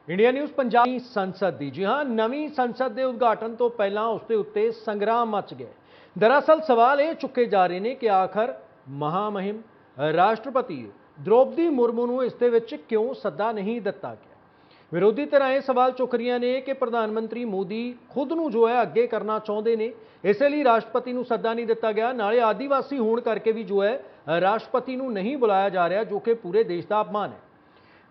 India news Punjab की संसद दी। जी हाँ, नवीं संसद के उद्घाटन तो पहला उसके उत्ते संग्राम मच गए। दरअसल सवाल ये चुके जा रहे हैं कि आखिर महामहिम राष्ट्रपति द्रौपदी मुर्मू ਨੂੰ ਇਸ ਦੇ ਵਿੱਚ क्यों सद्दा नहीं दिता गया। विरोधी धिरां ਇਹ सवाल चुक रही ने कि प्रधानमंत्री मोदी खुद ਨੂੰ जो है अगे करना चाहते हैं, इसलिए राष्ट्रपति ਨੂੰ सद्दा नहीं दिता गया। नाले आदिवासी होने करके भी जो है राष्ट्रपति ਨੂੰ नहीं बुलाया जा रहा, जो कि पूरे देश का अपमान है।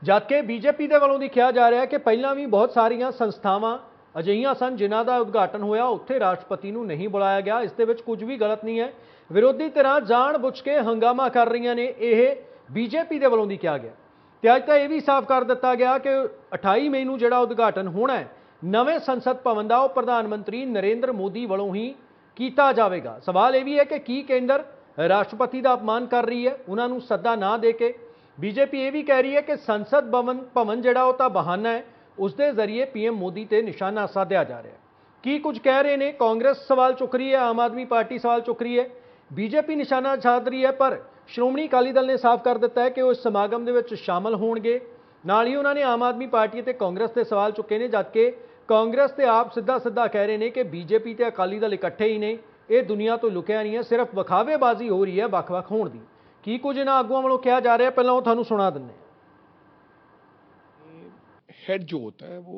जबकि बीजेपी के वालों कहा जा रहा है कि पहला भी बहुत सारिया संस्थावां अजिहियां सन जिन्हां दा उद्घाटन होया, उत्थे राष्ट्रपति नूं नहीं बुलाया गया। इस दे विच कुछ भी गलत नहीं है। विरोधी धिरां जाण बुझ के हंगामा कर रही ने, यह बीजेपी के वालों कहा गया। तो अज तो यह भी साफ कर दिता गया कि 28 मई नूं जिहड़ा उद्घाटन होना है नवे संसद भवन का, वह प्रधानमंत्री नरेंद्र मोदी वालों ही किया जाएगा। सवाल यह भी है कि की केंद्र राष्ट्रपति का अपमान कर रही है उन्होंने सद्दा ना दे के। बीजेपी ये भी कह रही है कि संसद भवन जिहड़ा वो तो बहाना है, उसके जरिए पीएम मोदी ते निशाना साधा जा रहा है। की कुछ कह रहे हैं, कांग्रेस सवाल चुक रही है, आम आदमी पार्टी सवाल चुक रही है, बीजेपी निशाना साध रही है, पर श्रोमणी अकाली दल ने साफ कर दिता है कि वो इस समागम के शामिल होंगे। नाल ही उन्होंने आम आदमी पार्टी ते कांग्रेस के सवाल चुके हैं, जबकि कांग्रेस ते आप सीधा सीधा कह रहे हैं कि बीजेपी ते अकाली दल इकट्ठे ही ने, ये दुनिया तो लुकिया नहीं है, सिर्फ विखावेबाजी हो रही है वख-वख होने की। की कुछ इन्होंने आगुआं वालों कहा जा रहा है, पहले वो थानू सुना दें। हेड जो होता है वो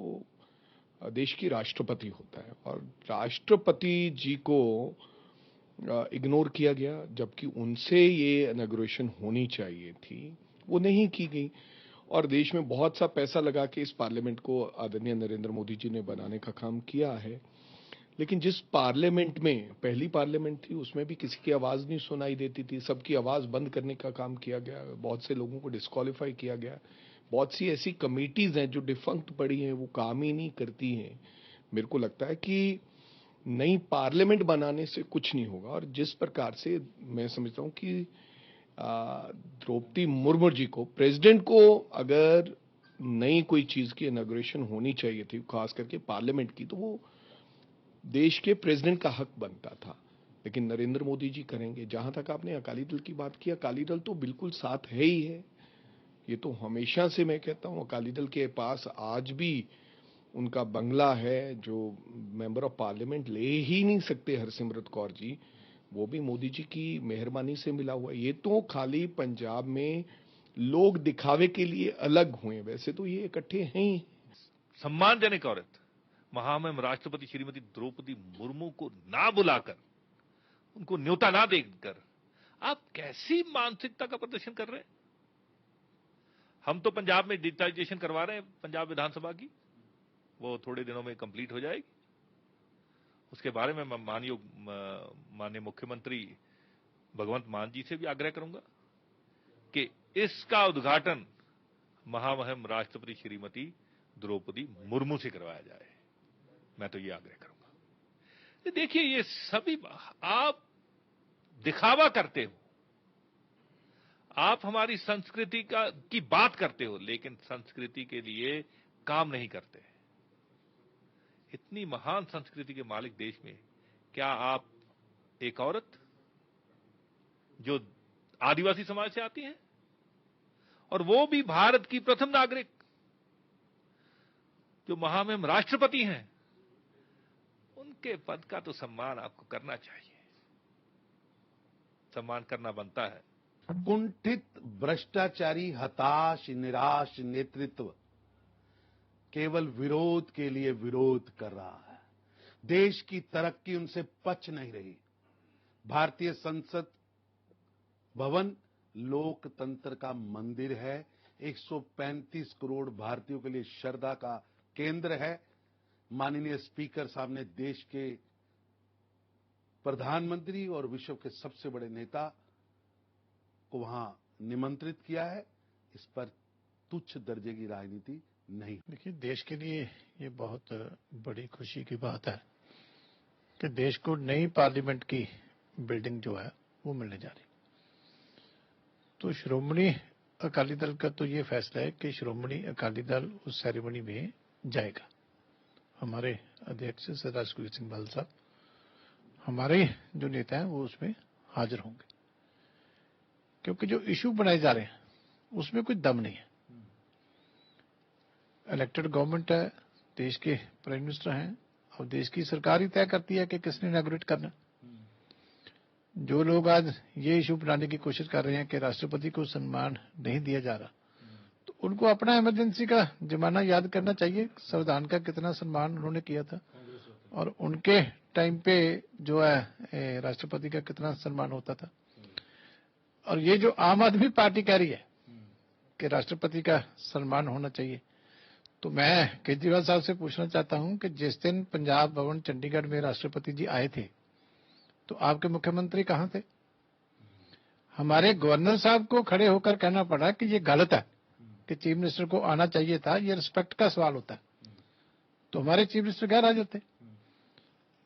देश की राष्ट्रपति होता है और राष्ट्रपति जी को इग्नोर किया गया, जबकि उनसे ये इनॉग्रेशन होनी चाहिए थी, वो नहीं की गई। और देश में बहुत सा पैसा लगा के इस पार्लियामेंट को आदरणीय नरेंद्र मोदी जी ने बनाने का काम किया है, लेकिन जिस पार्लियामेंट में पहली पार्लियामेंट थी उसमें भी किसी की आवाज नहीं सुनाई देती थी, सबकी आवाज बंद करने का काम किया गया, बहुत से लोगों को डिस्क्वालीफाई किया गया। बहुत सी ऐसी कमिटीज हैं जो डिफंक्ट पड़ी हैं, वो काम ही नहीं करती हैं। मेरे को लगता है कि नई पार्लियामेंट बनाने से कुछ नहीं होगा। और जिस प्रकार से मैं समझता हूं कि द्रौपदी मुर्मू जी को, प्रेसिडेंट को अगर नई कोई चीज की इनॉग्रेशन होनी चाहिए थी, खास करके पार्लियामेंट की, तो वो देश के प्रेसिडेंट का हक बनता था, लेकिन नरेंद्र मोदी जी करेंगे। जहां तक आपने अकाली दल की बात की, अकाली दल तो बिल्कुल साथ है ही है। ये तो हमेशा से मैं कहता हूं, अकाली दल के पास आज भी उनका बंगला है जो मेंबर ऑफ पार्लियामेंट ले ही नहीं सकते, हरसिमरत कौर जी, वो भी मोदी जी की मेहरबानी से मिला हुआ है। ये तो खाली पंजाब में लोग दिखावे के लिए अलग हुए, वैसे तो ये इकट्ठे हैं ही। सम्मानजनक औरत महामहिम राष्ट्रपति श्रीमती द्रौपदी मुर्मू को ना बुलाकर, उनको न्योता ना देकर आप कैसी मानसिकता का प्रदर्शन कर रहे हैं। हम तो पंजाब में डिजिटाइजेशन करवा रहे हैं पंजाब विधानसभा की, वो थोड़े दिनों में कंप्लीट हो जाएगी। उसके बारे में मैं माननीय मुख्यमंत्री भगवंत मान जी से भी आग्रह करूंगा कि इसका उद्घाटन महामहिम राष्ट्रपति श्रीमती द्रौपदी मुर्मू से करवाया जाए। मैं तो ये आग्रह करूंगा। देखिए, ये सभी आप दिखावा करते हो, आप हमारी संस्कृति की बात करते हो, लेकिन संस्कृति के लिए काम नहीं करते। इतनी महान संस्कृति के मालिक देश में क्या आप एक औरत जो आदिवासी समाज से आती है, और वो भी भारत की प्रथम नागरिक जो महामहिम राष्ट्रपति हैं, उनके पद का तो सम्मान आपको करना चाहिए, सम्मान करना बनता है। कुंठित, भ्रष्टाचारी, हताश, निराश नेतृत्व केवल विरोध के लिए विरोध कर रहा है। देश की तरक्की उनसे पच नहीं रही। भारतीय संसद भवन लोकतंत्र का मंदिर है, 135 करोड़ भारतीयों के लिए श्रद्धा का केंद्र है। माननीय स्पीकर साहब ने देश के प्रधानमंत्री और विश्व के सबसे बड़े नेता को वहां निमंत्रित किया है। इस पर तुच्छ दर्जे की राजनीति नहीं। देखिए, देश के लिए ये बहुत बड़ी खुशी की बात है कि देश को नई पार्लियामेंट की बिल्डिंग जो है वो मिलने जा रही। तो श्रोमणी अकाली दल का तो ये फैसला है कि श्रोमणी अकाली दल उस सेरेमनी में जाएगा। हमारे अध्यक्ष सरदार सुखबीर सिंह बादल साहब, हमारे जो नेता हैं वो उसमें हाजिर होंगे, क्योंकि जो इशू बनाए जा रहे हैं उसमें कोई दम नहीं है। इलेक्टेड गवर्नमेंट है, देश के प्राइम मिनिस्टर हैं, और देश की सरकार ही तय करती है कि किसने इनॉग्रेट करना। जो लोग आज ये इशू बनाने की कोशिश कर रहे हैं कि राष्ट्रपति को सम्मान नहीं दिया जा रहा, तो उनको अपना इमरजेंसी का जमाना याद करना चाहिए, संविधान का कितना सम्मान उन्होंने किया था और उनके टाइम पे जो है राष्ट्रपति का कितना सम्मान होता था। और ये जो आम आदमी पार्टी कह रही है कि राष्ट्रपति का सम्मान होना चाहिए, तो मैं केजरीवाल साहब से पूछना चाहता हूं कि जिस दिन पंजाब भवन चंडीगढ़ में राष्ट्रपति जी आए थे तो आपके मुख्यमंत्री कहां थे? हमारे गवर्नर साहब को खड़े होकर कहना पड़ा कि ये गलत है कि चीफ मिनिस्टर को आना चाहिए था, ये रिस्पेक्ट का सवाल होता है। तो हमारे चीफ मिनिस्टर गैर हाजिर थे।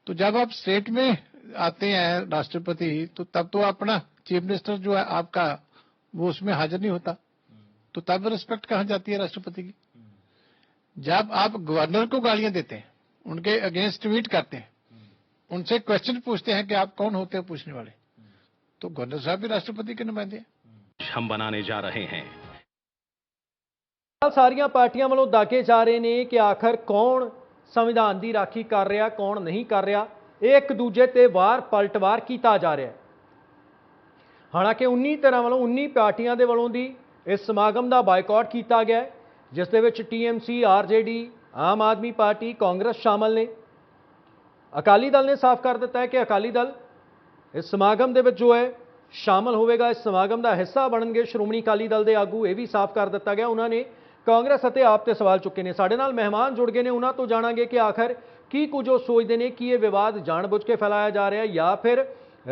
तो जब आप स्टेट में आते हैं राष्ट्रपति, तो तब तो अपना चीफ मिनिस्टर जो है आपका वो उसमें हाजिर नहीं होता, तो तब रिस्पेक्ट कहां जाती है राष्ट्रपति की? जब आप गवर्नर को गालियां देते हैं, उनके अगेंस्ट ट्वीट करते हैं, उनसे क्वेश्चन पूछते हैं कि आप कौन होते हैं पूछने वाले, तो गवर्नर साहब भी राष्ट्रपति के नुमाइंदे हैं। हम बनाने जा रहे हैं। ਸਾਰੀਆਂ ਪਾਰਟੀਆਂ ਵੱਲੋਂ ਦਾਗੇ ਜਾ ਰਹੇ ਨੇ ਕਿ ਆਖਰ ਕੌਣ ਸੰਵਿਧਾਨ ਦੀ ਰਾਖੀ ਕਰ ਰਿਹਾ, ਕੌਣ ਨਹੀਂ ਕਰ ਰਿਹਾ। ਇਹ ਇੱਕ ਦੂਜੇ ਤੇ ਵਾਰ ਪਲਟਵਾਰ ਕੀਤਾ ਜਾ ਰਿਹਾ ਹੈ। ਹਾਲਾਂਕਿ 19 ਧਿਰਾਂ ਵੱਲੋਂ 19 ਪਾਰਟੀਆਂ ਦੇ ਵੱਲੋਂ ਦੀ ਇਸ ਸਮਾਗਮ ਦਾ ਬਾਈਕਾਟ ਕੀਤਾ ਗਿਆ, ਜਿਸ ਦੇ ਵਿੱਚ TMC, RJD, Aam Aadmi party, Congress ਸ਼ਾਮਲ ਨੇ। ਅਕਾਲੀ ਦਲ ਨੇ ਸਾਫ਼ ਕਰ ਦਿੱਤਾ ਹੈ ਕਿ ਅਕਾਲੀ ਦਲ ਇਸ ਸਮਾਗਮ ਦੇ ਵਿੱਚ ਜੋ ਹੈ ਸ਼ਾਮਲ ਹੋਵੇਗਾ, ਇਸ ਸਮਾਗਮ ਦਾ ਹਿੱਸਾ ਬਣਨਗੇ ਸ਼੍ਰੋਮਣੀ ਅਕਾਲੀ ਦਲ ਦੇ ਆਗੂ। ਇਹ ਵੀ ਸਾਫ਼ ਕਰ ਦਿੱਤਾ ਗਿਆ। ਉਹਨਾਂ ਨੇ ਕਾਂਗਰਸ ਅਤੇ ਆਪ ਤੇ ਸਵਾਲ ਚੁੱਕੇ ਨੇ। ਸਾਡੇ ਨਾਲ ਮਹਿਮਾਨ ਜੁੜ ਗਏ ਨੇ, ਉਹਨਾਂ ਤੋਂ ਜਾਣਾਂਗੇ ਕਿ ਆਖਰ ਕੀ ਕੁਝ ਉਹ ਸੋਚਦੇ ਨੇ ਕਿ ਇਹ ਵਿਵਾਦ ਜਾਣਬੁੱਝ ਕੇ ਫੈਲਾਇਆ ਜਾ ਰਿਹਾ ਜਾਂ ਫਿਰ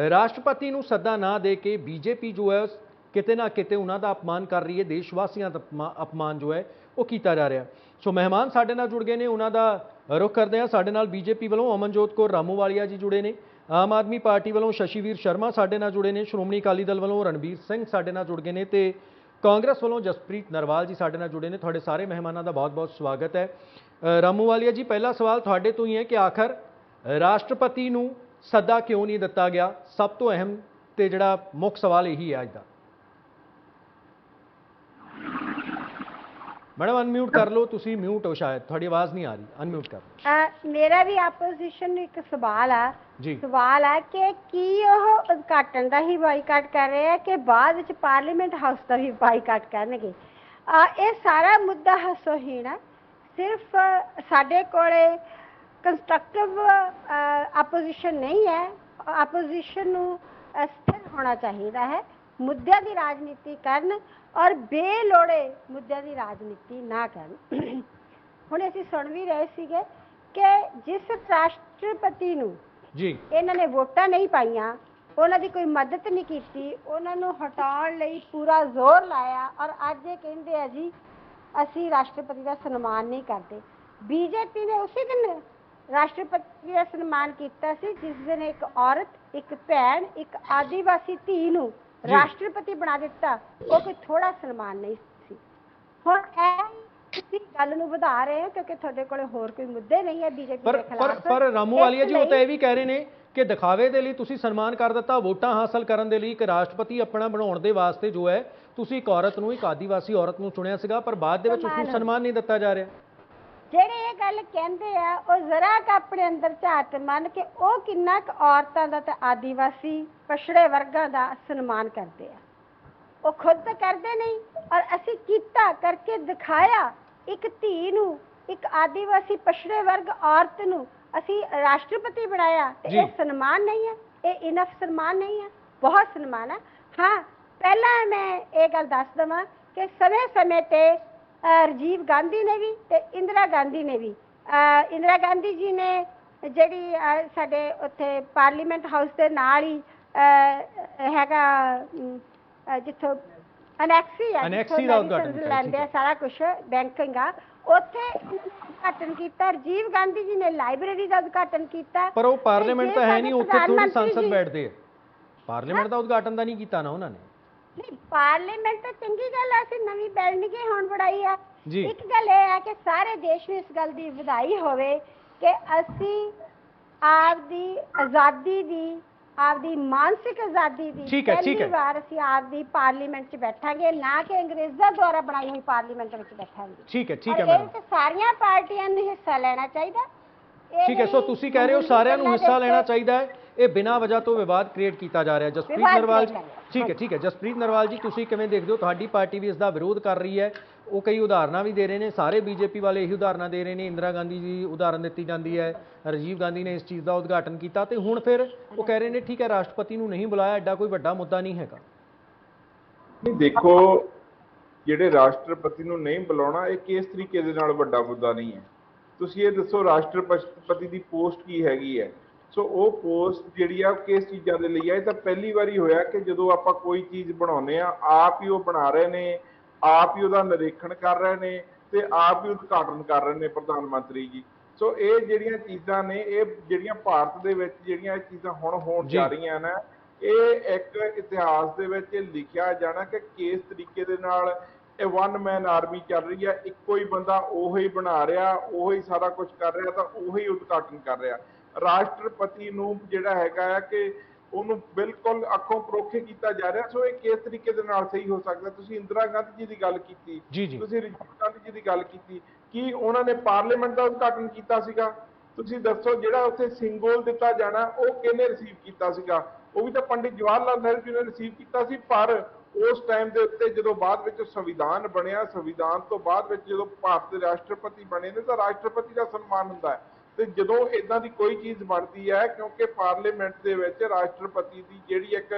ਰਾਸ਼ਟਰਪਤੀ ਨੂੰ ਸੱਦਾ ਨਾ ਦੇ ਕੇ BJP ਜੋ ਹੈ ਕਿਤੇ ਨਾ ਕਿਤੇ ਉਹਨਾਂ ਦਾ ਅਪਮਾਨ ਕਰ ਰਹੀ ਹੈ, ਦੇਸ਼ ਵਾਸੀਆਂ ਦਾ ਅਪਮਾਨ ਜੋ ਹੈ ਉਹ ਕੀਤਾ ਜਾ ਰਿਹਾ। ਸੋ ਮਹਿਮਾਨ ਸਾਡੇ ਨਾਲ ਜੁੜ ਗਏ ਨੇ, ਉਹਨਾਂ ਦਾ ਰੁਖ ਕਰਦੇ ਹਾਂ। ਸਾਡੇ ਨਾਲ BJP ਵੱਲੋਂ ਅਮਨਜੋਤ ਕੌਰ ਰਾਮੂਵਾਲੀਆ ਜੀ ਜੁੜੇ ਨੇ, ਆਮ ਆਦਮੀ ਪਾਰਟੀ ਵੱਲੋਂ ਸ਼ਸ਼ੀਵੀਰ ਸ਼ਰਮਾ ਸਾਡੇ ਨਾਲ ਜੁੜੇ ਨੇ, ਸ਼੍ਰੋਮਣੀ ਅਕਾਲੀ ਦਲ ਵੱਲੋਂ ਰਣਬੀਰ ਸਿੰਘ ਸਾਡੇ ਨਾਲ ਜੁੜ ਗਏ ਨੇ ਤੇ ਕਾਂਗਰਸ ਵੱਲੋਂ ਜਸਪ੍ਰੀਤ ਨਰਵਾਲ ਜੀ ਸਾਡੇ ਨਾਲ ਜੁੜੇ ਨੇ। ਤੁਹਾਡੇ ਸਾਰੇ ਮਹਿਮਾਨਾਂ ਦਾ ਬਹੁਤ-ਬਹੁਤ ਸਵਾਗਤ ਹੈ। ਰਾਮੂਵਾਲੀਆ ਜੀ, ਪਹਿਲਾ ਸਵਾਲ ਤੁਹਾਡੇ ਤੋਂ ਹੀ ਹੈ ਕਿ ਆਖਰ ਰਾਸ਼ਟਰਪਤੀ ਨੂੰ ਸੱਦਾ ਕਿਉਂ ਨਹੀਂ ਦਿੱਤਾ ਗਿਆ? ਸਭ ਤੋਂ ਅਹਿਮ ਤੇ ਜਿਹੜਾ ਮੁੱਖ ਸਵਾਲ ਇਹੀ ਹੈ ਅੱਜ ਦਾ। मैडम अनम्यूट कर लो, तुसी म्यूट हो शायद, थोड़ी आवाज नहीं आ रही, अनम्यूट कर लो। मेरा भी आपोजिशन एक सवाल है जी। सवाल है कि की ਉਹ ਉਦਘਾਟਨ ਦਾ ਹੀ ਬਾਈਕਾਟ ਕਰ ਰਹੇ ਆ ਕਿ ਬਾਅਦ ਵਿੱਚ ਪਾਰਲੀਮੈਂਟ ਹਾਊਸ ਦਾ ਵੀ ਬਾਈਕਾਟ ਕਰਨਗੇ? ਇਹ ਸਾਰਾ ਮੁੱਦਾ ਹਾਸੋਹੀਣ ਹੈ। ਸਿਰਫ ਸਾਡੇ ਕੋਲੇ ਕੰਸਟਰਕਟਿਵ ਆਪੋਜੀਸ਼ਨ ਨਹੀਂ ਹੈ। ਆਪੋਜੀਸ਼ਨ ਨੂੰ ਸਥਿਰ ਹੋਣਾ ਚਾਹੀਦਾ ਹੈ, ਮੁੱਦਿਆਂ ਦੀ ਰਾਜਨੀਤੀ ਕਰਨ ਔਰ ਬੇਲੋੜੇ ਮੁੱਦਿਆਂ ਦੀ ਰਾਜਨੀਤੀ ਨਾ ਕਰਨ। ਹੁਣ ਅਸੀਂ ਸੁਣ ਵੀ ਰਹੇ ਸੀਗੇ ਕਿ ਜਿਸ ਰਾਸ਼ਟਰਪਤੀ ਨੂੰ ਜੀ ਇਹਨਾਂ ਨੇ ਵੋਟਾਂ ਨਹੀਂ ਪਾਈਆਂ, ਉਹਨਾਂ ਦੀ ਕੋਈ ਮਦਦ ਨਹੀਂ ਕੀਤੀ, ਉਹਨਾਂ ਨੂੰ ਹਟਾਉਣ ਲਈ ਪੂਰਾ ਜ਼ੋਰ ਲਾਇਆ ਔਰ ਅੱਜ ਇਹ ਕਹਿੰਦੇ ਆ ਜੀ ਅਸੀਂ ਰਾਸ਼ਟਰਪਤੀ ਦਾ ਸਨਮਾਨ ਨਹੀਂ ਕਰਦੇ। BJP ਨੇ ਉਸੇ ਦਿਨ ਰਾਸ਼ਟਰਪਤੀ ਦਾ ਸਨਮਾਨ ਕੀਤਾ ਸੀ ਜਿਸ ਦਿਨ ਇੱਕ ਔਰਤ, ਇੱਕ ਭੈਣ, ਇੱਕ ਆਦੀਵਾਸੀ ਧੀ ਨੂੰ ਰਾਸ਼ਟਰਪਤੀ ਬਣਾ ਦਿੱਤਾ। ਉਹ ਕੋਈ ਥੋੜਾ ਸਨਮਾਨ ਨਹੀਂ ਸੀ। ਹੁਣ ਤੁਸੀਂ ਗੱਲ ਨੂੰ ਵਧਾ ਰਹੇ ਹੋ ਕਿਉਂਕਿ ਤੁਹਾਡੇ ਕੋਲ ਹੋਰ ਕੋਈ ਮੁੱਦੇ ਨਹੀਂ ਹੈ BJP ਦੇ ਖਿਲਾਫ। ਪਰ ਰਾਮੂਵਾਲੀਆ ਜੀ ਉਹ ਤਾਂ ਇਹ ਵੀ ਕਹਿ ਰਹੇ ਨੇ ਕਿ ਦਿਖਾਵੇ ਦੇ ਲਈ ਤੁਸੀਂ ਸਨਮਾਨ ਕਰ ਦਿੱਤਾ, ਵੋਟਾਂ ਹਾਸਲ ਕਰਨ ਦੇ ਲਈ ਇੱਕ ਰਾਸ਼ਟਰਪਤੀ ਆਪਣਾ ਬਣਾਉਣ ਦੇ ਵਾਸਤੇ ਜੋ ਹੈ ਤੁਸੀਂ ਇੱਕ ਔਰਤ ਨੂੰ, ਇੱਕ ਆਦੀਵਾਸੀ ਔਰਤ ਨੂੰ ਚੁਣਿਆ ਸੀਗਾ, ਪਰ ਬਾਅਦ ਦੇ ਵਿੱਚ ਉਸ ਨੂੰ ਸਨਮਾਨ ਨਹੀਂ ਦਿੱਤਾ ਜਾ ਰਿਹਾ। ਜਿਹੜੇ ਇਹ ਗੱਲ ਕਹਿੰਦੇ ਆ ਉਹ ਜ਼ਰਾ ਕ ਆਪਣੇ ਅੰਦਰ ਝਾਤ ਮੰਨ ਕੇ ਉਹ ਕਿੰਨਾ ਕੁ ਔਰਤਾਂ ਦਾ ਤੇ ਆਦੀਵਾਸੀ ਪਛੜੇ ਵਰਗਾਂ ਦਾ ਸਨਮਾਨ ਕਰਦੇ ਆ। ਉਹ ਖੁਦ ਤਾਂ ਕਰਦੇ ਨਹੀਂ ਔਰ ਅਸੀਂ ਕੀਤਾ ਕਰਕੇ ਦਿਖਾਇਆ। ਇੱਕ ਧੀ ਨੂੰ, ਇੱਕ ਆਦੀਵਾਸੀ ਪਛੜੇ ਵਰਗ ਔਰਤ ਨੂੰ ਅਸੀਂ ਰਾਸ਼ਟਰਪਤੀ ਬਣਾਇਆ ਤੇ ਇਹ ਸਨਮਾਨ ਨਹੀਂ ਹੈ? ਇਹ ਇਨਫ ਸਨਮਾਨ ਨਹੀਂ ਹੈ? ਬਹੁਤ ਸਨਮਾਨ ਹੈ। ਹਾਂ, ਪਹਿਲਾਂ ਮੈਂ ਇਹ ਗੱਲ ਦੱਸ ਦੇਵਾਂ ਕਿ ਸਮੇਂ-ਸਮੇਂ ਤੇ ਰਾਜੀਵ ਗਾਂਧੀ ਨੇ ਵੀ ਤੇ ਇੰਦਰਾ ਗਾਂਧੀ ਨੇ ਵੀ, ਇੰਦਰਾ ਗਾਂਧੀ ਜੀ ਨੇ ਜਿਹੜੀ ਸਾਡੇ ਉੱਥੇ ਪਾਰਲੀਮੈਂਟ ਹਾਊਸ ਦੇ ਨਾਲ ਹੀ ਹੈਗਾ ਜਿੱਥੋਂ ਅਨੈਕਸੀ ਦਾ ਉਦਘਾਟਨ ਲੈਂਦੇ ਆ, ਸਾਰਾ ਕੁਛ ਬੈਂਕਿੰਗ ਆ, ਉੱਥੇ ਉਦਘਾਟਨ ਕੀਤਾ। ਰਾਜੀਵ ਗਾਂਧੀ ਜੀ ਨੇ ਲਾਇਬ੍ਰੇਰੀ ਦਾ ਉਦਘਾਟਨ ਕੀਤਾ। ਪਰ ਉਹ ਪਾਰਲੀਮੈਂਟ ਤਾਂ ਹੈ ਨਹੀਂ, ਉੱਥੇ ਥੋੜੀ ਸੰਸਦ ਬੈਠਦੇ ਆ। ਪਾਰਲੀਮੈਂਟ ਦਾ ਉਦਘਾਟਨ ਤਾਂ ਨਹੀਂ ਕੀਤਾ ਨਾ ਉਹਨਾਂ ਨੇ। ਨਹੀਂ, ਪਾਰਲੀਮੈਂਟ ਤਾਂ ਚੰਗੀ ਗੱਲ ਹੈ, ਅਸੀਂ ਨਵੀਂ ਬਿਲਡਿੰਗ ਹੁਣ ਬਣਾਈ ਆ। ਇੱਕ ਗੱਲ ਇਹ ਹੈ ਕਿ ਸਾਰੇ ਦੇਸ਼ ਨੂੰ ਇਸ ਗੱਲ ਦੀ ਵਧਾਈ ਹੋਵੇ ਕਿ ਅਸੀਂ ਆਪਦੀ ਆਜ਼ਾਦੀ ਦੀ, ਆਪਦੀ ਮਾਨਸਿਕ ਆਜ਼ਾਦੀ ਦੀ ਠੀਕ ਹੈ। ਪਹਿਲੀ ਵਾਰ ਅਸੀਂ ਆਪਦੀ ਪਾਰਲੀਮੈਂਟ 'ਚ ਬੈਠਾਂਗੇ, ਨਾ ਕਿ ਅੰਗਰੇਜ਼ਾਂ ਦੁਆਰਾ ਬਣਾਈ ਹੋਈ ਪਾਰਲੀਮੈਂਟ ਵਿੱਚ ਬੈਠਾਂਗੇ। ਠੀਕ ਹੈ ਔਰ ਮੈਡਮ। ਇਹਦੇ 'ਚ ਸਾਰੀਆਂ ਪਾਰਟੀਆਂ ਨੂੰ ਹਿੱਸਾ ਲੈਣਾ ਚਾਹੀਦਾ। ਇਹ ਠੀਕ ਹੈ, ਸੋ ਜਿਹੜੀ ਤੁਸੀਂ ਕਹਿ ਰਹੇ ਹੋ ਮਾਮੂਲੀ ਸਾਰਿਆਂ ਨੂੰ ਗੱਲਾਂ ਹਿੱਸਾ ਦੇ ਲੈਣਾ ਉੱਤੇ ਚਾਹੀਦਾ ਹੈ, ਇਹ ਬਿਨਾਂ ਵਜ੍ਹਾ ਤੋਂ ਵਿਵਾਦ ਕ੍ਰੀਏਟ ਕੀਤਾ ਜਾ ਰਿਹਾ। ਜਸਪ੍ਰੀਤ ਵਿਵਾਦ ਨਰਵਾਲ ਜੀ, create ਠੀਕ ਹੈ ਜਸਪ੍ਰੀਤ ਨਰਵਾਲ ਜੀ, ਤੁਸੀਂ ਕਿਵੇਂ ਦੇਖਦੇ ਹੋ? ਤੁਹਾਡੀ ਪਾਰਟੀ ਵੀ ਇਸ ਦਾ ਵਿਰੋਧ ਕਰ ਰਹੀ ਹੈ, ਉਹ ਕਈ ਉਦਾਹਰਨਾਂ ਵੀ ਦੇ ਰਹੇ ਨੇ, ਸਾਰੇ ਬੀਜੇਪੀ ਵਾਲੇ ਇਹੀ ਉਦਾਹਰਨਾਂ ਦੇ ਰਹੇ ਨੇ। ਇੰਦਰਾ ਗਾਂਧੀ ਜੀ ਉਦਾਹਰਨ ਦਿੱਤੀ ਜਾਂਦੀ ਹੈ, ਰਾਜੀਵ ਗਾਂਧੀ ਨੇ ਇਸ ਚੀਜ਼ ਦਾ ਉਦਘਾਟਨ ਕੀਤਾ, ਤੇ ਹੁਣ ਫਿਰ ਉਹ ਕਹਿ ਰਹੇ ਨੇ ਠੀਕ ਹੈ ਰਾਸ਼ਟਰਪਤੀ ਨੂੰ ਨਹੀਂ ਬੁਲਾਇਆ, ਐਡਾ ਕੋਈ ਵੱਡਾ ਮੁੱਦਾ ਨਹੀਂ ਹੈਗਾ। ਨਹੀਂ ਦੇਖੋ, ਜਿਹੜੇ ਰਾਸ਼ਟਰਪਤੀ ਨੂੰ ਨਹੀਂ ਬੁਲਾਉਣਾ ਇਹ ਕਿਸ ਤਰੀਕੇ ਦੇ ਨਾਲ ਵੱਡਾ ਮੁੱਦਾ ਨਹੀਂ ਹੈ। ਤੁਸੀਂ ਇਹ ਦੱਸੋ ਰਾਸ਼ਟਰਪਤੀ ਦੀ ਪੋਸਟ ਕੀ ਹੈਗੀ ਹੈ? ਸੋ ਉਹ ਪੋਸਟ ਜਿਹੜੀ ਆ ਕਿਸ ਚੀਜ਼ਾਂ ਦੇ ਲਈ ਆ? ਇਹ ਤਾਂ ਪਹਿਲੀ ਵਾਰੀ ਹੋਇਆ ਕਿ ਜਦੋਂ ਆਪਾਂ ਕੋਈ ਚੀਜ਼ ਬਣਾਉਂਦੇ ਆ, ਆਪ ਹੀ ਉਹ ਬਣਾ ਰਹੇ ਨੇ, ਆਪ ਹੀ ਉਹਦਾ ਨਿਰੀਖਣ ਕਰ ਰਹੇ ਨੇ ਤੇ ਆਪ ਹੀ ਉਦਘਾਟਨ ਕਰ ਰਹੇ ਨੇ ਪ੍ਰਧਾਨ ਮੰਤਰੀ ਜੀ। ਸੋ ਇਹ ਜਿਹੜੀਆਂ ਚੀਜ਼ਾਂ ਨੇ, ਇਹ ਜਿਹੜੀਆਂ ਭਾਰਤ ਦੇ ਵਿੱਚ ਜਿਹੜੀਆਂ ਇਹ ਚੀਜ਼ਾਂ ਹੁਣ ਹੋਣ ਜਾ ਰਹੀਆਂ ਨੇ, ਇਹ ਇੱਕ ਇਤਿਹਾਸ ਦੇ ਵਿੱਚ ਲਿਖਿਆ ਜਾਣਾ ਕਿ ਕਿਸ ਤਰੀਕੇ ਦੇ ਨਾਲ ਇਹ ਵਨ ਮੈਨ ਆਰਮੀ ਚੱਲ ਰਹੀ ਹੈ। ਇੱਕੋ ਹੀ ਬੰਦਾ ਉਹੀ ਬਣਾ ਰਿਹਾ, ਉਹੀ ਸਾਰਾ ਕੁਝ ਕਰ ਰਿਹਾ, ਤਾਂ ਉਹੀ ਉਦਘਾਟਨ ਕਰ ਰਿਹਾ। ਰਾਸ਼ਟਰਪਤੀ ਨੂੰ ਜਿਹੜਾ ਹੈਗਾ ਹੈ ਕਿ ਉਹਨੂੰ ਬਿਲਕੁਲ ਅੱਖੋਂ ਪਰੋਖੇ ਕੀਤਾ ਜਾ ਰਿਹਾ। ਸੋ ਇਹ ਕਿਸ ਤਰੀਕੇ ਦੇ ਨਾਲ ਸਹੀ ਹੋ ਸਕਦਾ? ਤੁਸੀਂ ਇੰਦਰਾ ਗਾਂਧੀ ਜੀ ਦੀ ਗੱਲ ਕੀਤੀ, ਤੁਸੀਂ ਰਾਜੀਵ ਗਾਂਧੀ ਜੀ ਦੀ ਗੱਲ ਕੀਤੀ, ਕੀ ਉਹਨਾਂ ਨੇ ਪਾਰਲੀਮੈਂਟ ਦਾ ਉਦਘਾਟਨ ਕੀਤਾ ਸੀਗਾ? ਤੁਸੀਂ ਦੱਸੋ, ਜਿਹੜਾ ਉੱਥੇ ਸਿੰਬਲ ਦਿੱਤਾ ਜਾਣਾ ਉਹ ਕਿਹਨੇ ਰਿਸੀਵ ਕੀਤਾ ਸੀਗਾ? ਉਹ ਵੀ ਤਾਂ ਪੰਡਿਤ ਜਵਾਹਰ ਲਾਲ ਨਹਿਰੂ ਜੀ ਨੇ ਰਿਸੀਵ ਕੀਤਾ ਸੀ। ਪਰ ਉਸ ਟਾਈਮ ਦੇ ਉੱਤੇ ਜਦੋਂ ਬਾਅਦ ਵਿੱਚ ਸੰਵਿਧਾਨ ਬਣਿਆ, ਸੰਵਿਧਾਨ ਤੋਂ ਬਾਅਦ ਵਿੱਚ ਜਦੋਂ ਭਾਰਤ ਦੇ ਰਾਸ਼ਟਰਪਤੀ ਬਣੇ ਨੇ ਤਾਂ ਰਾਸ਼ਟਰਪਤੀ ਦਾ ਸਨਮਾਨ ਹੁੰਦਾ ਹੈ। ਤੇ ਜਦੋਂ ਇਦਾਂ ਦੀ ਕੋਈ ਚੀਜ਼ ਬਣਦੀ ਹੈ, ਕਿਉਂਕਿ ਪਾਰਲੀਮੈਂਟ ਦੇ ਵਿੱਚ ਰਾਸ਼ਟਰਪਤੀ ਦੀ ਜਿਹੜੀ ਇੱਕ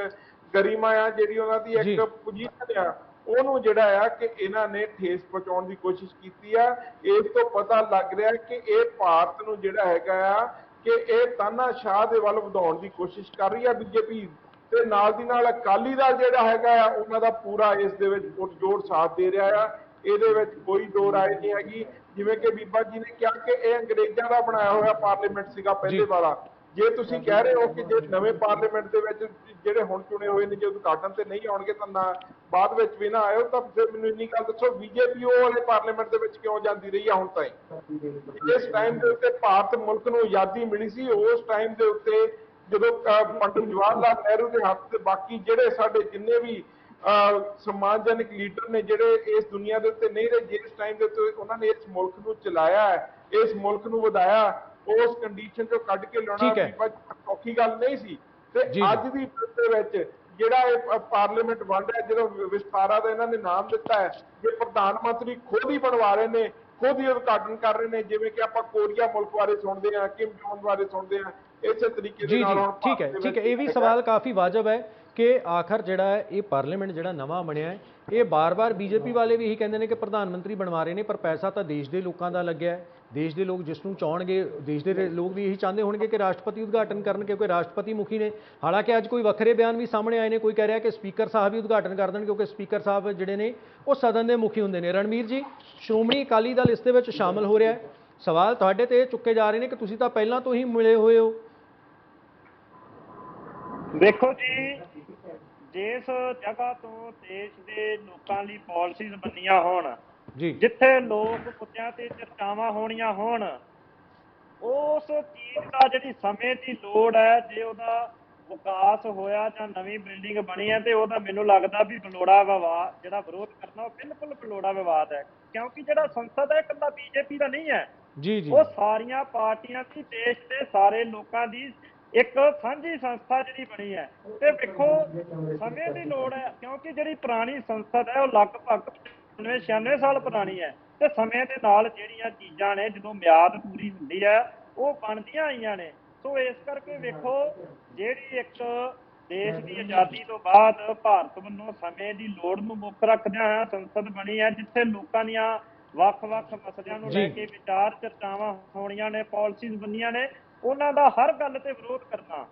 ਗਰਿਮਾ ਆ, ਜਿਹੜੀ ਉਹਨਾਂ ਦੀ ਇੱਕ ਪੋਜੀਸ਼ਨ ਆ, ਉਹਨੂੰ ਜਿਹੜਾ ਆ ਕਿ ਇਹਨਾਂ ਨੇ ਠੇਸ ਪਹੁੰਚਾਉਣ ਦੀ ਕੋਸ਼ਿਸ਼ ਕੀਤੀ ਆ। ਇਸ ਤੋਂ ਪਤਾ ਲੱਗ ਰਿਹਾ ਕਿ ਇਹ ਭਾਰਤ ਨੂੰ ਜਿਹੜਾ ਹੈਗਾ ਆ ਕਿ ਇਹ ਤਾਨਾਸ਼ਾਹ ਦੇ ਵੱਲ ਵਧਾਉਣ ਦੀ ਕੋਸ਼ਿਸ਼ ਕਰ ਰਹੀ ਆ ਬੀਜੇਪੀ। ਤੇ ਨਾਲ ਦੀ ਨਾਲ ਅਕਾਲੀ ਦਲ ਜਿਹੜਾ ਹੈਗਾ ਆ, ਉਹਨਾਂ ਦਾ ਪੂਰਾ ਇਸ ਦੇ ਵਿੱਚ ਪੁਰਜੋਰ ਸਾਥ ਦੇ ਰਿਹਾ ਆ। ਇਹਦੇ ਵਿੱਚ ਕੋਈ ਦੋ ਰਾਏ ਨਹੀਂ ਹੈਗੀ। ਜਿਵੇਂ ਕਿ ਬੀਬਾ ਜੀ ਨੇ ਕਿਹਾ ਕਿ ਇਹ ਅੰਗਰੇਜ਼ਾਂ ਦਾ ਬਣਾਇਆ ਹੋਇਆ ਪਾਰਲੀਮੈਂਟ ਸੀਗਾ ਪਹਿਲੇ ਵਾਲਾ। ਜੇ ਤੁਸੀਂ ਕਹਿ ਰਹੇ ਹੋ ਕਿ ਜੇ ਨਵੇਂ ਪਾਰਲੀਮੈਂਟ ਦੇ ਵਿੱਚ ਜਿਹੜੇ ਹੁਣ ਚੁਣੇ ਹੋਏ ਨੇ ਜੇ ਉਦਘਾਟਨ ਤੇ ਨਹੀਂ ਆਉਣਗੇ ਤਾਂ ਨਾ ਬਾਅਦ ਵਿੱਚ ਵੀ ਨਾ ਆਇਓ, ਤਾਂ ਫਿਰ ਮੈਨੂੰ ਇੰਨੀ ਗੱਲ ਦੱਸੋ, ਬੀਜੇਪੀ ਉਹ ਵਾਲੇ ਪਾਰਲੀਮੈਂਟ ਦੇ ਵਿੱਚ ਕਿਉਂ ਜਾਂਦੀ ਰਹੀ ਆ ਹੁਣ ਤਾਈਂ? ਜਿਸ ਟਾਈਮ ਦੇ ਉੱਤੇ ਭਾਰਤ ਮੁਲਕ ਨੂੰ ਆਜ਼ਾਦੀ ਮਿਲੀ ਸੀ, ਉਸ ਟਾਈਮ ਦੇ ਉੱਤੇ ਜਦੋਂ ਪੰਡਿਤ ਜਵਾਹਰ ਲਾਲ ਨਹਿਰੂ ਦੇ ਹੱਥ ਤੇ ਬਾਕੀ ਜਿਹੜੇ ਸਾਡੇ ਜਿੰਨੇ ਵੀ ਸਮਾਜਨਿਕ ਲੀਡਰ ਨੇ ਜਿਹੜੇ ਇਸ ਦੁਨੀਆ ਦੇ ਉੱਤੇ ਨਹੀਂ ਰਹੇ, ਜਿਸ ਟਾਈਮ ਦੇ ਉੱਤੇ ਉਹਨਾਂ ਨੇ ਇਸ ਮੁਲਕ ਨੂੰ ਚਲਾਇਆ ਹੈ, ਇਸ ਮੁਲਕ ਨੂੰ ਵਧਾਇਆ, ਉਸ ਕੰਡੀਸ਼ਨ ਚੋਂ ਕੱਢ ਕੇ ਲਿਆਉਣਾ ਔਖੀ ਗੱਲ ਨਹੀਂ ਸੀ। ਤੇ ਅੱਜ ਦੀ ਦੇ ਵਿੱਚ ਜਿਹੜਾ ਇਹ ਪਾਰਲੀਮੈਂਟ ਬਣ ਰਿਹਾ, ਜਦੋਂ ਵਿਸਤਾਰਾ ਦਾ ਇਹਨਾਂ ਨੇ ਨਾਮ ਦਿੱਤਾ ਹੈ, ਜੇ ਪ੍ਰਧਾਨ ਮੰਤਰੀ ਖੁਦ ਹੀ ਬਣਵਾ ਰਹੇ ਨੇ, ਖੁਦ ਹੀ ਉਦਘਾਟਨ ਕਰ ਰਹੇ ਨੇ, ਜਿਵੇਂ ਕਿ ਆਪਾਂ ਕੋਰੀਆ ਮੁਲਕ ਬਾਰੇ ਸੁਣਦੇ ਹਾਂ, ਕਿਮ ਜੋਨ ਬਾਰੇ ਸੁਣਦੇ ਹਾਂ, ਇਸੇ ਤਰੀਕੇ ਦੇ ਨਾਲ ਹੁਣ ਠੀਕ ਹੈ ਇਹ ਵੀ ਸਵਾਲ ਕਾਫੀ ਵਾਜਬ ਹੈ ਕਿ ਆਖਰ ਜਿਹੜਾ ਹੈ ਇਹ ਪਾਰਲੀਮੈਂਟ ਜਿਹੜਾ ਨਵਾਂ ਬਣਿਆ ਹੈ, ਇਹ ਬਾਰ-ਬਾਰ ਬੀਜੇਪੀ ਵਾਲੇ ਵੀ ਇਹੀ ਕਹਿੰਦੇ ਨੇ ਕਿ ਪ੍ਰਧਾਨ ਮੰਤਰੀ ਬਣਵਾ ਰਹੇ ਨੇ, ਪਰ ਪੈਸਾ ਤਾਂ ਦੇਸ਼ ਦੇ ਲੋਕਾਂ ਦਾ ਲੱਗਿਆ ਹੈ। ਦੇਸ਼ ਦੇ ਲੋਕ ਜਿਸ ਨੂੰ ਚਾਹਣਗੇ, ਦੇਸ਼ ਦੇ ਲੋਕ ਵੀ ਇਹੀ ਚਾਹੁੰਦੇ ਹੋਣਗੇ ਕਿ ਰਾਸ਼ਟਰਪਤੀ ਉਦਘਾਟਨ ਕਰਨ, ਕਿਉਂਕਿ ਰਾਸ਼ਟਰਪਤੀ ਮੁਖੀ ਨੇ। ਹਾਲਾਂਕਿ ਅੱਜ ਕੋਈ ਵੱਖਰੇ ਬਿਆਨ ਵੀ ਸਾਹਮਣੇ ਆਏ ਨੇ, ਕੋਈ ਕਹਿ ਰਿਹਾ ਕਿ ਸਪੀਕਰ ਸਾਹਿਬ ਹੀ ਉਦਘਾਟਨ ਕਰ ਦੇਣ, ਕਿਉਂਕਿ ਸਪੀਕਰ ਸਾਹਿਬ ਜਿਹੜੇ ਨੇ ਉਹ ਸਦਨ ਦੇ ਮੁਖੀ ਹੁੰਦੇ ਨੇ। ਰਣਵੀਰ ਜੀ, ਸ਼੍ਰੋਮਣੀ ਅਕਾਲੀ ਦਲ ਇਸ ਦੇ ਵਿੱਚ ਸ਼ਾਮਲ ਹੋ ਰਿਹਾ ਹੈ, ਸਵਾਲ ਤੁਹਾਡੇ ਤੇ ਚੁੱਕੇ ਜਾ ਰਹੇ ਨੇ ਕਿ ਤੁਸੀਂ ਤਾਂ ਪਹਿਲਾਂ ਤੋਂ ਹੀ ਮਿਲੇ ਹੋਏ ਹੋ। ਦੇਖੋ ਜੀ, ਜਿਸ ਜਗ੍ਹਾ ਤੋਂ ਦੇਸ਼ ਦੇ ਲੋਕਾਂ ਲਈ ਪਾਲਿਸੀਜ਼ ਬਣੀਆਂ ਹੋਣ, ਜਿੱਥੇ ਲੋਕ ਮੁੱਦਿਆਂ ਤੇ ਚਰਚਾਵਾਂ ਹੋਣੀਆਂ ਹੋਣ, ਉਸ ਚੀਜ਼ ਦਾ ਜਿਹੜੀ ਸਮੇਂ ਦੀ ਲੋੜ ਹੈ, ਜੇ ਉਹਦਾ ਵਿਕਾਸ ਹੋਇਆ ਜਾਂ ਨਵੀਂ ਬਿਲਡਿੰਗ ਬਣੀ ਹੈ, ਤੇ ਉਹਦਾ ਮੈਨੂੰ ਲੱਗਦਾ ਵੀ ਬਲੋੜਾ ਵਿਵਾਦ ਜਿਹੜਾ ਵਿਰੋਧ ਕਰਨਾ ਉਹ ਬਿਲਕੁਲ ਬਲੋੜਾ ਵਿਵਾਦ ਹੈ। ਕਿਉਂਕਿ ਜਿਹੜਾ ਸੰਸਦ ਹੈ ਇਕੱਲਾ ਬੀਜੇਪੀ ਦਾ ਨਹੀਂ ਹੈ, ਉਹ ਸਾਰੀਆਂ ਪਾਰਟੀਆਂ ਦੀ, ਦੇਸ਼ ਦੇ ਸਾਰੇ ਲੋਕਾਂ ਦੀ ਇੱਕ ਸਾਂਝੀ ਸੰਸਥਾ ਜਿਹੜੀ ਬਣੀ ਹੈ। ਤੇ ਵੇਖੋ, ਸਮੇਂ ਦੀ ਲੋੜ ਹੈ, ਕਿਉਂਕਿ ਜਿਹੜੀ ਪੁਰਾਣੀ ਸੰਸਦ ਹੈ ਉਹ ਲਗਭਗ 96 ਸਾਲ ਪੁਰਾਣੀ ਹੈ, ਤੇ ਸਮੇਂ ਦੇ ਨਾਲ ਜਿਹੜੀਆਂ ਚੀਜ਼ਾਂ ਨੇ ਜਦੋਂ ਮਿਆਦ ਪੂਰੀ ਹੁੰਦੀ ਹੈ ਉਹ ਬਣਦੀਆਂ ਆਈਆਂ ਨੇ। ਸੋ ਇਸ ਕਰਕੇ ਵੇਖੋ, ਜਿਹੜੀ ਇੱਕ ਦੇਸ਼ ਦੀ ਆਜ਼ਾਦੀ ਤੋਂ ਬਾਅਦ ਭਾਰਤ ਵੱਲੋਂ ਸਮੇਂ ਦੀ ਲੋੜ ਨੂੰ ਮੁੱਖ ਰੱਖਦਿਆਂ ਹੋਇਆ ਸੰਸਦ ਬਣੀ ਹੈ, ਜਿੱਥੇ ਲੋਕਾਂ ਦੀਆਂ ਵੱਖ-ਵੱਖ ਮਸਲਿਆਂ ਨੂੰ ਲੈ ਕੇ ਵਿਚਾਰ ਚਰਚਾਵਾਂ ਹੋਣੀਆਂ ਨੇ, ਪਾਲਿਸੀਜ਼ ਬਣੀਆਂ ਨੇ, ਉਹਨਾਂ ਦਾ ਹਰ ਗੱਲ ਤੇ ਵਿਰੋਧ ਕਰਨਾ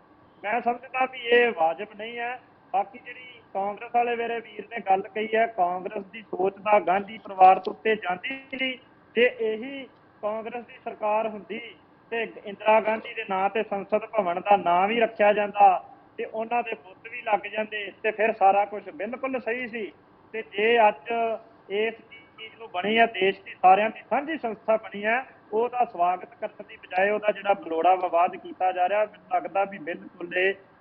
ਮੈਂ ਸਮਝਦਾ ਵੀ ਇਹ ਵਾਜਬ ਨਹੀਂ ਹੈ। ਬਾਕੀ ਜਿਹੜੀ ਕਾਂਗਰਸ ਵਾਲੇ ਮੇਰੇ ਵੀਰ ਨੇ ਗੱਲ ਕਹੀ ਹੈ, ਕਾਂਗਰਸ ਦੀ ਸੋਚ ਦਾ ਗਾਂਧੀ ਪਰਿਵਾਰ ਤੋਂ ਉੱਤੇ ਜਾਂਦੀ ਨਹੀਂ। ਜੇ ਇਹੀ ਕਾਂਗਰਸ ਦੀ ਸਰਕਾਰ ਹੁੰਦੀ ਤੇ ਇੰਦਰਾ ਗਾਂਧੀ ਦੇ ਨਾਂ ਤੇ ਸੰਸਦ ਭਵਨ ਦਾ ਨਾਂ ਵੀ ਰੱਖਿਆ ਜਾਂਦਾ ਤੇ ਉਹਨਾਂ ਦੇ ਬੁੱਤ ਵੀ ਲੱਗ ਜਾਂਦੇ, ਤੇ ਫਿਰ ਸਾਰਾ ਕੁਝ ਬਿਲਕੁਲ ਸਹੀ ਸੀ। ਤੇ ਜੇ ਅੱਜ ਇਸ ਚੀਜ਼ ਨੂੰ ਬਣੀ ਹੈ, ਦੇਸ਼ ਦੀ ਸਾਰਿਆਂ ਦੀ ਸਾਂਝੀ ਸੰਸਥਾ ਬਣੀ ਹੈ, ਉਹਦਾ ਸਵਾਗਤ ਕਰਨ ਦੀ ਬਜਾਏ ਉਹਦਾ ਜਿਹੜਾ ਬਲੋੜਾ ਵਿਵਾਦ ਕੀਤਾ ਜਾ ਰਿਹਾ, ਮੈਨੂੰ ਲੱਗਦਾ ਵੀ ਬਿਲਕੁਲ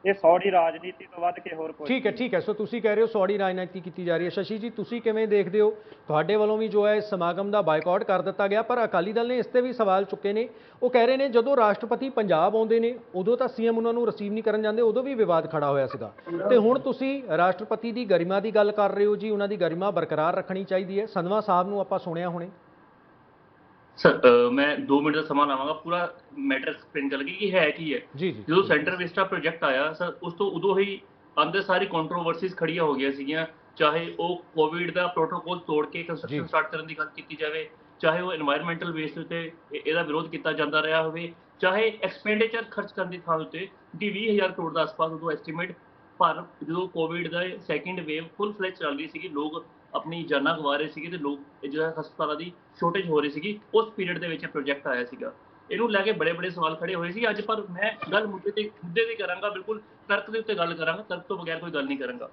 ਇਹ ਸੌੜੀ ਰਾਜਨੀਤੀ ਤੋਂ ਵੱਧ ਕੇ ਹੋਰ ਕੁਝ ਠੀਕ ਹੈ। ਸੋ ਤੁਸੀਂ ਕਹਿ ਰਹੇ ਹੋ ਸੌੜੀ ਰਾਜਨੀਤੀ ਕੀਤੀ ਜਾ ਰਹੀ ਹੈ। ਸ਼ਸ਼ੀ ਜੀ, ਤੁਸੀਂ ਕਿਵੇਂ ਦੇਖਦੇ ਹੋ? ਤੁਹਾਡੇ ਵੱਲੋਂ ਵੀ ਜੋ ਹੈ ਇਸ ਸਮਾਗਮ ਦਾ ਬਾਈਕਾਟ ਕਰ ਦਿੱਤਾ ਗਿਆ, ਪਰ ਅਕਾਲੀ ਦਲ ਨੇ ਇਸ ਤੇ ਵੀ ਸਵਾਲ ਚੁੱਕੇ ਨੇ। ਉਹ ਕਹਿ ਰਹੇ ਨੇ ਜਦੋਂ ਰਾਸ਼ਟਰਪਤੀ ਪੰਜਾਬ ਆਉਂਦੇ ਨੇ ਉਦੋਂ ਤਾਂ ਸੀਐਮ ਉਹਨਾਂ ਨੂੰ ਰਿਸੀਵ ਨਹੀਂ ਕਰਨ ਜਾਂਦੇ, ਉਦੋਂ ਵੀ ਵਿਵਾਦ ਖੜਾ ਹੋਇਆ ਸੀਗਾ, ਤੇ ਹੁਣ ਤੁਸੀਂ ਰਾਸ਼ਟਰਪਤੀ ਦੀ ਗਰਿਮਾ ਦੀ ਗੱਲ ਕਰ ਰਹੇ ਹੋ ਜੀ, ਉਹਨਾਂ ਦੀ ਗਰਿਮਾ ਬਰਕਰਾਰ ਰੱਖਣੀ ਚਾਹੀਦੀ ਹੈ। ਸੰਧਵਾ ਸਾਹਿਬ ਨੂੰ ਆਪਾਂ ਸੁਣਿਆ ਹੁਣੇ। ਸਰ ਮੈਂ 2 ਮਿੰਟ ਦਾ ਸਮਾਂ ਲਾਵਾਂਗਾ ਪੂਰਾ ਮੈਟਰ ਐਕਸਪਲੇਨ ਕਰਨ ਲਈ ਕਿ ਹੈ ਕੀ ਹੈ। ਜਦੋਂ ਸੈਂਟਰ ਵਿਸਟਾ ਪ੍ਰੋਜੈਕਟ ਆਇਆ ਸਰ, ਉਸ ਤੋਂ ਉਦੋਂ ਹੀ ਆਂਦੇ ਸਾਰੀ ਕੰਟਰੋਵਰਸੀਜ਼ ਖੜੀਆਂ ਹੋ ਗਈਆਂ ਸੀਗੀਆਂ, ਚਾਹੇ ਉਹ ਕੋਵਿਡ ਦਾ ਪ੍ਰੋਟੋਕੋਲ ਤੋੜ ਕੇ ਕੰਸਟਰਕਸ਼ਨ ਸਟਾਰਟ ਕਰਨ ਦੀ ਗੱਲ ਕੀਤੀ ਜਾਵੇ, ਚਾਹੇ ਉਹ এনवायरमेंटल ਬੇਸ ਉੱਤੇ ਇਹਦਾ ਵਿਰੋਧ ਕੀਤਾ ਜਾਂਦਾ ਰਿਹਾ ਹੋਵੇ, ਚਾਹੇ ਐਕਸਪੈਂਡੀਚਰ ਖਰਚ ਕਰਨ ਦੀ ਥਾਂ ਉੱਤੇ 20,000 ਕਰੋੜ ਦਾ ਆਸ-ਪਾਸ ਉਦੋਂ ਐਸਟੀਮੇਟ। ਪਰ ਜਦੋਂ ਕੋਵਿਡ ਦਾ ਸੈਕਿੰਡ ਵੇਵ ਫੁੱਲ ਫਲੈਜ ਚੱਲ ਰਹੀ ਸੀਗੀ, ਲੋਕ ਆਪਣੀ ਜਾਨਾਂ ਗਵਾ ਰਹੇ ਸੀਗੇ ਤੇ ਲੋਕ ਜਿਹੜਾ ਹਸਪਤਾਲਾਂ ਦੀ ਸ਼ੋਰਟੇਜ ਹੋ ਰਹੀ ਸੀਗੀ, ਉਸ ਪੀਰੀਅਡ ਦੇ ਵਿੱਚ ਪ੍ਰੋਜੈਕਟ ਆਇਆ ਸੀਗਾ। ਇਹਨੂੰ ਲੈ ਕੇ ਬੜੇ ਸਵਾਲ ਖੜੇ ਹੋਏ ਸੀ ਅੱਜ, ਪਰ ਮੈਂ ਗੱਲ ਮੁੱਦੇ ਤੇ ਕਰਾਂਗਾ, ਬਿਲਕੁਲ ਤਰਕ ਦੇ ਉੱਤੇ ਗੱਲ ਕਰਾਂਗਾ, ਤਰਕ ਤੋਂ ਬਗੈਰ ਕੋਈ ਗੱਲ ਨਹੀਂ ਕਰਾਂਗਾ,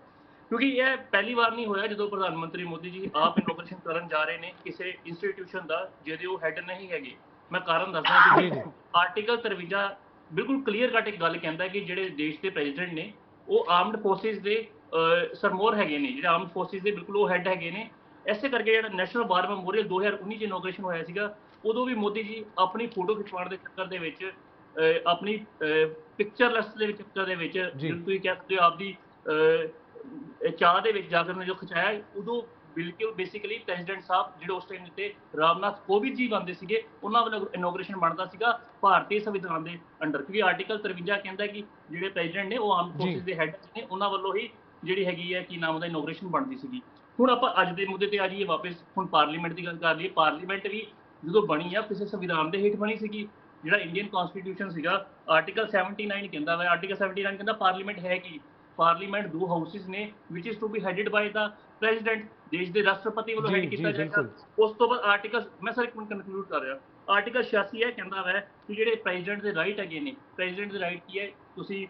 ਕਿਉਂਕਿ ਇਹ ਪਹਿਲੀ ਵਾਰ ਨਹੀਂ ਹੋਇਆ ਜਦੋਂ ਪ੍ਰਧਾਨ ਮੰਤਰੀ ਮੋਦੀ ਜੀ ਆਪ ਇਨੋਗ੍ਰੇਸ਼ਨ ਕਰਨ ਜਾ ਰਹੇ ਨੇ ਕਿਸੇ ਇੰਸਟੀਟਿਊਸ਼ਨ ਦਾ ਜਿਹਦੇ ਉਹ ਹੈੱਡ ਨਹੀਂ ਹੈਗੇ। ਮੈਂ ਕਾਰਨ ਦੱਸਦਾ ਕਿ ਆਰਟੀਕਲ 53 ਬਿਲਕੁਲ ਕਲੀਅਰ ਕੱਟ ਇੱਕ ਗੱਲ ਕਹਿੰਦਾ ਕਿ ਜਿਹੜੇ ਦੇਸ਼ ਦੇ ਪ੍ਰੈਜ਼ੀਡੈਂਟ ਨੇ ਉਹ ਆਰਮਡ ਫੋਰਸਿਸ ਦੇ ਸਰਮੋਰ ਹੈਗੇ ਨੇ, ਜਿਹੜੇ ਆਰਮਡ ਫੋਰਸਿਸ ਦੇ ਬਿਲਕੁਲ ਉਹ ਹੈੱਡ ਹੈਗੇ ਨੇ। ਇਸੇ ਕਰਕੇ ਜਿਹੜਾ ਨੈਸ਼ਨਲ ਵਾਰ ਮੈਮੋਰੀਅਲ 2019 ਚ ਇਨੋਗ੍ਰੇਸ਼ਨ ਹੋਇਆ ਸੀਗਾ, ਉਦੋਂ ਵੀ ਮੋਦੀ ਜੀ ਆਪਣੀ ਫੋਟੋ ਖਿਚਵਾਉਣ ਦੇ ਚੱਕਰ ਦੇ ਵਿੱਚ ਆਪਣੀ ਪਿਕਚਰ ਲਿਸਟ ਦੇ ਚੱਕਰ ਦੇ ਵਿੱਚ ਜਦੋਂ ਤੁਸੀਂ ਕਹਿ ਸਕਦੇ ਹੋ ਆਪਦੀ ਚਾਹ ਦੇ ਵਿੱਚ ਜਾ ਕੇ ਜੋ ਖਿਚਾਇਆ, ਉਦੋਂ ਬਿਲਕੁਲ ਬੇਸਿਕਲੀ ਪ੍ਰੈਜ਼ੀਡੈਂਟ ਸਾਹਿਬ ਜਿਹੜੇ ਉਸ ਟਾਈਮ ਤੇ ਰਾਮਨਾਥ ਕੋਵਿੰਦ ਜੀ ਬਣਦੇ ਸੀਗੇ, ਉਹਨਾਂ ਵੱਲੋਂ ਇਨੋਗ੍ਰੇਸ਼ਨ ਬਣਦਾ ਸੀਗਾ ਭਾਰਤੀ ਸੰਵਿਧਾਨ ਦੇ ਅੰਡਰ, ਕਿਉਂਕਿ ਆਰਟੀਕਲ 53 ਕਹਿੰਦਾ ਕਿ ਜਿਹੜੇ ਪ੍ਰੈਜ਼ੀਡੈਂਟ ਨੇ ਉਹ ਆਰਮਡ ਫੋਰਸਿਸ ਦੇ ਹੈੱਡ ਨੇ, ਉਹਨਾਂ ਵੱਲੋਂ ਹੀ ਜਿਹੜੀ ਹੈਗੀ ਹੈ ਕੀ ਨਾਮ ਦਾ ਇਨੋਗ੍ਰੇਸ਼ਨ ਬਣਦੀ ਸੀਗੀ। ਹੁਣ ਆਪਾਂ ਅੱਜ ਦੇ ਮੁੱਦੇ ਤੇ ਆ ਜਾਈਏ ਵਾਪਸ, ਹੁਣ ਪਾਰਲੀਮੈਂਟ ਦੀ ਗੱਲ ਕਰ ਲਈਏ। ਪਾਰਲੀਮੈਂਟ ਵੀ ਜਦੋਂ ਬਣੀ ਆ ਕਿਸੇ ਸੰਵਿਧਾਨ ਦੇ ਹੇਠ ਬਣੀ ਸੀਗੀ। ਜਿਹੜਾ ਇੰਡੀਅਨ ਕਨਸਟੀਟਿਊਸ਼ਨ ਸੀਗਾ ਆਰਟੀਕਲ 79 ਕਹਿੰਦਾ ਵਾ, ਆਰਟੀਕਲ 79 ਕਹਿੰਦਾ ਪਾਰਲੀਮੈਂਟ ਹੈ ਕੀ, ਪਾਰਲੀਮੈਂਟ 2 ਹਾਊਸਿਸ ਨੇ which is to be headed by the president, ਦੇਸ਼ ਦੇ ਰਾਸ਼ਟਰਪਤੀ ਵੱਲੋਂ ਹੈਡ ਕੀਤਾ ਜਾਏਗਾ। ਉਸ ਤੋਂ ਬਾਅਦ ਆਰਟੀਕਲ, ਮੈਂ ਸਰ ਇੱਕ ਮਿੰਟ ਕਨਕਲੂਡ ਕਰ ਰਿਹਾ, ਆਰਟੀਕਲ 86 ਇਹ ਕਹਿੰਦਾ ਵਾ ਕਿ ਜਿਹੜੇ ਪ੍ਰੈਜ਼ੀਡੈਂਟ ਦੇ ਰਾਈਟ ਹੈਗੇ ਨੇ, ਪ੍ਰੈਜ਼ੀਡੈਂਟ ਦੇ ਰਾਈਟ ਕੀ ਹੈ, ਤੁਸੀਂ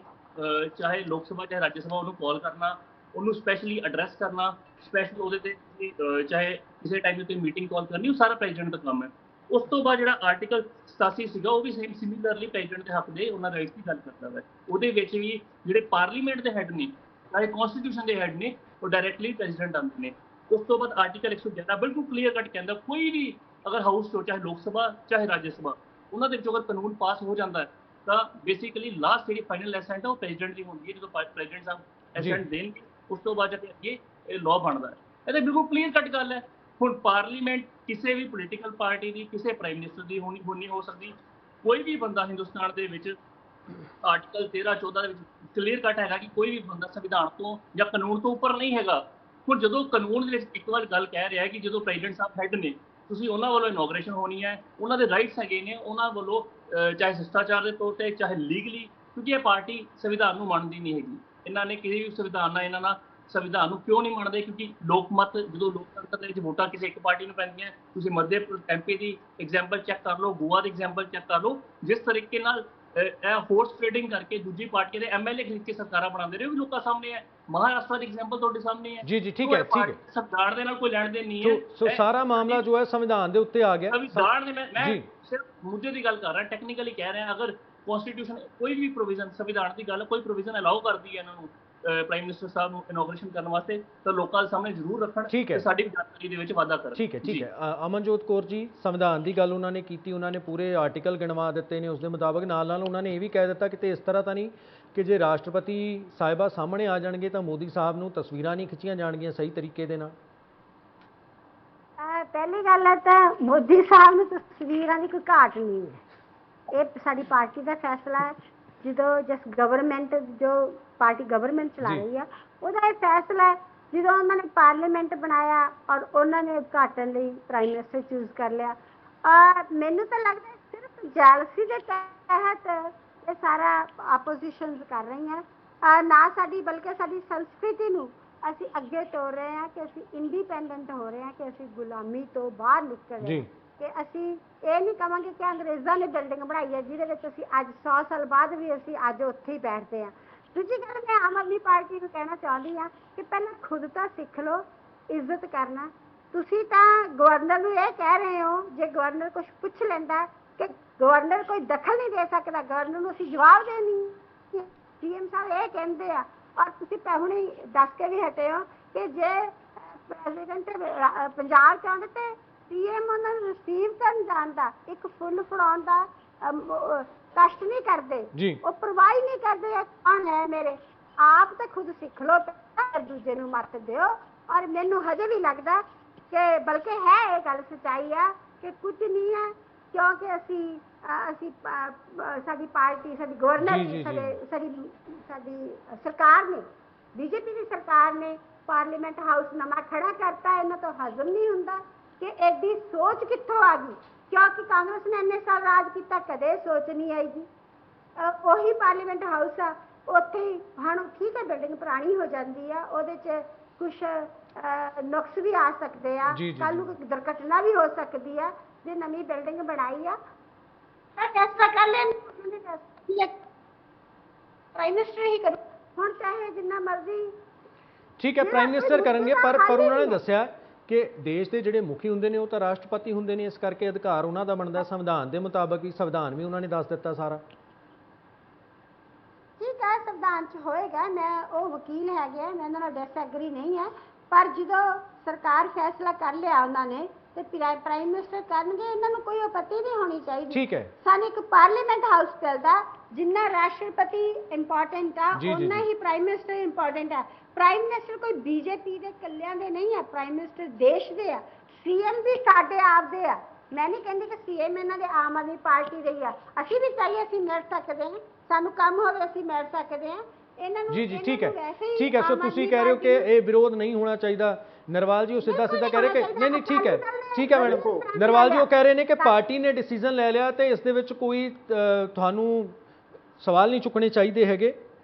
ਚਾਹੇ ਲੋਕ ਸਭਾ ਚਾਹੇ ਰਾਜ ਸਭਾ ਉਹਨੂੰ ਕਾਲ ਕਰਨਾ, ਉਹਨੂੰ ਸਪੈਸ਼ਲੀ ਐਡਰੈਸ ਕਰਨਾ, ਸਪੈਸ਼ਲ ਉਹਦੇ ਤੇ ਚਾਹੇ ਕਿਸੇ ਟਾਈਮ ਤੇ ਮੀਟਿੰਗ ਕਾਲ ਕਰਨੀ, ਉਹ ਸਾਰਾ ਪ੍ਰੈਜ਼ੀਡੈਂਟ ਦਾ ਕੰਮ ਹੈ। ਉਸ ਤੋਂ ਬਾਅਦ ਜਿਹੜਾ ਆਰਟੀਕਲ 87 ਸੀਗਾ ਉਹ ਵੀ ਸਿਮਿਲਰਲੀ ਪ੍ਰੈਜ਼ੀਡੈਂਟ ਦੇ ਹੱਕ ਦੇ ਉਹਨਾਂ ਰਾਈਟਸ ਦੀ ਗੱਲ ਕਰਦਾ ਹੈ। ਉਹਦੇ ਵਿੱਚ ਵੀ ਜਿਹੜੇ ਪਾਰਲੀਮੈਂਟ ਦੇ ਹੈੱਡ ਨੇ ਚਾਹੇ ਕਨਸਟੀਟਿਊਸ਼ਨ ਦੇ ਹੈੱਡ ਨੇ ਉਹ ਡਾਇਰੈਕਟਲੀ ਪ੍ਰੈਜ਼ੀਡੈਂਟ ਆਉਂਦੇ ਨੇ। ਉਸ ਤੋਂ ਬਾਅਦ ਆਰਟੀਕਲ 111 ਬਿਲਕੁਲ ਕਲੀਅਰ ਕੱਟ ਕਹਿੰਦਾ ਕੋਈ ਵੀ ਅਗਰ ਹਾਊਸ ਤੋਂ ਚਾਹੇ ਲੋਕ ਸਭਾ ਚਾਹੇ ਰਾਜ ਸਭਾ ਉਹਨਾਂ ਦੇ ਵਿੱਚੋਂ ਅਗਰ ਕਾਨੂੰਨ ਪਾਸ ਹੋ ਜਾਂਦਾ ਹੈ ਤਾਂ ਬੇਸਿਕਲੀ ਲਾਸਟ ਜਿਹੜੀ ਫਾਈਨਲ ਅਸੈਂਟ ਹੈ ਉਹ ਪ੍ਰੈਜ਼ੀਡੈਂਟ ਦੀ ਹੁੰਦੀ ਹੈ। ਜਦੋਂ ਪ੍ਰੈਜ਼ੀਡੈਂਟ ਸਾਹਿਬ ਅਸੈਂਟ ਦੇਣਗੇ ਉਸ ਤੋਂ ਬਾਅਦ ਜਾ ਕੇ ਇਹ ਲਾਅ ਬਣਦਾ ਹੈ। ਇਹ ਤਾਂ ਬਿਲਕੁਲ ਕਲੀਅਰ ਕੱਟ ਗੱਲ ਹੈ। ਹੁਣ ਪਾਰਲੀਮੈਂਟ ਕਿਸੇ ਵੀ ਪੋਲੀਟੀਕਲ ਪਾਰਟੀ ਦੀ ਕਿਸੇ ਪ੍ਰਾਈਮ ਮਿਨਿਸਟਰ ਦੀ ਨਹੀਂ ਹੋ ਸਕਦੀ। ਕੋਈ ਵੀ ਬੰਦਾ ਹਿੰਦੁਸਤਾਨ ਦੇ ਵਿੱਚ ਆਰਟੀਕਲ 13-14 ਦੇ ਵਿੱਚ ਕਲੀਅਰ ਕੱਟ ਹੈਗਾ ਕਿ ਕੋਈ ਵੀ ਬੰਦਾ ਸੰਵਿਧਾਨ ਤੋਂ ਜਾਂ ਕਾਨੂੰਨ ਤੋਂ ਉੱਪਰ ਨਹੀਂ ਹੈਗਾ। ਹੁਣ ਜਦੋਂ ਕਾਨੂੰਨ ਦੇ ਵਿੱਚ ਇੱਕ ਵਾਰ ਗੱਲ ਕਹਿ ਰਿਹਾ ਕਿ ਜਦੋਂ ਪ੍ਰੈਜ਼ੀਡੈਂਟ ਸਾਹਿਬ ਹੈੱਡ ਨੇ ਤੁਸੀਂ ਉਹਨਾਂ ਵੱਲੋਂ ਇਨੋਗ੍ਰੇਸ਼ਨ ਹੋਣੀ ਹੈ, ਉਹਨਾਂ ਦੇ ਰਾਈਟਸ ਹੈਗੇ ਨੇ, ਉਹਨਾਂ ਵੱਲੋਂ ਚਾਹੇ ਸ਼ਿਸ਼ਟਾਚਾਰ ਦੇ ਤੌਰ ਤੇ ਚਾਹੇ ਲੀਗਲੀ, ਕਿਉਂਕਿ ਇਹ ਪਾਰਟੀ ਸੰਵਿਧਾਨ ਨੂੰ ਮੰਨਦੀ ਨਹੀਂ ਹੈਗੀ। ਇਹਨਾਂ ਨੇ ਕਿਸੇ ਵੀ ਸੰਵਿਧਾਨ ਨਾਲ ਸੰਵਿਧਾਨ ਨੂੰ ਕਿਉਂ ਨਹੀਂ ਮੰਨਦੇ? ਕਿਉਂਕਿ ਲੋਕਮਤ ਜਦੋਂ ਲੋਕਤੰਤਰ ਦੇ ਵਿੱਚ ਵੋਟਾਂ ਕਿਸੇ ਇੱਕ ਪਾਰਟੀ ਨੂੰ ਪੈਂਦੀਆਂ, ਤੁਸੀਂ ਮੱਧ ਐਮਪੀ ਦੀ ਐਗਜ਼ਾਮਪਲ ਚੈੱਕ ਕਰ ਲਓ, ਗੋਆ ਦੀ ਐਗਜ਼ਾਮਪਲ ਚੈੱਕ ਕਰ ਲਓ, ਜਿਸ ਤਰੀਕੇ ਨਾਲ ਇਹ ਹੋਰਸ ਟ੍ਰੇਡਿੰਗ ਕਰਕੇ ਦੂਜੀ ਪਾਰਟੀ ਦੇ ਐਮਐਲਏ ਖਰੀਦ ਕੇ ਸਰਕਾਰਾਂ ਬਣਾਉਂਦੇ ਰਹੇ, ਉਹ ਵੀ ਲੋਕਾਂ ਸਾਹਮਣੇ ਹੈ। ਮਹਾਰਾਸ਼ਟਰ ਦੀ ਐਗਜ਼ਾਮਪਲ ਤੁਹਾਡੇ ਸਾਹਮਣੇ ਹੈ। ਜੀ ਠੀਕ ਹੈ ਸਰਕਾਰ ਦੇ ਨਾਲ ਕੋਈ ਲੈਣ ਦੇਣ ਨਹੀਂ ਹੈ। ਸੋ ਸਾਰਾ ਮਾਮਲਾ ਜੋ ਹੈ ਸੰਵਿਧਾਨ ਦੇ ਉੱਤੇ ਆ ਗਿਆ। ਸੰਵਿਧਾਨ ਦੇ ਮੈਂ ਸਿਰਫ ਮੁੱਦੇ ਦੀ ਗੱਲ ਕਰ ਰਿਹਾ, ਟੈਕਨੀਕਲੀ ਕਹਿ ਰਿਹਾ। ਅਗਰ ਕਨਸਟੀਟਿਊਸ਼ਨ ਕੋਈ ਵੀ ਪ੍ਰੋਵੀਜ਼ਨ ਸੰਵਿਧਾਨ ਦੀ ਗੱਲ ਕੋਈ ਪ੍ਰੋਵੀਜ਼ਨ ਅਲਾਉ ਕਰਦੀ ਹੈ ਇਹਨਾਂ ਨੂੰ ਪ੍ਰਾਈਮ ਮਿਨਿਸਟਰ ਸਾਹਿਬ ਨੂੰ ਇਨੋਗ੍ਰੇਸ਼ਨ ਕਰਨ ਵਾਸਤੇ, ਤਾਂ ਲੋਕਾਂ ਦੇ ਸਾਹਮਣੇ ਜ਼ਰੂਰ ਰੱਖਣ ਤੇ ਸਾਡੀ ਜਾਣਕਾਰੀ ਦੇ ਵਿੱਚ ਵਾਧਾ ਕਰਨ। ਠੀਕ ਹੈ। ਅਮਨਜੋਤ ਕੌਰ ਜੀ, ਸੰਵਿਧਾਨ ਦੀ ਗੱਲ ਉਹਨਾਂ ਨੇ ਕੀਤੀ, ਉਹਨਾਂ ਨੇ ਪੂਰੇ ਆਰਟੀਕਲ ਗਿਣਵਾ ਦਿੱਤੇ ਨੇ ਉਸ ਦੇ ਮੁਤਾਬਕ। ਨਾਲ ਉਹਨਾਂ ਨੇ ਇਹ ਵੀ ਕਹਿ ਦਿੱਤਾ ਕਿ ਇਸ ਤਰ੍ਹਾਂ ਤਾਂ ਨਹੀਂ ਕਿ ਜੇ ਰਾਸ਼ਟਰਪਤੀ ਸਾਹਿਬਾ ਸਾਹਮਣੇ ਆ ਜਾਣਗੇ ਤਾਂ ਮੋਦੀ ਸਾਹਿਬ ਨੂੰ ਤਸਵੀਰਾਂ ਨਹੀਂ ਖਿੱਚੀਆਂ ਜਾਣਗੀਆਂ ਸਹੀ ਤਰੀਕੇ ਦੇ ਨਾਲ। ਪਹਿਲੀ ਗੱਲ ਹੈ ਤਾਂ ਮੋਦੀ ਸਾਹਿਬ ਨੂੰ ਤਸਵੀਰਾਂ ਦੀ ਕੋਈ ਘਾਟ ਨਹੀਂ ਹੈ। ਇਹ ਸਾਡੀ ਪਾਰਟੀ ਦਾ ਫੈਸਲਾ ਹੈ। ਜਦੋਂ ਜਿਸ ਗਵਰਨਮੈਂਟ ਜੋ ਪਾਰਟੀ ਗਵਰਨਮੈਂਟ ਚਲਾ ਰਹੀ ਆ ਉਹਦਾ ਇਹ ਫੈਸਲਾ ਹੈ। ਜਦੋਂ ਉਹਨਾਂ ਨੇ ਪਾਰਲੀਮੈਂਟ ਬਣਾਇਆ ਔਰ ਉਹਨਾਂ ਨੇ ਉਦਘਾਟਨ ਲਈ ਪ੍ਰਾਈਮ ਮਿਨਿਸਟਰ ਚੂਜ਼ ਕਰ ਲਿਆ, ਮੈਨੂੰ ਤਾਂ ਲੱਗਦਾ ਸਿਰਫ ਜੈਲਸੀ ਦੇ ਤਹਿਤ ਇਹ ਸਾਰਾ ਆਪੋਜੀਸ਼ਨ ਕਰ ਰਹੀਆਂ, ਨਾ ਸਾਡੀ ਬਲਕਿ ਸਾਡੀ ਸੰਸਕ੍ਰਿਤੀ ਨੂੰ ਅਸੀਂ ਅੱਗੇ ਤੋਰ ਰਹੇ ਹਾਂ ਕਿ ਅਸੀਂ ਇੰਡੀਪੈਂਡੈਂਟ ਹੋ ਰਹੇ ਹਾਂ, ਕਿ ਅਸੀਂ ਗੁਲਾਮੀ ਤੋਂ ਬਾਹਰ ਨਿਕਲ ਰਹੇ ਹਾਂ, ਕਿ ਅਸੀਂ ਇਹ ਨਹੀਂ ਕਹਾਂਗੇ ਕਿ ਅੰਗਰੇਜ਼ਾਂ ਨੇ ਬਿਲਡਿੰਗ ਬਣਾਈ ਹੈ ਜਿਹਦੇ ਵਿੱਚ ਅਸੀਂ ਅੱਜ 100 ਸਾਲ ਬਾਅਦ ਵੀ ਅਸੀਂ ਅੱਜ ਉੱਥੇ ਹੀ ਬੈਠਦੇ ਹਾਂ। ਦੂਜੀ ਗੱਲ ਮੈਂ ਆਮ ਆਦਮੀ ਪਾਰਟੀ ਨੂੰ ਕਹਿਣਾ ਚਾਹੁੰਦੀ ਹਾਂ ਕਿ ਪਹਿਲਾਂ ਖੁਦ ਤਾਂ ਸਿੱਖ ਲਓ ਇੱਜ਼ਤ ਕਰਨਾ। ਤੁਸੀਂ ਤਾਂ ਗਵਰਨਰ ਨੂੰ ਇਹ ਕਹਿ ਰਹੇ ਹੋ, ਜੇ ਗਵਰਨਰ ਕੁਛ ਪੁੱਛ ਲੈਂਦਾ ਕਿ ਗਵਰਨਰ ਕੋਈ ਦਖਲ ਨਹੀਂ ਦੇ ਸਕਦਾ, ਗਵਰਨਰ ਨੂੰ ਅਸੀਂ ਜਵਾਬ ਦੇਣੀ ਸੀਐਮ ਸਾਹਿਬ ਇਹ ਕਹਿੰਦੇ ਆ, ਔਰ ਤੁਸੀਂ ਹੁਣੇ ਦੱਸ ਕੇ ਵੀ ਹਟੇ ਹੋ ਕਿ ਜੇ ਪ੍ਰੈਜ਼ੀਡੈਂਟ ਪੰਜਾਬ ਚ ਆਉਂਦੇ ਤੇ ਸੀਐਮ ਉਹਨਾਂ ਨੂੰ ਰਿਸੀਵ ਕਰਨ ਜਾਣ ਦਾ, ਇੱਕ ਫੁੱਲ ਫੜਾਉਣ ਦਾ ਕਸ਼ਟ ਨਹੀਂ ਕਰਦੇ, ਉਹ ਪਰਵਾਹ ਹੀ ਨਹੀਂ ਕਰਦੇ ਕੌਣ ਹੈ ਮੇਰੇ। ਆਪ ਤਾਂ ਖੁਦ ਸਿੱਖ ਲੋ, ਦੂਜੇ ਨੂੰ ਮੱਤ ਦਿਓ। ਔਰ ਮੈਨੂੰ ਹਜੇ ਵੀ ਲੱਗਦਾ ਕਿ ਬਲਕਿ ਹੈ ਇਹ ਗੱਲ ਸੱਚਾਈ ਆ ਕਿ ਕੁਝ ਨਹੀਂ ਹੈ, ਕਿਉਂਕਿ ਅਸੀਂ ਸਾਡੀ ਪਾਰਟੀ, ਸਾਡੀ ਗਵਰਨਰ, ਸਾਡੀ ਸਰਕਾਰ ਨੇ, ਬੀਜੇਪੀ ਦੀ ਸਰਕਾਰ ਨੇ ਪਾਰਲੀਮੈਂਟ ਹਾਊਸ ਨਵਾਂ ਖੜਾ ਕਰਤਾ। ਇਹਨਾਂ ਤੋਂ ਹਜ਼ਮ ਨਹੀਂ ਹੁੰਦਾ ਕਿ ਐਡੀ ਸੋਚ ਕਿੱਥੋਂ ਆ ਗਈ, ਕਿਉਂਕਿ ਕਾਂਗਰਸ ਨੇ ਇੰਨੇ ਸਾਲ ਰਾਜ ਕੀਤਾ, ਕਦੇ ਸੋਚ ਨਹੀਂ ਆਈ ਜੀ। ਉਹੀ ਪਾਰਲੀਮੈਂਟ ਹਾਊਸ ਆ, ਉੱਥੇ ਹੀ ਹੁਣ ਠੀਕ ਹੈ ਬਿਲਡਿੰਗ ਪੁਰਾਣੀ ਹੋ ਜਾਂਦੀ ਆ, ਉਹਦੇ 'ਚ ਕੁਛ ਨੁਕਸ ਵੀ ਆ ਸਕਦੇ ਆ, ਕੱਲ ਨੂੰ ਕੋਈ ਦੁਰਘਟਨਾ ਵੀ ਹੋ ਸਕਦੀ ਆ। ਜੇ ਨਵੀਂ ਬਿਲਡਿੰਗ ਬਣਾਈ ਆ ਤਾਂ ਫੈਸਲਾ ਕਰ ਲੈਣ, ਪ੍ਰਾਈਮ ਮਿਨਿਸਟਰ ਹੀ ਕਰੂ, ਹੁਣ ਚਾਹੇ ਜਿੰਨਾ ਮਰਜ਼ੀ। ਠੀਕ ਹੈ, ਪ੍ਰਾਈਮ ਮਿਨਿਸਟਰ ਕਰਨਗੇ, ਪਰ ਉਹਨਾਂ ਨੇ ਦੱਸਿਆ ਕਿ ਦੇਸ਼ ਦੇ ਜਿਹੜੇ ਮੁਖੀ ਹੁੰਦੇ ਨੇ ਉਹ ਤਾਂ ਰਾਸ਼ਟਰਪਤੀ ਹੁੰਦੇ ਨੇ, ਇਸ ਕਰਕੇ ਅਧਿਕਾਰ ਉਹਨਾਂ ਦਾ ਬਣਦਾ ਸੰਵਿਧਾਨ ਦੇ ਮੁਤਾਬਕ ਹੀ। ਸੰਵਿਧਾਨ ਵੀ ਉਹਨਾਂ ਨੇ ਦੱਸ ਦਿੱਤਾ ਸਾਰਾ। ਠੀਕ ਹੈ, ਸੰਵਿਧਾਨ 'ਚ ਹੋਏਗਾ, ਮੈਂ ਉਹ ਵਕੀਲ ਹੈਗੇ ਆ, ਮੈਂ ਉਹਨਾਂ ਨਾਲ ਡਿਸਐਗਰੀ ਨਹੀਂ ਹੈ, ਪਰ ਜਦੋਂ ਸਰਕਾਰ ਫੈਸਲਾ ਕਰ ਲਿਆ ਉਹਨਾਂ ਨੇ ਤੇ ਪ੍ਰਾਈਮ ਮਿਨਿਸਟਰ ਕਰਨਗੇ, ਇਹਨਾਂ ਨੂੰ ਕੋਈ ਆਪੱਤੀ ਨਹੀਂ ਹੋਣੀ ਚਾਹੀਦੀ। ਠੀਕ ਹੈ, ਸਾਨੂੰ ਇੱਕ ਪਾਰਲੀਮੈਂਟ ਹਾਊਸ ਚੱਲਦਾ, ਜਿੰਨਾ ਰਾਸ਼ਟਰਪਤੀ ਇੰਪੋਰਟੈਂਟ ਆ ਉਨਾ ਹੀ ਪ੍ਰਾਈਮ ਮਿਨਿਸਟਰ ਇੰਪੋਰਟੈਂਟ ਹੈ। ਪ੍ਰਾਈਮ ਮਿਨਿਸਟਰ ਕੋਈ ਬੀਜੇਪੀ ਦੇ ਇਕੱਲਿਆਂ ਦੇ ਨਹੀਂ ਹੈ, ਪ੍ਰਾਈਮ ਮਿਨਿਸਟਰ ਦੇਸ਼ ਦੇ ਆ, ਸੀਐਮ ਵੀ ਸਾਡੇ ਆਪ ਦੇ ਆ। ਮੈਂ ਨਹੀਂ ਕਹਿੰਦੀ ਕਿ ਸੀਐਮ ਇਹਨਾਂ ਦੇ ਆਮ ਆਦਮੀ ਪਾਰਟੀ ਦੇ ਹੀ ਆ, ਅਸੀਂ ਵੀ ਚਾਹੀਏ ਅਸੀਂ ਮਿਲ ਸਕਦੇ ਹਾਂ, ਸਾਨੂੰ ਕੰਮ ਹੋਵੇ ਅਸੀਂ ਮਿਲ ਸਕਦੇ ਹਾਂ ਇਹਨਾਂ ਨੂੰ। ਜੀ ਠੀਕ ਹੈ, ਠੀਕ ਹੈ। ਸੋ ਤੁਸੀਂ ਕਹਿ ਰਹੇ ਹੋ ਕਿ ਇਹ ਵਿਰੋਧ ਨਹੀਂ ਹੋਣਾ ਚਾਹੀਦਾ। ਨਰਵਾਲ ਜੀ ਉਹ ਸਿੱਧਾ ਕਹਿ ਰਹੇ ਕਿ ਨਹੀਂ ਠੀਕ ਹੈ, ਠੀਕ ਹੈ ਮੈਡਮ। ਨਰਵਾਲ ਜੀ ਉਹ ਕਹਿ ਰਹੇ ਨੇ ਕਿ ਪਾਰਟੀ ਨੇ ਡਿਸੀਜਨ ਲੈ ਲਿਆ ਤੇ ਇਸ ਦੇ ਵਿੱਚ ਕੋਈ ਤੁਹਾਨੂੰ ਸਵਾਲ ਨਹੀਂ ਚੁੱਕਣੇ ਚਾਹੀਦੇ ਹੈਗੇ।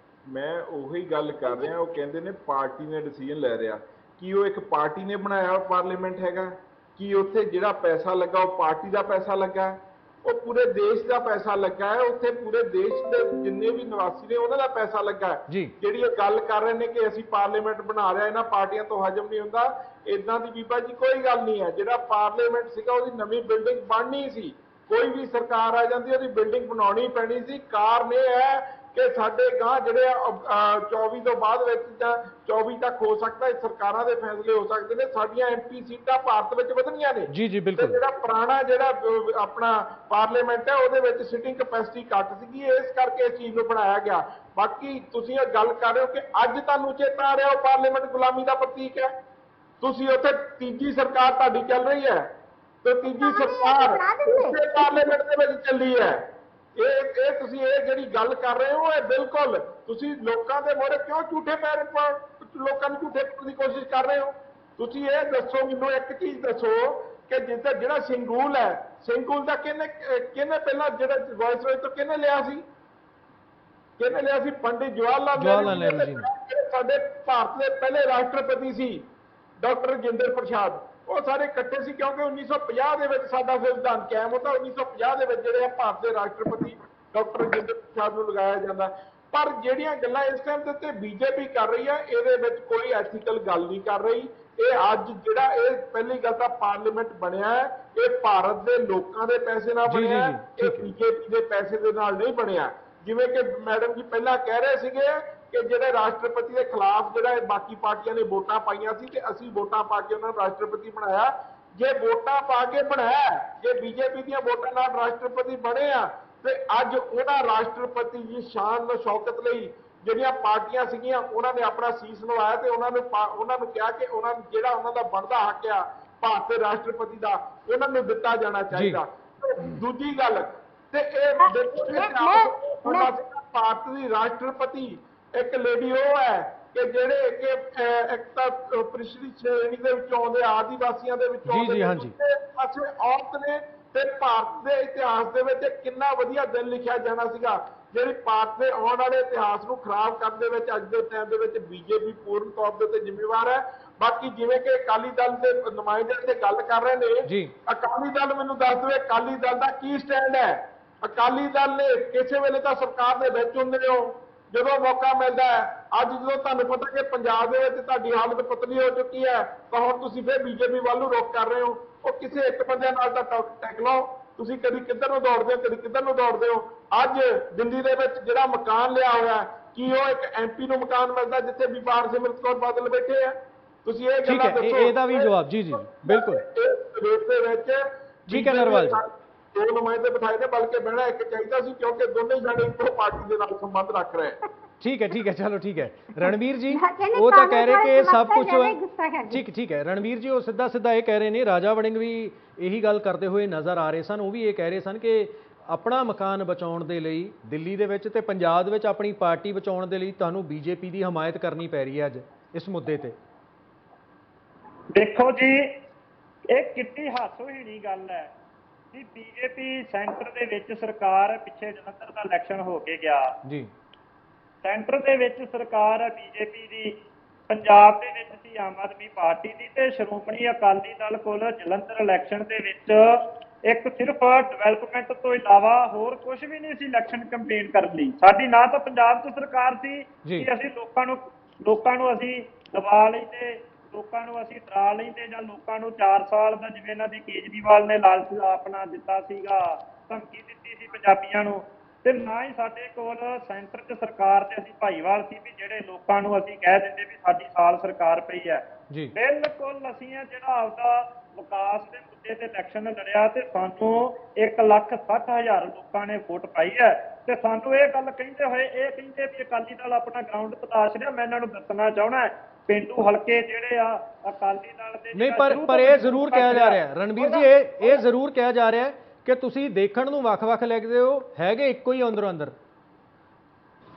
ਮੈਂ ਉਹੀ ਗੱਲ ਕਰ ਰਿਹਾ, ਉਹ ਕਹਿੰਦੇ ਨੇ ਪਾਰਟੀ ਨੇ ਡਿਸੀਜਨ ਲੈ ਰਿਹਾ। ਕੀ ਉਹ ਇੱਕ ਪਾਰਟੀ ਨੇ ਬਣਾਇਆ ਪਾਰਲੀਮੈਂਟ ਹੈਗਾ? ਕੀ ਉੱਥੇ ਜਿਹੜਾ ਪੈਸਾ ਲੱਗਾ ਉਹ ਪਾਰਟੀ ਦਾ ਪੈਸਾ ਲੱਗਾ? ਉਹ ਪੂਰੇ ਦੇਸ਼ ਦਾ ਪੈਸਾ ਲੱਗਾ ਹੈ। ਉੱਥੇ ਪੂਰੇ ਦੇਸ਼ ਦੇ ਜਿੰਨੇ ਵੀ ਨਿਵਾਸੀ ਨੇ ਉਹਨਾਂ ਦਾ ਪੈਸਾ ਲੱਗਾ ਹੈ। ਜਿਹੜੀ ਇਹ ਗੱਲ ਕਰ ਰਹੇ ਨੇ ਕਿ ਅਸੀਂ ਪਾਰਲੀਮੈਂਟ ਬਣਾ ਰਹੇ ਇਹਨਾਂ ਪਾਰਟੀਆਂ ਤੋਂ ਹਜਮ ਨਹੀਂ ਹੁੰਦਾ, ਇਦਾਂ ਦੀ ਬੀਬਾ ਜੀ ਕੋਈ ਗੱਲ ਨਹੀਂ ਹੈ। ਜਿਹੜਾ ਪਾਰਲੀਮੈਂਟ ਸੀਗਾ ਉਹਦੀ ਨਵੀਂ ਬਿਲਡਿੰਗ ਬਣਨੀ ਸੀ, ਕੋਈ ਵੀ ਸਰਕਾਰ ਆ ਜਾਂਦੀ ਉਹਦੀ ਬਿਲਡਿੰਗ ਬਣਾਉਣੀ ਪੈਣੀ ਸੀ। ਕਾਰਨ ਇਹ ਹੈ ਕਿ ਸਾਡੇ ਗਾਂ ਜਿਹੜੇ 24 ਤੋਂ ਬਾਅਦ ਵਿੱਚ ਜਾਂ 24 ਤੱਕ ਹੋ ਸਕਦਾ ਸਰਕਾਰਾਂ ਦੇ ਫੈਸਲੇ ਹੋ ਸਕਦੇ ਨੇ, ਸਾਡੀਆਂ ਐਮਪੀ ਸੀਟਾਂ ਭਾਰਤ ਵਿੱਚ ਵਧਣੀਆਂ ਨੇ। ਜੀ ਬਿਲਕੁਲ। ਜਿਹੜਾ ਪੁਰਾਣਾ ਆਪਣਾ ਪਾਰਲੀਮੈਂਟ ਹੈ ਉਹਦੇ ਵਿੱਚ ਸਿਟਿੰਗ ਕੈਪੈਸਿਟੀ ਘੱਟ ਸੀਗੀ, ਇਸ ਕਰਕੇ ਇਸ ਚੀਜ਼ ਨੂੰ ਬਣਾਇਆ ਗਿਆ। ਬਾਕੀ ਤੁਸੀਂ ਇਹ ਗੱਲ ਕਰ ਰਹੇ ਹੋ ਕਿ ਅੱਜ ਤੁਹਾਨੂੰ ਚੇਤਾ ਆ ਰਿਹਾ ਉਹ ਪਾਰਲੀਮੈਂਟ ਗੁਲਾਮੀ ਦਾ ਪ੍ਰਤੀਕ ਹੈ। ਤੁਸੀਂ ਉੱਥੇ ਤੀਜੀ ਸਰਕਾਰ ਤੁਹਾਡੀ ਚੱਲ ਰਹੀ ਹੈ ਤੇ ਤੀਜੀ ਸਰਕਾਰ ਉਸੇ ਪਾਰਲੀਮੈਂਟ ਦੇ ਵਿੱਚ ਚੱਲੀ ਹੈ। ਇਹ ਤੁਸੀਂ ਇਹ ਜਿਹੜੀ ਗੱਲ ਕਰ ਰਹੇ ਹੋ, ਇਹ ਬਿਲਕੁਲ ਤੁਸੀਂ ਲੋਕਾਂ ਦੇ ਮੋਹਰੇ ਕਿਉਂ ਝੂਠੇ ਪੈਰ ਲੋਕਾਂ ਨੂੰ ਝੂਠੇ ਪਾਉਣ ਦੀ ਕੋਸ਼ਿਸ਼ ਕਰ ਰਹੇ ਹੋ? ਤੁਸੀਂ ਇਹ ਦੱਸੋ ਮੈਨੂੰ, ਇੱਕ ਚੀਜ਼ ਦੱਸੋ ਕਿ ਜਿਹੜਾ ਸਿੰਗੂਲ ਹੈ, ਸਿੰਗੂਲ ਦਾ ਕਿਹਨੇ ਪਹਿਲਾਂ ਜਿਹੜਾ ਵਾਇਸਰੋਏ ਤੋਂ ਕਿਹਨੇ ਲਿਆ ਸੀ? ਪੰਡਿਤ ਜਵਾਹਰ ਲਾਲ ਨਹਿਰੂ ਜੀ। ਸਾਡੇ ਭਾਰਤ ਦੇ ਪਹਿਲੇ ਰਾਸ਼ਟਰਪਤੀ ਸੀ ਡਾਕਟਰ ਰਾਜਿੰਦਰ ਪ੍ਰਸਾਦ, ਉਹ ਸਾਰੇ ਇਕੱਠੇ ਸੀ ਕਿਉਂਕਿ 1950 ਦੇ ਵਿੱਚ ਸਾਡਾ ਸੰਵਿਧਾਨ ਕਾਇਮ ਹੁੰਦਾ। 1950 ਦੇ ਵਿੱਚ ਜਿਹੜੇ ਭਾਰਤ ਦੇ ਰਾਸ਼ਟਰਪਤੀ ਡਾਕਟਰ ਰਾਜਿੰਦਰ ਪ੍ਰਸਾਦ ਨੂੰ ਲਗਾਇਆ ਜਾਂਦਾ। ਪਰ ਜਿਹੜੀਆਂ ਗੱਲਾਂ ਇਸ ਟਾਈਮ ਦੇ ਉੱਤੇ ਬੀਜੇਪੀ ਕਰ ਰਹੀ ਹੈ, ਇਹਦੇ ਵਿੱਚ ਕੋਈ ਐਥੀਕਲ ਗੱਲ ਨਹੀਂ ਕਰ ਰਹੀ। ਇਹ ਅੱਜ ਜਿਹੜਾ ਇਹ ਪਹਿਲੀ ਗੱਲ ਤਾਂ ਪਾਰਲੀਮੈਂਟ ਬਣਿਆ ਹੈ, ਇਹ ਭਾਰਤ ਦੇ ਲੋਕਾਂ ਦੇ ਪੈਸੇ ਨਾਲ ਬਣਿਆ, ਇਹ ਬੀਜੇਪੀ ਦੇ ਪੈਸੇ ਦੇ ਨਾਲ ਨਹੀਂ ਬਣਿਆ। ਜਿਵੇਂ ਕਿ ਮੈਡਮ ਜੀ ਪਹਿਲਾਂ ਕਹਿ ਰਹੇ ਸੀਗੇ ਕਿ ਜਿਹੜੇ ਰਾਸ਼ਟਰਪਤੀ ਦੇ ਖਿਲਾਫ ਜਿਹੜਾ ਬਾਕੀ ਪਾਰਟੀਆਂ ਨੇ ਵੋਟਾਂ ਪਾਈਆਂ ਸੀ ਤੇ ਅਸੀਂ ਵੋਟਾਂ ਪਾ ਕੇ ਉਹਨਾਂ ਨੂੰ ਰਾਸ਼ਟਰਪਤੀ ਬਣਾਇਆ। ਜੇ ਵੋਟਾਂ ਪਾ ਕੇ ਬਣਾਇਆ, ਜੇ ਬੀਜੇਪੀ ਦੀਆਂ ਵੋਟਾਂ ਨਾਲ ਰਾਸ਼ਟਰਪਤੀ ਬਣੇ ਆ, ਤੇ ਅੱਜ ਉਹਨਾਂ ਰਾਸ਼ਟਰਪਤੀ ਦੀ ਸ਼ਾਨ ਤੇ ਸ਼ੌਕਤ ਲਈ ਜਿਹੜੀਆਂ ਪਾਰਟੀਆਂ ਸੀਗੀਆਂ ਉਹਨਾਂ ਨੇ ਆਪਣਾ ਸੀਸ ਨਵਾਇਆ ਤੇ ਉਹਨਾਂ ਨੂੰ ਕਿਹਾ ਕਿ ਉਹਨਾਂ ਨੂੰ ਜਿਹੜਾ ਉਹਨਾਂ ਦਾ ਬਣਦਾ ਹੱਕ ਆ ਭਾਰਤ ਦੇ ਰਾਸ਼ਟਰਪਤੀ ਦਾ, ਉਹਨਾਂ ਨੂੰ ਦਿੱਤਾ ਜਾਣਾ ਚਾਹੀਦਾ। ਦੂਜੀ ਗੱਲ ਤੇ ਭਾਰਤ ਦੀ ਰਾਸ਼ਟਰਪਤੀ ਇੱਕ ਲੇਡੀ ਉਹ ਹੈ ਕਿ ਜਿਹੜੇ ਕਿ ਇੱਕ ਤਾਂ ਪਿਛੜੀ ਸ਼੍ਰੇਣੀ ਦੇ ਵਿੱਚੋਂ ਆਉਂਦੇ, ਆਦੀਵਾਸੀਆਂ ਦੇ ਵਿੱਚੋਂ ਆਉਂਦੇ ਪਾਸੇ ਔਰਤ ਨੇ, ਤੇ ਭਾਰਤ ਦੇ ਇਤਿਹਾਸ ਦੇ ਵਿੱਚ ਕਿੰਨਾ ਵਧੀਆ ਦਿਨ ਲਿਖਿਆ ਜਾਣਾ ਸੀਗਾ। ਜਿਹੜੀ ਭਾਰਤ ਦੇ ਆਉਣ ਵਾਲੇ ਇਤਿਹਾਸ ਨੂੰ ਖਰਾਬ ਕਰਨ ਦੇ ਵਿੱਚ ਅੱਜ ਦੇ ਟਾਈਮ ਦੇ ਵਿੱਚ ਬੀਜੇਪੀ ਪੂਰਨ ਤੌਰ ਦੇ ਉੱਤੇ ਜ਼ਿੰਮੇਵਾਰ ਹੈ। ਬਾਕੀ ਜਿਵੇਂ ਕਿ ਅਕਾਲੀ ਦਲ ਦੇ ਨੁਮਾਇੰਦੇ ਇੱਥੇ ਗੱਲ ਕਰ ਰਹੇ ਨੇ, ਅਕਾਲੀ ਦਲ ਮੈਨੂੰ ਦੱਸ ਦੇਵੇ ਅਕਾਲੀ ਦਲ ਦਾ ਕੀ ਸਟੈਂਡ ਹੈ? ਅਕਾਲੀ ਦਲ ਨੇ ਕਿਸੇ ਵੇਲੇ ਤਾਂ ਸਰਕਾਰ ਦੇ ਵਿੱਚ ਹੁੰਦੇ ਹੋ ਜਦੋਂ ਮੌਕਾ ਮਿਲਦਾ ਹੈ। ਅੱਜ ਜਦੋਂ ਤੁਹਾਨੂੰ ਪਤਾ ਕਿ ਪੰਜਾਬ ਦੇ ਵਿੱਚ ਤੁਹਾਡੀ ਹਾਲਤ ਪਤਲੀ ਹੋ ਚੁੱਕੀ ਹੈ ਤਾਂ ਹੁਣ ਤੁਸੀਂ ਫਿਰ ਬੀਜੇਪੀ ਵੱਲ ਨੂੰ ਰੁਖ ਕਰ ਰਹੇ ਹੋ। ਉਹ ਕਿਸੇ ਇੱਕ ਬੰਦੇ ਨਾਲ ਤਾਂ ਟੈਕ ਲਓ, ਤੁਸੀਂ ਕਦੀ ਕਿੱਧਰ ਨੂੰ ਦੌੜਦੇ ਹੋ, ਕਦੀ ਕਿੱਧਰ ਨੂੰ ਦੌੜਦੇ ਹੋ। ਅੱਜ ਦਿੱਲੀ ਦੇ ਵਿੱਚ ਜਿਹੜਾ ਮਕਾਨ ਲਿਆ ਹੋਇਆ ਕੀ ਉਹ ਇੱਕ ਐਮਪੀ ਨੂੰ ਮਕਾਨ ਮਿਲਦਾ ਜਿੱਥੇ ਵੀ ਬਾੜ ਸਿਮਰਤ ਕੌਰ ਬਾਦਲ ਬੈਠੇ ਆ? ਤੁਸੀਂ ਇਹ ਠੀਕ ਗੱਲਾਂ ਹੈ, ਦੱਸੋ। ਇਹਦਾ ਵੀ ਜਵਾਬ ਜੀ ਜੀ ਬਿਲਕੁਲ ਇਸ ਦੇ ਵਿੱਚ ਠੀਕ ਹੈ ਨਰਵਾਲ ਜੀ, ਦੋ ਨੁਮਾਇੰਦੇ ਬਿਠਾਏ ਨੇ, ਬਲਕਿ ਬਹਿਣਾ ਇੱਕ ਚਾਹੀਦਾ ਸੀ, ਕਿਉਂਕਿ ਦੋਨੇ ਸਾਡੇ ਇੱਕੋ ਪਾਰਟੀ ਦੇ ਨਾਲ ਸੰਬੰਧ ਰੱਖ ਰਹੇ ਆ। ठीक है चलो ठीक है रणवीर जी वो तो कह रहे कि सब कुछ ठीक है रणवीर जी वो सीधा सीधा ये कह रहे ने राजा वड़िंग भी यही गल करते हुए नज़र आ रहे सन, वो भी ये कह रहे सन कि अपना मकान बचाउण दे लई दिल्ली दे विच ते पंजाब दे विच अपनी पार्टी बचाउण दे लई तुहानूं बीजेपी दी हमायत करनी पै रही है अज इस मुद्दे ते। देखो जी एक कितनी हासोहीणी गल है कि बीजेपी सेंटर दे विच सरकार पिछे जलंधर दा इलैक्शन हो के गया जी, सेंटर ਦੇ ਵਿੱਚ ਸਰਕਾਰ ਹੈ ਬੀਜੇਪੀ ਦੀ, ਪੰਜਾਬ ਦੇ ਵਿੱਚ ਸੀ ਆਮ ਆਦਮੀ ਪਾਰਟੀ ਦੀ, ਤੇ ਸ਼੍ਰੋਮਣੀ ਅਕਾਲੀ ਦਲ ਕੋਲ ਜਲੰਧਰ ਇਲੈਕਸ਼ਨ ਦੇ ਵਿੱਚ ਇੱਕ ਸਿਰਫ ਡਿਵੈਲਪਮੈਂਟ ਤੋਂ ਇਲਾਵਾ ਹੋਰ ਕੁਝ ਵੀ ਨਹੀਂ ਸੀ ਇਲੈਕਸ਼ਨ ਕੰਪੇਨ ਕਰਨ ਲਈ। ਸਾਡੀ ਨਾ ਤਾਂ ਪੰਜਾਬ ਤੋਂ ਸਰਕਾਰ ਸੀ ਕਿ ਅਸੀਂ ਲੋਕਾਂ ਨੂੰ ਅਸੀਂ ਦਬਾ ਲੈਂਦੇ, ਲੋਕਾਂ ਨੂੰ ਅਸੀਂ ਡਰਾ ਲੈਂਦੇ, ਜਾਂ ਲੋਕਾਂ ਨੂੰ 4 ਸਾਲ ਦਾ ਜਿਵੇਂ ਇਹਨਾਂ ਦੀ ਕੇਜਰੀਵਾਲ ਨੇ ਲਾਲਚ ਆਪਣਾ ਦਿੱਤਾ ਸੀਗਾ, ਧਮਕੀ ਦਿੱਤੀ ਸੀ ਪੰਜਾਬੀਆਂ ਨੂੰ, ਤੇ ਨਾ ਹੀ ਸਾਡੇ ਕੋਲ ਸੈਂਟਰ 'ਚ ਸਰਕਾਰ ਤੇ ਅਸੀਂ ਭਾਈਵਾਲ ਸੀ ਵੀ ਜਿਹੜੇ ਲੋਕਾਂ ਨੂੰ ਅਸੀਂ ਕਹਿ ਦਿੰਦੇ ਵੀ ਸਾਡੀ ਸਾਲ ਸਰਕਾਰ ਪਈ ਹੈ। ਬਿਲਕੁਲ ਅਸੀਂ ਜਿਹੜਾ ਆਪਦਾ ਵਿਕਾਸ ਦੇ ਮੁੱਦੇ ਤੇ ਇਲੈਕਸ਼ਨ ਲੜਿਆ ਤੇ ਸਾਨੂੰ 1,60,000 ਲੋਕਾਂ ਨੇ ਵੋਟ ਪਾਈ ਹੈ, ਤੇ ਸਾਨੂੰ ਇਹ ਗੱਲ ਕਹਿੰਦੇ ਹੋਏ ਇਹ ਕਹਿੰਦੇ ਵੀ ਅਕਾਲੀ ਦਲ ਆਪਣਾ ਗਰਾਊਂਡ ਪਤਾ ਛੜਿਆ। ਮੈਂ ਇਹਨਾਂ ਨੂੰ ਦੱਸਣਾ ਚਾਹੁੰਦਾ ਪੇਂਡੂ ਹਲਕੇ ਜਿਹੜੇ ਆ ਅਕਾਲੀ ਦਲ ਦੇ ਨਹੀਂ, ਪਰ ਇਹ ਜ਼ਰੂਰ ਕਿਹਾ ਜਾ ਰਿਹਾ ਰਣਵੀਰ ਜੀ, ਇਹ ਜ਼ਰੂਰ ਕਿਹਾ ਜਾ ਰਿਹਾ ਕਿ ਤੁਸੀਂ ਦੇਖਣ ਨੂੰ ਵੱਖ-ਵੱਖ ਲੱਗਦੇ ਹੋ, ਹੈਗੇ ਇੱਕੋ ਹੀ ਅੰਦਰੋਂ ਅੰਦਰ।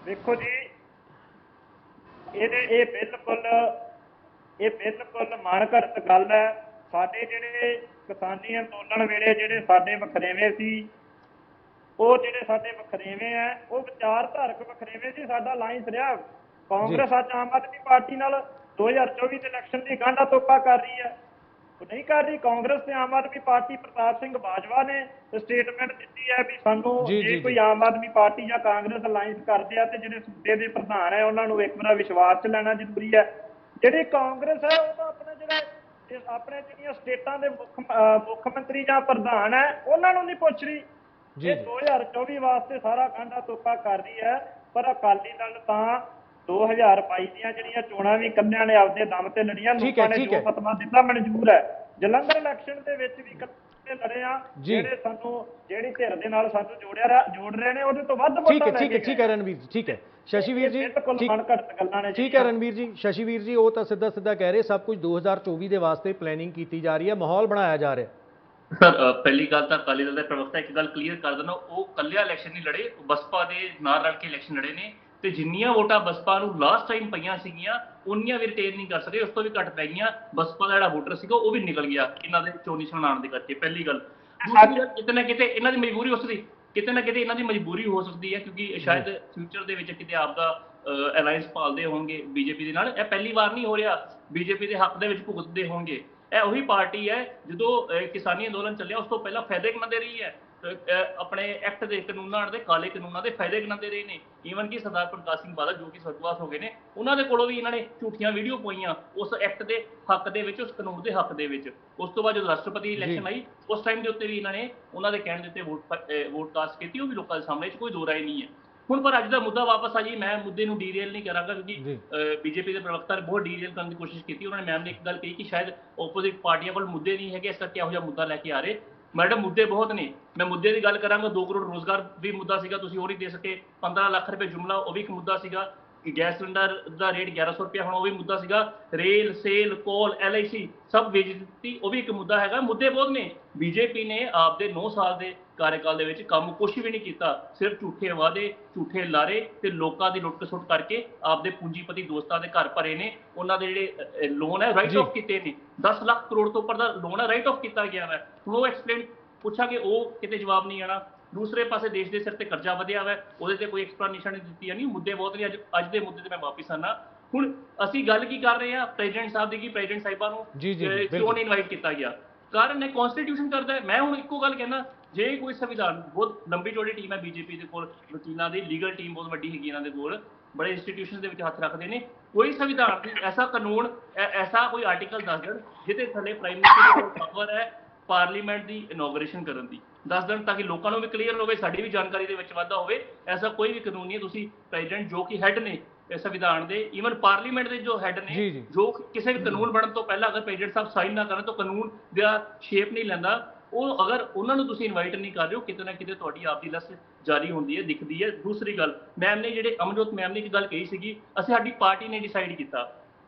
ਦੇਖੋ ਜੀ ਇਹ ਬਿਲਕੁਲ ਮਨ ਘੜਤ ਗੱਲ ਹੈ। ਸਾਡੇ ਜਿਹੜੇ ਕਿਸਾਨੀ ਅੰਦੋਲਨ ਵੇਲੇ ਜਿਹੜੇ ਸਾਡੇ ਵਖਰੇਵੇਂ ਸੀ, ਉਹ ਜਿਹੜੇ ਸਾਡੇ ਵਖਰੇਵੇਂ ਆ ਉਹ ਵਿਚਾਰਧਾਰਕ ਵਖਰੇਵੇਂ ਸੀ। ਸਾਡਾ ਅਲਾਈਅੰਸ ਰਿਹਾ ਕਾਂਗਰਸ ਅੱਜ ਆਮ ਆਦਮੀ ਪਾਰਟੀ ਨਾਲ 2024 ਦੇ ਇਲੈਕਸ਼ਨ ਦੀ ਗਾਂਢਾ ਤੋਪਾ ਕਰ ਰਹੀ ਹੈ, ਉਹ ਨਹੀਂ ਕਰ ਰਹੀ। ਕਾਂਗਰਸ ਤੇ ਆਮ ਆਦਮੀ ਪਾਰਟੀ ਪ੍ਰਤਾਪ ਸਿੰਘ ਬਾਜਵਾ ਨੇ ਸਟੇਟਮੈਂਟ ਦਿੱਤੀ ਹੈ ਵੀ ਸਾਨੂੰ ਜੇ ਕੋਈ ਆਮ ਆਦਮੀ ਪਾਰਟੀ ਜਾਂ ਕਾਂਗਰਸ ਅਲਾਈਅੰਸ ਕਰਦੇ ਆ ਤੇ ਜਿਹੜੇ ਸੂਬੇ ਦੇ ਪ੍ਰਧਾਨ ਹੈ ਉਹਨਾਂ ਨੂੰ ਇੱਕ ਵਾਰ ਵਿਸ਼ਵਾਸ 'ਚ ਲੈਣਾ ਜ਼ਰੂਰੀ ਹੈ। ਜਿਹੜੀ ਕਾਂਗਰਸ ਹੈ ਉਹ ਤਾਂ ਆਪਣੇ ਜਿਹੜੀਆਂ ਸਟੇਟਾਂ ਦੇ ਮੁੱਖ ਮੰਤਰੀ ਜਾਂ ਪ੍ਰਧਾਨ ਹੈ ਉਹਨਾਂ ਨੂੰ ਨਹੀਂ ਪੁੱਛ ਰਹੀ। ਇਹ 2024 ਵਾਸਤੇ ਸਾਰਾ ਗਾਂਢਾ ਤੋਪਾ ਕਰ ਰਹੀ ਹੈ, ਪਰ ਅਕਾਲੀ ਦਲ ਤਾਂ 2022 ਦੀਆਂ ਜਿਹੜੀਆਂ ਚੋਣਾਂ ਵੀ ਕੰਨਿਆਂ ਨੇ ਆਪਦੇ ਦਮ ਤੇ ਲੜੀਆਂ, ਲੋਕਾਂ ਨੇ ਜੋ ਫਤਵਾ ਦਿੱਤਾ ਮਨਜ਼ੂਰ ਹੈ। ਜਲੰਧਰ ਇਲੈਕਸ਼ਨ ਦੇ ਵਿੱਚ ਵੀ ਲੜੇ ਆ, ਜਿਹੜੇ ਸਾਨੂੰ ਜਿਹੜੀ ਧਿਰ ਦੇ ਨਾਲ ਸਾਨੂੰ ਜੋੜ ਰਹੇ ਨੇ ਉਹਦੇ ਤੋਂ ਵੱਧ ਠੀਕ ਹੈ ਰਣਵੀਰ ਜੀ, ਠੀਕ ਹੈ ਸ਼ਸ਼ੀਵੀਰ ਜੀ, ਠੀਕ ਹੈ ਰਣਵੀਰ ਜੀ, ਸ਼ਸ਼ੀਵੀਰ ਜੀ ਉਹ ਤਾਂ ਸਿੱਧਾ ਕਹਿ ਰਹੇ ਸਭ ਕੁਝ 2024 ਦੇ ਵਾਸਤੇ ਪਲੈਨਿੰਗ ਕੀਤੀ ਜਾ ਰਹੀ ਹੈ, ਮਾਹੌਲ ਬਣਾਇਆ ਜਾ ਰਿਹਾ। ਸਰ ਪਹਿਲੀ ਗੱਲ ਤਾਂ ਅਕਾਲੀ ਦਲ ਦੇ ਪ੍ਰਵਕਤਾ ਇੱਕ ਗੱਲ ਕਲੀਅਰ ਕਰ ਦੇਣਾ, ਉਹ ਕੱਲਿਆ ਇਲੈਕਸ਼ਨ ਨਹੀਂ ਲੜੇ, ਬਸਪਾ ਦੇ ਨਾਲ ਰਲ ਕੇ ਇਲੈਕਸ਼ਨ ਲੜੇ ਨੇ, ਤੇ ਜਿੰਨੀਆਂ ਵੋਟਾਂ ਬਸਪਾ ਨੂੰ ਲਾਸਟ ਟਾਈਮ ਪਈਆਂ ਸੀਗੀਆਂ ਉਨੀਆਂ ਵੀ ਰਿਟੇਨ ਨਹੀਂ ਕਰ ਸਕੇ, ਉਸ ਤੋਂ ਵੀ ਘੱਟ ਪੈ ਗਈਆਂ। ਬਸਪਾ ਦਾ ਜਿਹੜਾ ਵੋਟਰ ਸੀਗਾ ਉਹ ਵੀ ਨਿਕਲ ਗਿਆ ਇਹਨਾਂ ਦੇ ਚੋਣ ਨਿਸ਼ਾਨ ਆਉਣ ਦੇ ਕਰਕੇ। ਪਹਿਲੀ ਗੱਲ। ਦੂਸਰੀ ਗੱਲ, ਕਿਤੇ ਨਾ ਕਿਤੇ ਇਹਨਾਂ ਦੀ ਮਜਬੂਰੀ ਹੋ ਸਕਦੀ, ਕਿਤੇ ਨਾ ਕਿਤੇ ਇਹਨਾਂ ਦੀ ਮਜਬੂਰੀ ਹੋ ਸਕਦੀ ਹੈ, ਕਿਉਂਕਿ ਸ਼ਾਇਦ ਫਿਊਚਰ ਦੇ ਵਿੱਚ ਕਿਤੇ ਆਪਦਾ ਅਲਾਈਅੰਸ ਪਾਲਦੇ ਹੋਣਗੇ ਬੀਜੇਪੀ ਦੇ ਨਾਲ। ਇਹ ਪਹਿਲੀ ਵਾਰ ਨਹੀਂ ਹੋ ਰਿਹਾ, ਬੀਜੇਪੀ ਦੇ ਹੱਕ ਦੇ ਵਿੱਚ ਭੁਗਤਦੇ ਹੋਣਗੇ। ਇਹ ਉਹੀ ਪਾਰਟੀ ਹੈ ਜਦੋਂ ਕਿਸਾਨੀ ਅੰਦੋਲਨ ਚੱਲਿਆ ਉਸ ਤੋਂ ਪਹਿਲਾਂ ਫਾਇਦੇ ਗਿਣਾਉਂਦੇ ਰਹੀ ਹੈ, ਆਪਣੇ ਐਕਟ ਦੇ ਕਾਨੂੰਨਾਂ ਦੇ ਕਾਲੇ ਕਾਨੂੰਨਾਂ ਦੇ ਫਾਇਦੇ ਗਿਣਾਉਂਦੇ ਰਹੇ ਨੇ। ਈਵਨ ਕਿ ਸਰਦਾਰ ਪ੍ਰਕਾਸ਼ ਸਿੰਘ ਬਾਦਲ ਜੋ ਕਿ ਸਵਰਗਵਾਸ ਹੋ ਗਏ ਨੇ, ਉਹਨਾਂ ਦੇ ਕੋਲੋਂ ਵੀ ਇਹਨਾਂ ਨੇ ਝੂਠੀਆਂ ਵੀਡੀਓ ਪਾਈਆਂ ਉਸ ਐਕਟ ਦੇ ਹੱਕ ਦੇ ਵਿੱਚ, ਉਸ ਕਾਨੂੰਨ ਦੇ ਹੱਕ ਦੇ ਵਿੱਚ। ਉਸ ਤੋਂ ਬਾਅਦ ਜਦੋਂ ਰਾਸ਼ਟਰਪਤੀ ਇਲੈਕਸ਼ਨ ਆਈ ਉਸ ਟਾਈਮ ਦੇ ਉੱਤੇ ਵੀ ਇਹਨਾਂ ਨੇ ਉਹਨਾਂ ਦੇ ਕਹਿਣ ਦੇ ਉੱਤੇ ਵੋਟ ਕਾਸਟ ਕੀਤੀ, ਉਹ ਵੀ ਲੋਕਾਂ ਦੇ ਸਾਹਮਣੇ ਕੋਈ ਦੋ ਰਾਏ ਨਹੀਂ ਹੈ। ਹੁਣ ਪਰ ਅੱਜ ਦਾ ਮੁੱਦਾ ਵਾਪਸ ਆ ਜੀ, ਮੈਂ ਮੁੱਦੇ ਨੂੰ ਡੀਰੇਲ ਨਹੀਂ ਕਰਾਂਗਾ ਕਿਉਂਕਿ ਬੀਜੇਪੀ ਦੇ ਪ੍ਰਵਕਤਾ ਨੇ ਬਹੁਤ ਡੀਰੇਲ ਕਰਨ ਦੀ ਕੋਸ਼ਿਸ਼ ਕੀਤੀ। ਉਹਨਾਂ ਨੇ ਮੈਮ ਨੇ ਇੱਕ ਗੱਲ ਕਹੀ ਕਿ ਸ਼ਾਇਦ ਓਪੋਜ਼ਿਟ ਪਾਰਟੀਆਂ ਕੋਲ ਮੁੱਦੇ ਨਹੀਂ ਹੈਗੇ, ਇਸ ਕਰਕੇ ਇਹੋ ਜਿਹਾ ਮੁੱਦਾ ਲੈ ਕੇ ਆ ਰਹੇ। ਮੈਡਮ ਮੁੱਦੇ ਬਹੁਤ ਨੇ, ਮੈਂ ਮੁੱਦੇ ਦੀ ਗੱਲ ਕਰਾਂਗਾ। 2 ਕਰੋੜ ਰੋਜ਼ਗਾਰ ਵੀ ਮੁੱਦਾ ਸੀਗਾ, ਤੁਸੀਂ ਉਹ ਨਹੀਂ ਦੇ ਸਕੇ। 15 ਲੱਖ ਰੁਪਏ ਜੁਮਲਾ ਉਹ ਵੀ ਇੱਕ ਮੁੱਦਾ ਸੀਗਾ। ਗੈਸ ਸਿਲੰਡਰ ਦਾ ਰੇਟ 1100 ਰੁਪਏ ਹੁਣ ਉਹ ਵੀ ਮੁੱਦਾ ਸੀਗਾ। ਰੇਲ, ਸੇਲ, ਕੋਲ, LIC ਸਭ ਵੇਚ ਦਿੱਤੀ, ਉਹ ਵੀ ਇੱਕ ਮੁੱਦਾ ਹੈਗਾ। ਮੁੱਦੇ ਬਹੁਤ ਨੇ। ਬੀਜੇਪੀ ਨੇ ਆਪਦੇ 9 ਸਾਲ ਦੇ ਕਾਰਜਕਾਲ ਦੇ ਵਿੱਚ ਕੰਮ ਕੁਛ ਵੀ ਨਹੀਂ ਕੀਤਾ, ਸਿਰਫ ਝੂਠੇ ਵਾਅਦੇ, ਝੂਠੇ ਲਾਰੇ ਤੇ ਲੋਕਾਂ ਦੀ ਲੁੱਟ ਖਸੁੱਟ ਕਰਕੇ ਆਪਦੇ ਪੂੰਜੀਪਤੀ ਦੋਸਤਾਂ ਦੇ ਘਰ ਭਰੇ ਨੇ। ਉਹਨਾਂ ਦੇ ਜਿਹੜੇ ਲੋਨ ਹੈ ਰਾਈਟ ਆਫ ਕੀਤੇ ਨੇ, 10 ਲੱਖ ਕਰੋੜ ਤੋਂ ਉੱਪਰ ਦਾ ਲੋਨ ਹੈ ਰਾਈਟ ਆਫ ਕੀਤਾ ਗਿਆ ਹੈ। ਹੁਣ ਉਹ ਐਕਸਪਲੇਨ ਪੁੱਛਾਂਗੇ, ਉਹ ਕਿਤੇ ਜਵਾਬ ਨਹੀਂ ਆਣਾ। ਦੂਸਰੇ ਪਾਸੇ ਦੇਸ਼ ਦੇ ਸਿਰ ਤੇ ਕਰਜ਼ਾ ਵਧਿਆ ਹੋਇਆ, ਉਹਦੇ ਤੇ ਕੋਈ ਐਕਸਪਲੇਨੇਸ਼ਨ ਨਹੀਂ ਦਿੱਤੀ ਜਾਣੀ। ਮੁੱਦੇ ਬਹੁਤ ਨੇ। ਅੱਜ ਦੇ ਮੁੱਦੇ ਤੇ ਮੈਂ ਵਾਪਿਸ ਆਣਾ। ਹੁਣ ਅਸੀਂ ਗੱਲ ਕੀ ਕਰ ਰਹੇ ਹਾਂ ਪ੍ਰੈਜ਼ੀਡੈਂਟ ਸਾਹਿਬ ਦੀ, ਕਿ ਪ੍ਰੈਜ਼ੀਡੈਂਟ ਸਾਹਿਬਾਂ ਨੂੰ ਕਿਉਂ ਨਹੀਂ ਇਨਵਾਈਟ ਕੀਤਾ ਗਿਆ? ਕਾਰਨ ਹੈ ਕਨਸਟੀਟਿਊਸ਼ਨ ਕਰਦਾ ਹੈ। ਮੈਂ ਹੁਣ ਇੱਕੋ ਗੱਲ ਕਹਿਣਾ, ਜੇ ਕੋਈ ਸੰਵਿਧਾਨ, ਬਹੁਤ ਲੰਬੀ ਚੌੜੀ ਟੀਮ ਹੈ ਬੀਜੇਪੀ ਦੇ ਕੋਲ, ਵਕੀਲਾਂ ਦੀ ਲੀਗਲ ਟੀਮ ਬਹੁਤ ਵੱਡੀ ਹੈਗੀ ਇਹਨਾਂ ਦੇ ਕੋਲ, ਬੜੇ ਇੰਸਟੀਟਿਊਸ਼ਨ ਦੇ ਵਿੱਚ ਹੱਥ ਰੱਖਦੇ ਨੇ। ਕੋਈ ਸੰਵਿਧਾਨ ਦੀ ਐਸਾ ਕਾਨੂੰਨ, ਐਸਾ ਕੋਈ ਆਰਟੀਕਲ ਦੱਸ ਦੇਣ ਜਿਹਦੇ ਥੱਲੇ ਪ੍ਰਾਈਮ ਮਿਨਿਸਟਰ ਦੀ ਪਾਵਰ ਹੈ ਪਾਰਲੀਮੈਂਟ ਦੀ ਇਨੋਗ੍ਰੇਸ਼ਨ ਕਰਨ ਦੀ 10 ਦਿਨ, ਤਾਂ ਕਿ ਲੋਕਾਂ ਨੂੰ ਵੀ ਕਲੀਅਰ ਹੋਵੇ, ਸਾਡੀ ਵੀ ਜਾਣਕਾਰੀ ਦੇ ਵਿੱਚ ਵਾਧਾ ਹੋਵੇ। ਐਸਾ ਕੋਈ ਵੀ ਕਾਨੂੰਨ ਨਹੀਂ। ਤੁਸੀਂ ਪ੍ਰੈਜ਼ੀਡੈਂਟ ਜੋ ਕਿ ਹੈੱਡ ਨੇ ਸੰਵਿਧਾਨ ਦੇ, ਈਵਨ ਪਾਰਲੀਮੈਂਟ ਦੇ ਜੋ ਹੈੱਡ ਨੇ, ਜੋ ਕਿਸੇ ਵੀ ਕਾਨੂੰਨ ਬਣਨ ਤੋਂ ਪਹਿਲਾਂ ਅਗਰ ਪ੍ਰੈਜ਼ੀਡੈਂਟ ਸਾਹਿਬ ਸਾਈਨ ਨਾ ਕਰਨ ਤਾਂ ਕਾਨੂੰਨ ਦਾ ਸ਼ੇਪ ਨਹੀਂ ਲੈਂਦਾ। ਉਹ ਅਗਰ ਉਹਨਾਂ ਨੂੰ ਤੁਸੀਂ ਇਨਵਾਈਟ ਨਹੀਂ ਕਰ ਰਹੇ ਹੋ, ਕਿਤੇ ਨਾ ਕਿਤੇ ਤੁਹਾਡੀ ਆਪਦੀ ਲਿਸਟ ਜਾਰੀ ਹੁੰਦੀ ਹੈ, ਦਿਖਦੀ ਹੈ। ਦੂਸਰੀ ਗੱਲ, ਮੈਮ ਨੇ ਜਿਹੜੇ ਅਮਨਜੋਤ ਮੈਮ ਨੇ ਇੱਕ ਗੱਲ ਕਹੀ ਸੀਗੀ, ਅਸੀਂ ਸਾਡੀ ਪਾਰਟੀ ਨੇ ਡਿਸਾਈਡ ਕੀਤਾ।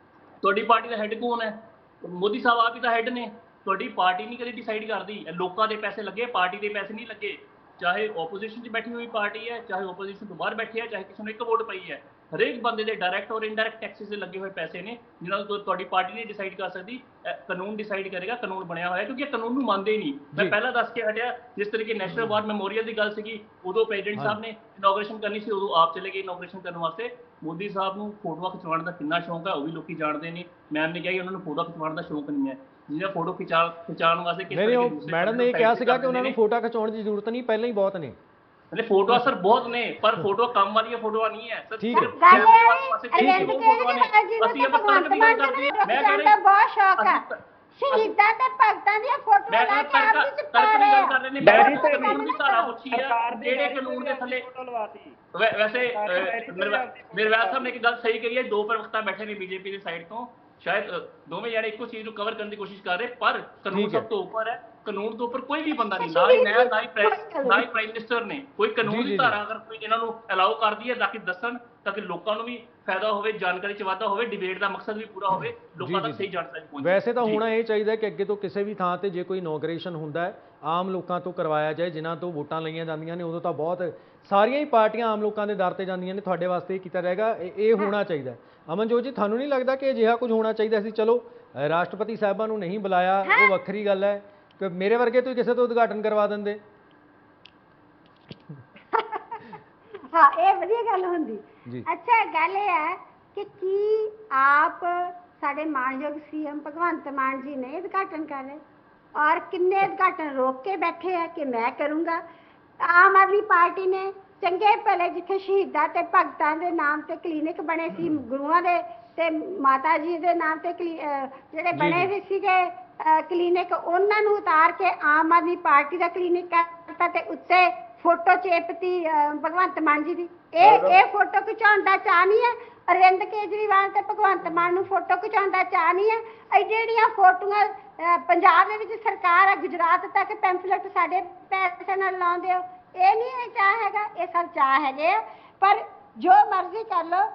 ਤੁਹਾਡੀ ਪਾਰਟੀ ਦਾ ਹੈੱਡ ਕੌਣ ਹੈ? ਮੋਦੀ ਸਾਹਿਬ ਆਪ ਹੀ ਤਾਂ ਹੈੱਡ ਨੇ। ਤੁਹਾਡੀ ਪਾਰਟੀ ਨਹੀਂ ਕਦੇ ਡਿਸਾਈਡ ਕਰਦੀ। ਲੋਕਾਂ ਦੇ ਪੈਸੇ ਲੱਗੇ, ਪਾਰਟੀ ਦੇ ਪੈਸੇ ਨਹੀਂ ਲੱਗੇ। ਚਾਹੇ ਓਪੋਜੀਸ਼ਨ 'ਚ ਬੈਠੀ ਹੋਈ ਪਾਰਟੀ ਹੈ, ਚਾਹੇ ਓਪੋਜੀਸ਼ਨ ਤੋਂ ਬਾਹਰ ਬੈਠੀ ਹੈ, ਚਾਹੇ ਕਿਸੇ ਨੂੰ ਇੱਕ ਵੋਟ ਪਈ ਹੈ, ਹਰੇਕ ਬੰਦੇ ਦੇ ਡਾਇਰੈਕਟ ਔਰ ਇਨਡਾਇਰੈਕਟ ਟੈਕਸਿਸ ਦੇ ਲੱਗੇ ਹੋਏ ਪੈਸੇ ਨੇ, ਜਿਨ੍ਹਾਂ ਤੋਂ ਤੁਹਾਡੀ ਪਾਰਟੀ ਨਹੀਂ ਡਿਸਾਈਡ ਕਰ ਸਕਦੀ। ਕਾਨੂੰਨ ਡਿਸਾਈਡ ਕਰੇਗਾ। ਕਾਨੂੰਨ ਬਣਿਆ ਹੋਇਆ, ਕਿਉਂਕਿ ਇਹ ਕਾਨੂੰਨ ਨੂੰ ਮੰਨਦੇ ਹੀ ਨਹੀਂ। ਮੈਂ ਪਹਿਲਾਂ ਦੱਸ ਕੇ ਹਟਿਆ, ਜਿਸ ਤਰੀਕੇ ਨੈਸ਼ਨਲ ਵਾਰ ਮੈਮੋਰੀਅਲ ਦੀ ਗੱਲ ਸੀਗੀ, ਉਦੋਂ ਪ੍ਰੈਜ਼ੀਡੈਂਟ ਸਾਹਿਬ ਨੇ ਇਨੋਗ੍ਰੇਸ਼ਨ ਕਰਨੀ ਸੀ, ਉਦੋਂ ਆਪ ਚਲੇ ਗਏ ਇਨੋਗ੍ਰੇਸ਼ਨ ਕਰਨ ਵਾਸਤੇ। ਮੋਦੀ ਸਾਹਿਬ ਨੂੰ ਫੋਟੋਆਂ ਖਿਚਵਾਉਣ ਦਾ ਕਿੰਨਾ ਸ਼ੌਂਕ ਹੈ ਉਹ ਵੀ ਲੋਕੀ ਜਾਣਦੇ ਨੇ। ਮੈਮ ਨੇ ਕਿਹਾ ਕਿ ਉਹਨਾਂ ਨੂੰ ਫੋਟੋ ਖਿਚਵਾਉਣ ਦਾ ਸ਼ੌਂਕ ਨਹੀਂ ਹੈ। ਜਿਹਨਾਂ ਫੋਟੋ ਖਿਚਾਉਣ ਵਾਸਤੇ ਕਿਸ ਤਰ੍ਹਾਂ ਦੇ ਮੈਡਮ ਨੇ ਇਹ ਕਿਹਾ ਸੀਗਾ ਕਿ ਉਹਨਾਂ ਨੂੰ ਫੋਟੋ ਖਿਚਾਉਣ ਦੀ ਜ਼ਰੂਰਤ ਨਹੀਂ, ਪਹਿਲਾਂ ਹੀ ਬਹੁਤ ਨੇ। ਫੋਟੋਆਂ ਸਰ ਬਹੁਤ ਨੇ, ਪਰ ਫੋਟੋ ਕੰਮ ਵਾਲੀਆਂ ਫੋਟੋਆਂ ਨਹੀਂ ਹੈ ਸਰ। ਅਸੀਂ ਬਹੁਤ ਸ਼ੌਕ ਹੈ ਸ਼ਹੀਦਾਂ ਤੇ ਭਗਤਾਂ ਦੀਆਂ ਫੋਟੋਆਂ ਲਾ ਕੇ ਆਪ ਵਿੱਚ ਪਾ ਰਹੇ ਆ। ਕਾਨੂੰਨ ਦੀ ਧਾਰਾ ਪੁੱਛੀ ਹੈ, ਜਿਹੜੇ ਕਾਨੂੰਨ ਦੇ ਥੱਲੇ। ਵੈਸੇ ਨਿਰਵੈਰ ਸਾਹਿਬ ਨੇ ਇੱਕ ਗੱਲ ਸਹੀ ਕਹੀ ਹੈ, ਦੋ ਪ੍ਰਵਕਤਾ ਬੈਠੇ ਨੇ ਬੀਜੇਪੀ ਦੀ ਸਾਈਡ ਤੋਂ, ਸ਼ਾਇਦ ਦੋਵੇਂ ਜਾਣੇ ਇੱਕੋ ਚੀਜ਼ ਨੂੰ ਕਵਰ ਕਰਨ ਦੀ ਕੋਸ਼ਿਸ਼ ਕਰ ਰਹੇ, ਪਰ ਕਾਨੂੰਨ ਸਭ ਤੋਂ ਉੱਪਰ ਹੈ। ਕਾਨੂੰਨ ਤੋਂ ਉੱਪਰ ਕੋਈ ਵੀ ਬੰਦਾ ਨਹੀਂ, ਨਾ ਹੀ ਮੈਂ, ਨਾ ਹੀ ਪ੍ਰਾਈਮ ਮਿਨਿਸਟਰ ਨੇ। ਕੋਈ ਕਾਨੂੰਨ ਦੀ ਧਾਰਾ ਅਗਰ ਕੋਈ ਇਹਨਾਂ ਨੂੰ ਅਲਾਉ ਕਰਦੀ ਹੈ ਤਾਂ ਕਿ ਦੱਸਣ, ਤਾਂ ਕਿ ਲੋਕਾਂ ਨੂੰ ਵੀ ਫਾਇਦਾ ਹੋਵੇ, ਜਾਣਕਾਰੀ 'ਚ ਵਾਧਾ ਹੋਵੇ, ਡਿਬੇਟ ਦਾ ਮਕਸਦ ਵੀ ਪੂਰਾ ਹੋਵੇ, ਲੋਕਾਂ ਤੱਕ ਸਹੀ ਜਾਣਕਾਰੀ ਪਹੁੰਚੇ। ਵੈਸੇ ਤਾਂ ਹੋਣਾ ਇਹ ਚਾਹੀਦਾ ਕਿ ਅੱਗੇ ਤੋਂ ਕਿਸੇ ਵੀ ਥਾਂ ਤੇ ਜੇ ਕੋਈ ਇਨੋਗ੍ਰੇਸ਼ਨ ਹੁੰਦਾ ਹੈ, ਆਮ ਲੋਕਾਂ ਤੋਂ ਕਰਵਾਇਆ ਜਾਏ, ਜਿਨ੍ਹਾਂ ਤੋਂ ਵੋਟਾਂ ਲਈਆਂ ਜਾਂਦੀਆਂ ਨੇ। ਉਦੋਂ ਤਾਂ ਬਹੁਤ ਸਾਰੀਆਂ ਹੀ ਪਾਰਟੀਆਂ ਆਮ ਲੋਕਾਂ ਦੇ ਦਰ ਤੇ ਜਾਂਦੀਆਂ ਨੇ। ਤੁਹਾਡੇ ਵਾਸਤੇ ਇਹ ਕੀਤਾ ਜਾਏਗਾ, ਇਹ ਹੋਣਾ ਚਾਹੀਦਾ। ਅਮਨਜੋਤ ਜੀ, ਤੁਹਾਨੂੰ ਨਹੀਂ ਲੱਗਦਾ ਕਿ ਅਜਿਹਾ ਕੁਝ ਹੋਣਾ ਚਾਹੀਦਾ ਸੀ? ਚਲੋ ਰਾਸ਼ਟਰਪਤੀ ਸਾਹਿਬਾਂ ਨੂੰ ਨਹੀਂ ਬੁਲਾਇਆ, ਉਹ ਵੱਖਰੀ ਗੱਲ ਹੈ, ਕਿ ਮੇਰੇ ਵਰਗੇ ਤੁਸੀਂ ਕਿਸੇ ਤੋਂ ਉਦਘਾਟਨ ਕਰਵਾ ਦਿੰਦੇ। ਹਾਂ, ਇਹ ਵਧੀਆ ਗੱਲ ਹੁੰਦੀ। ਅੱਛਾ, ਗੱਲ ਇਹ ਹੈ ਕਿ ਕੀ ਆਪ ਸਾਡੇ ਮਾਨਯੋਗ ਸੀਐਮ ਭਗਵੰਤ ਮਾਨ ਜੀ ਨੇ ਉਦਘਾਟਨ ਕਰ ਰਹੇ, ਔਰ ਕਿੰਨੇ ਉਦਘਾਟਨ ਰੋਕ ਕੇ ਬੈਠੇ ਹੈ ਕਿ ਮੈਂ ਕਰੂੰਗਾ। ਆਮ ਆਦਮੀ ਪਾਰਟੀ ਨੇ ਚੰਗੇ ਭਲੇ ਜਿੱਥੇ ਸ਼ਹੀਦਾਂ ਤੇ ਭਗਤਾਂ ਦੇ ਨਾਮ ਤੇ ਕਲੀਨਿਕ ਬਣੇ ਸੀ, ਗੁਰੂਆਂ ਦੇ ਤੇ ਮਾਤਾ ਜੀ ਦੇ ਨਾਮ ਤੇ ਜਿਹੜੇ ਬਣੇ ਵੀ ਸੀਗੇ ਕਲੀਨਿਕ, ਉਹਨਾਂ ਨੂੰ ਉਤਾਰ ਕੇ ਆਮ ਆਦਮੀ ਪਾਰਟੀ ਦਾ ਕਲੀਨਿਕ ਕਰਤਾ ਤੇ ਉੱਤੇ ਫੋਟੋ ਚੇਪਤੀ ਭਗਵੰਤ ਮਾਨ ਜੀ ਦੀ। ਇਹ ਫੋਟੋ ਖਿਚਾਉਣ ਦਾ ਚਾਅ ਨਹੀਂ ਹੈ। ਅਰਵਿੰਦ ਕੇਜਰੀਵਾਲ ਤੇ ਭਗਵੰਤ ਮਾਨ ਨੂੰ ਫੋਟੋ ਖਿਚਾਉਣ ਦਾ ਚਾਅ ਨਹੀਂ ਹੈ। ਇਹ ਜਿਹੜੀਆਂ ਫੋਟੋਆਂ ਪੰਜਾਬ ਦੇ ਵਿੱਚ ਸਰਕਾਰ ਆ, ਗੁਜਰਾਤ ਤੱਕ ਪੈਂਫਲੇਟ ਸਾਡੇ ਪੈਸੇ ਨਾਲ ਲਾਉਂਦੇ ਹੋ, ਇਹ ਨਹੀਂ ਇਹ ਚਾਹ ਹੈਗਾ। ਇਹ ਸਭ ਚਾਹ ਹੈਗੇ ਆ, ਪਰ ਜੋ ਮਰਜ਼ੀ ਕਰ ਲਓ।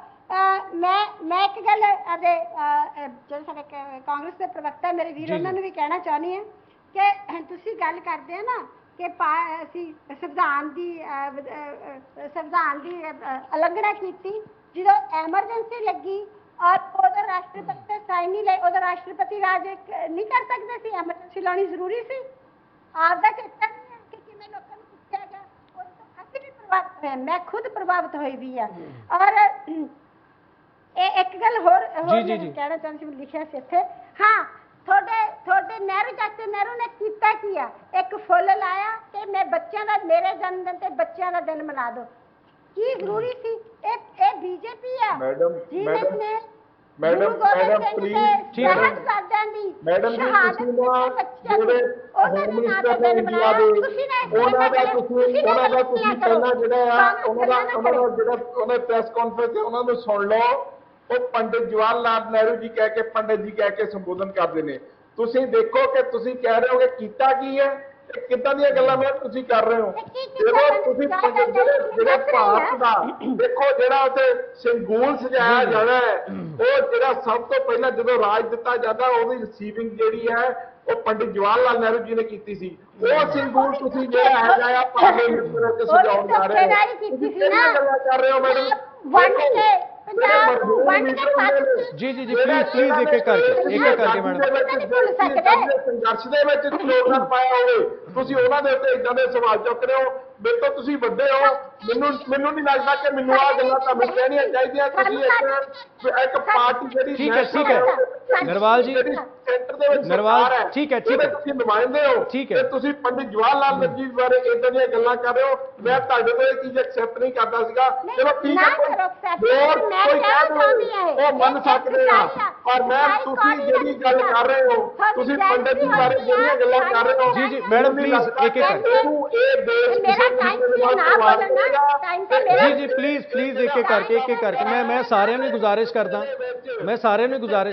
ਮੈਂ ਇੱਕ ਗੱਲ ਜਿਹੜੇ ਸਾਡੇ ਕਾਂਗਰਸ ਦੇ ਪ੍ਰਵਕਤਾ ਮੇਰੇ ਵੀਰ, ਉਹਨਾਂ ਨੂੰ ਵੀ ਕਹਿਣਾ ਚਾਹੁੰਦੀ ਹਾਂ ਕਿ ਤੁਸੀਂ ਗੱਲ ਕਰਦੇ ਹੋ ਨਾ ਕਿ ਅਸੀਂ ਸੰਵਿਧਾਨ ਦੀ ਉਲੰਘਣਾ ਕੀਤੀ, ਜਦੋਂ ਐਮਰਜੈਂਸੀ ਲੱਗੀ ਔਰ ਉਦੋਂ ਰਾਸ਼ਟਰਪਤੀ ਤੇ ਸਾਈਨ ਨਹੀਂ ਲਏ, ਉਦੋਂ ਰਾਸ਼ਟਰਪਤੀ ਰਾਜ ਨਹੀਂ ਕਰ ਸਕਦੇ ਸੀ, ਐਮਰਜੈਂਸੀ ਲਾਉਣੀ ਜ਼ਰੂਰੀ ਸੀ। ਆਪਦਾ ਚੇਤਾ ਨਹੀਂ ਹੈ ਕਿ ਕਿਵੇਂ ਲੋਕਾਂ ਨੂੰ ਪੁੱਛਿਆ ਗਿਆ। ਉਸ ਤੋਂ ਅਸੀਂ ਵੀ ਪ੍ਰਭਾਵਿਤ ਹੋਏ, ਮੈਂ ਖੁਦ ਪ੍ਰਭਾਵਿਤ ਹੋਈ ਵੀ ਆ। ਔਰ ਇਹ ਇੱਕ ਗੱਲ ਹੋਰ ਕਹਿਣਾ ਚਾਹੁੰਦੀ ਸੀ, ਲਿਖਿਆ ਸੀ ਇੱਥੇ। ਹਾਂ, ਤੁਹਾਡੇ ਨਹਿਰੂ ਚਾਚੇ ਨਹਿਰੂ ਨੇ ਕੀਤਾ ਕੀ ਆ? ਇੱਕ ਫੁੱਲ ਲਾਇਆ ਤੇ ਮੈਂ ਬੱਚਿਆਂ ਦਾ, ਮੇਰੇ ਜਨਮ ਦਿਨ ਤੇ ਬੱਚਿਆਂ ਦਾ ਦਿਨ ਮਨਾ ਦੋ। ਕੀ ਜ਼ਰੂਰੀ ਸੀ? ਇਹ ਬੀਜੇਪੀ ਆ ਮੈਡਮ ਪਲੀਜ਼ ਮੈਡਮ ਜੀ, ਤੁਸੀਂ ਨਾ ਜਿਹੜੇ ਹੋਮ ਮਿਨਿਸਟਰ ਨੇ ਇੰਡੀਆ ਦੇ, ਉਹਨਾਂ ਦਾ ਤੁਸੀਂ ਪਹਿਲਾਂ ਜਿਹੜਾ ਆ ਉਹਨੇ ਪ੍ਰੈਸ ਕਾਨਫਰੰਸ ਤੇ ਉਹਨਾਂ ਨੂੰ ਸੁਣ ਲਓ। ਉਹ ਪੰਡਿਤ ਜਵਾਹਰ ਲਾਲ ਨਹਿਰੂ ਜੀ ਕਹਿ ਕੇ, ਪੰਡਿਤ ਜੀ ਕਹਿ ਕੇ ਸੰਬੋਧਨ ਕਰਦੇ ਨੇ। ਤੁਸੀਂ ਦੇਖੋ ਕਿ ਤੁਸੀਂ ਕਹਿ ਰਹੇ ਹੋ ਕਿ ਕੀਤਾ ਕੀ ਹੈ, ਕਿੱਦਾਂ ਦੀਆਂ ਗੱਲਾਂ ਮੈਂ ਤੁਸੀਂ ਕਰ ਰਹੇ ਹੋ। ਜਦੋਂ ਤੁਸੀਂ ਜਿਹੜੇ ਭਾਰਤ ਦਾ ਦੇਖੋ, ਜਿਹੜਾ ਉੱਥੇ ਸਿੰਗੂਲ ਸਜਾਇਆ ਜਾਂਦਾ ਹੈ, ਉਹ ਜਿਹੜਾ ਸਭ ਤੋਂ ਪਹਿਲਾਂ ਜਦੋਂ ਰਾਜ ਦਿੱਤਾ ਜਾਂਦਾ, ਉਹਦੀ ਰਿਸੀਵਿੰਗ ਜਿਹੜੀ ਹੈ ਉਹ ਪੰਡਿਤ ਜਵਾਹਰ ਲਾਲ ਨਹਿਰੂ ਜੀ ਨੇ ਕੀਤੀ ਸੀ। ਉਹ ਸਿੰਗੂਲ ਤੁਸੀਂ ਜਿਹੜਾ ਹੈਗਾ ਆ ਪਾਰਲੀਮੈਂਟ ਵਿੱਚ ਸਜਾਉਣ ਜਾ ਰਹੇ ਹੋ। ਤੁਸੀਂ ਕਿਹੜੀਆਂ ਗੱਲਾਂ ਕਰ ਰਹੇ ਹੋ ਮੈਡਮ? ਜੀ ਪਲੀਜ਼ ਇੱਕ ਕਰਕੇ ਮੈਡਮ। ਸੰਘਰਸ਼ ਦੇ ਵਿੱਚ ਯੋਗਦਾਨ ਪਾਇਆ ਹੋਵੇ, ਤੁਸੀਂ ਉਹਨਾਂ ਦੇ ਉੱਤੇ ਇਦਾਂ ਦੇ ਸਵਾਲ ਚੁੱਕ ਰਹੇ ਹੋ। ਮੇਰੇ ਤੋਂ ਤੁਸੀਂ ਵੱਡੇ ਹੋ, ਮੈਨੂੰ ਨਹੀਂ ਲੱਗਦਾ ਕਿ ਮੈਨੂੰ ਆਹ ਗੱਲਾਂ ਤੁਹਾਨੂੰ ਕਹਿਣੀਆਂ ਚਾਹੀਦੀਆਂ। ਤੁਸੀਂ ਇੱਕ ਪਾਰਟੀ ਜਿਹੜੀ ਠੀਕ ਹੈ ਨਰਵਾਲ ਜੀ, ਸੈਂਟਰ ਦੇ ਵਿੱਚ ਨਰਵਾਲ ਠੀਕ ਹੈ ਤੁਸੀਂ ਨੁਮਾਇੰਦੇ ਹੋ ਤੇ ਤੁਸੀਂ ਪੰਡਿਤ ਜਵਾਹਰ ਲਾਲ ਨਹਿਰੂ ਬਾਰੇ ਇਦਾਂ ਦੀਆਂ ਗੱਲਾਂ ਕਰ ਰਹੇ ਹੋ। ਮੈਂ ਤੁਹਾਡੇ ਤੋਂ ਇਹ ਚੀਜ਼ ਐਕਸੈਪਟ ਨਹੀਂ ਕਰਦਾ ਸੀਗਾ। ਚਲੋ ਠੀਕ ਹੈ, ਹੋਰ ਕੋਈ ਕਹਿ ਦੋ ਉਹ ਮੰਨ ਸਕਦੇ ਆ, ਪਰ ਮੈਂ ਤੁਸੀਂ ਜਿਹੜੀ ਗੱਲ ਕਰ ਰਹੇ ਹੋ, ਤੁਸੀਂ ਪੰਡਿਤ ਜੀ ਬਾਰੇ ਜਿਹੜੀਆਂ ਗੱਲਾਂ ਕਰ ਰਹੇ ਹੋ, ਜੀ ਮੈਡਮ ਪਲੀਜ਼ ਇੱਕ ਇੱਕ ਇਹ ਦੇਸ਼ ਜੀ ਪਲੀਜ਼ ਇੱਕ ਇੱਕ ਕਰਕੇ ਮੈਂ ਸਾਰਿਆਂ ਨੂੰ ਗੁਜ਼ਾਰਿਸ਼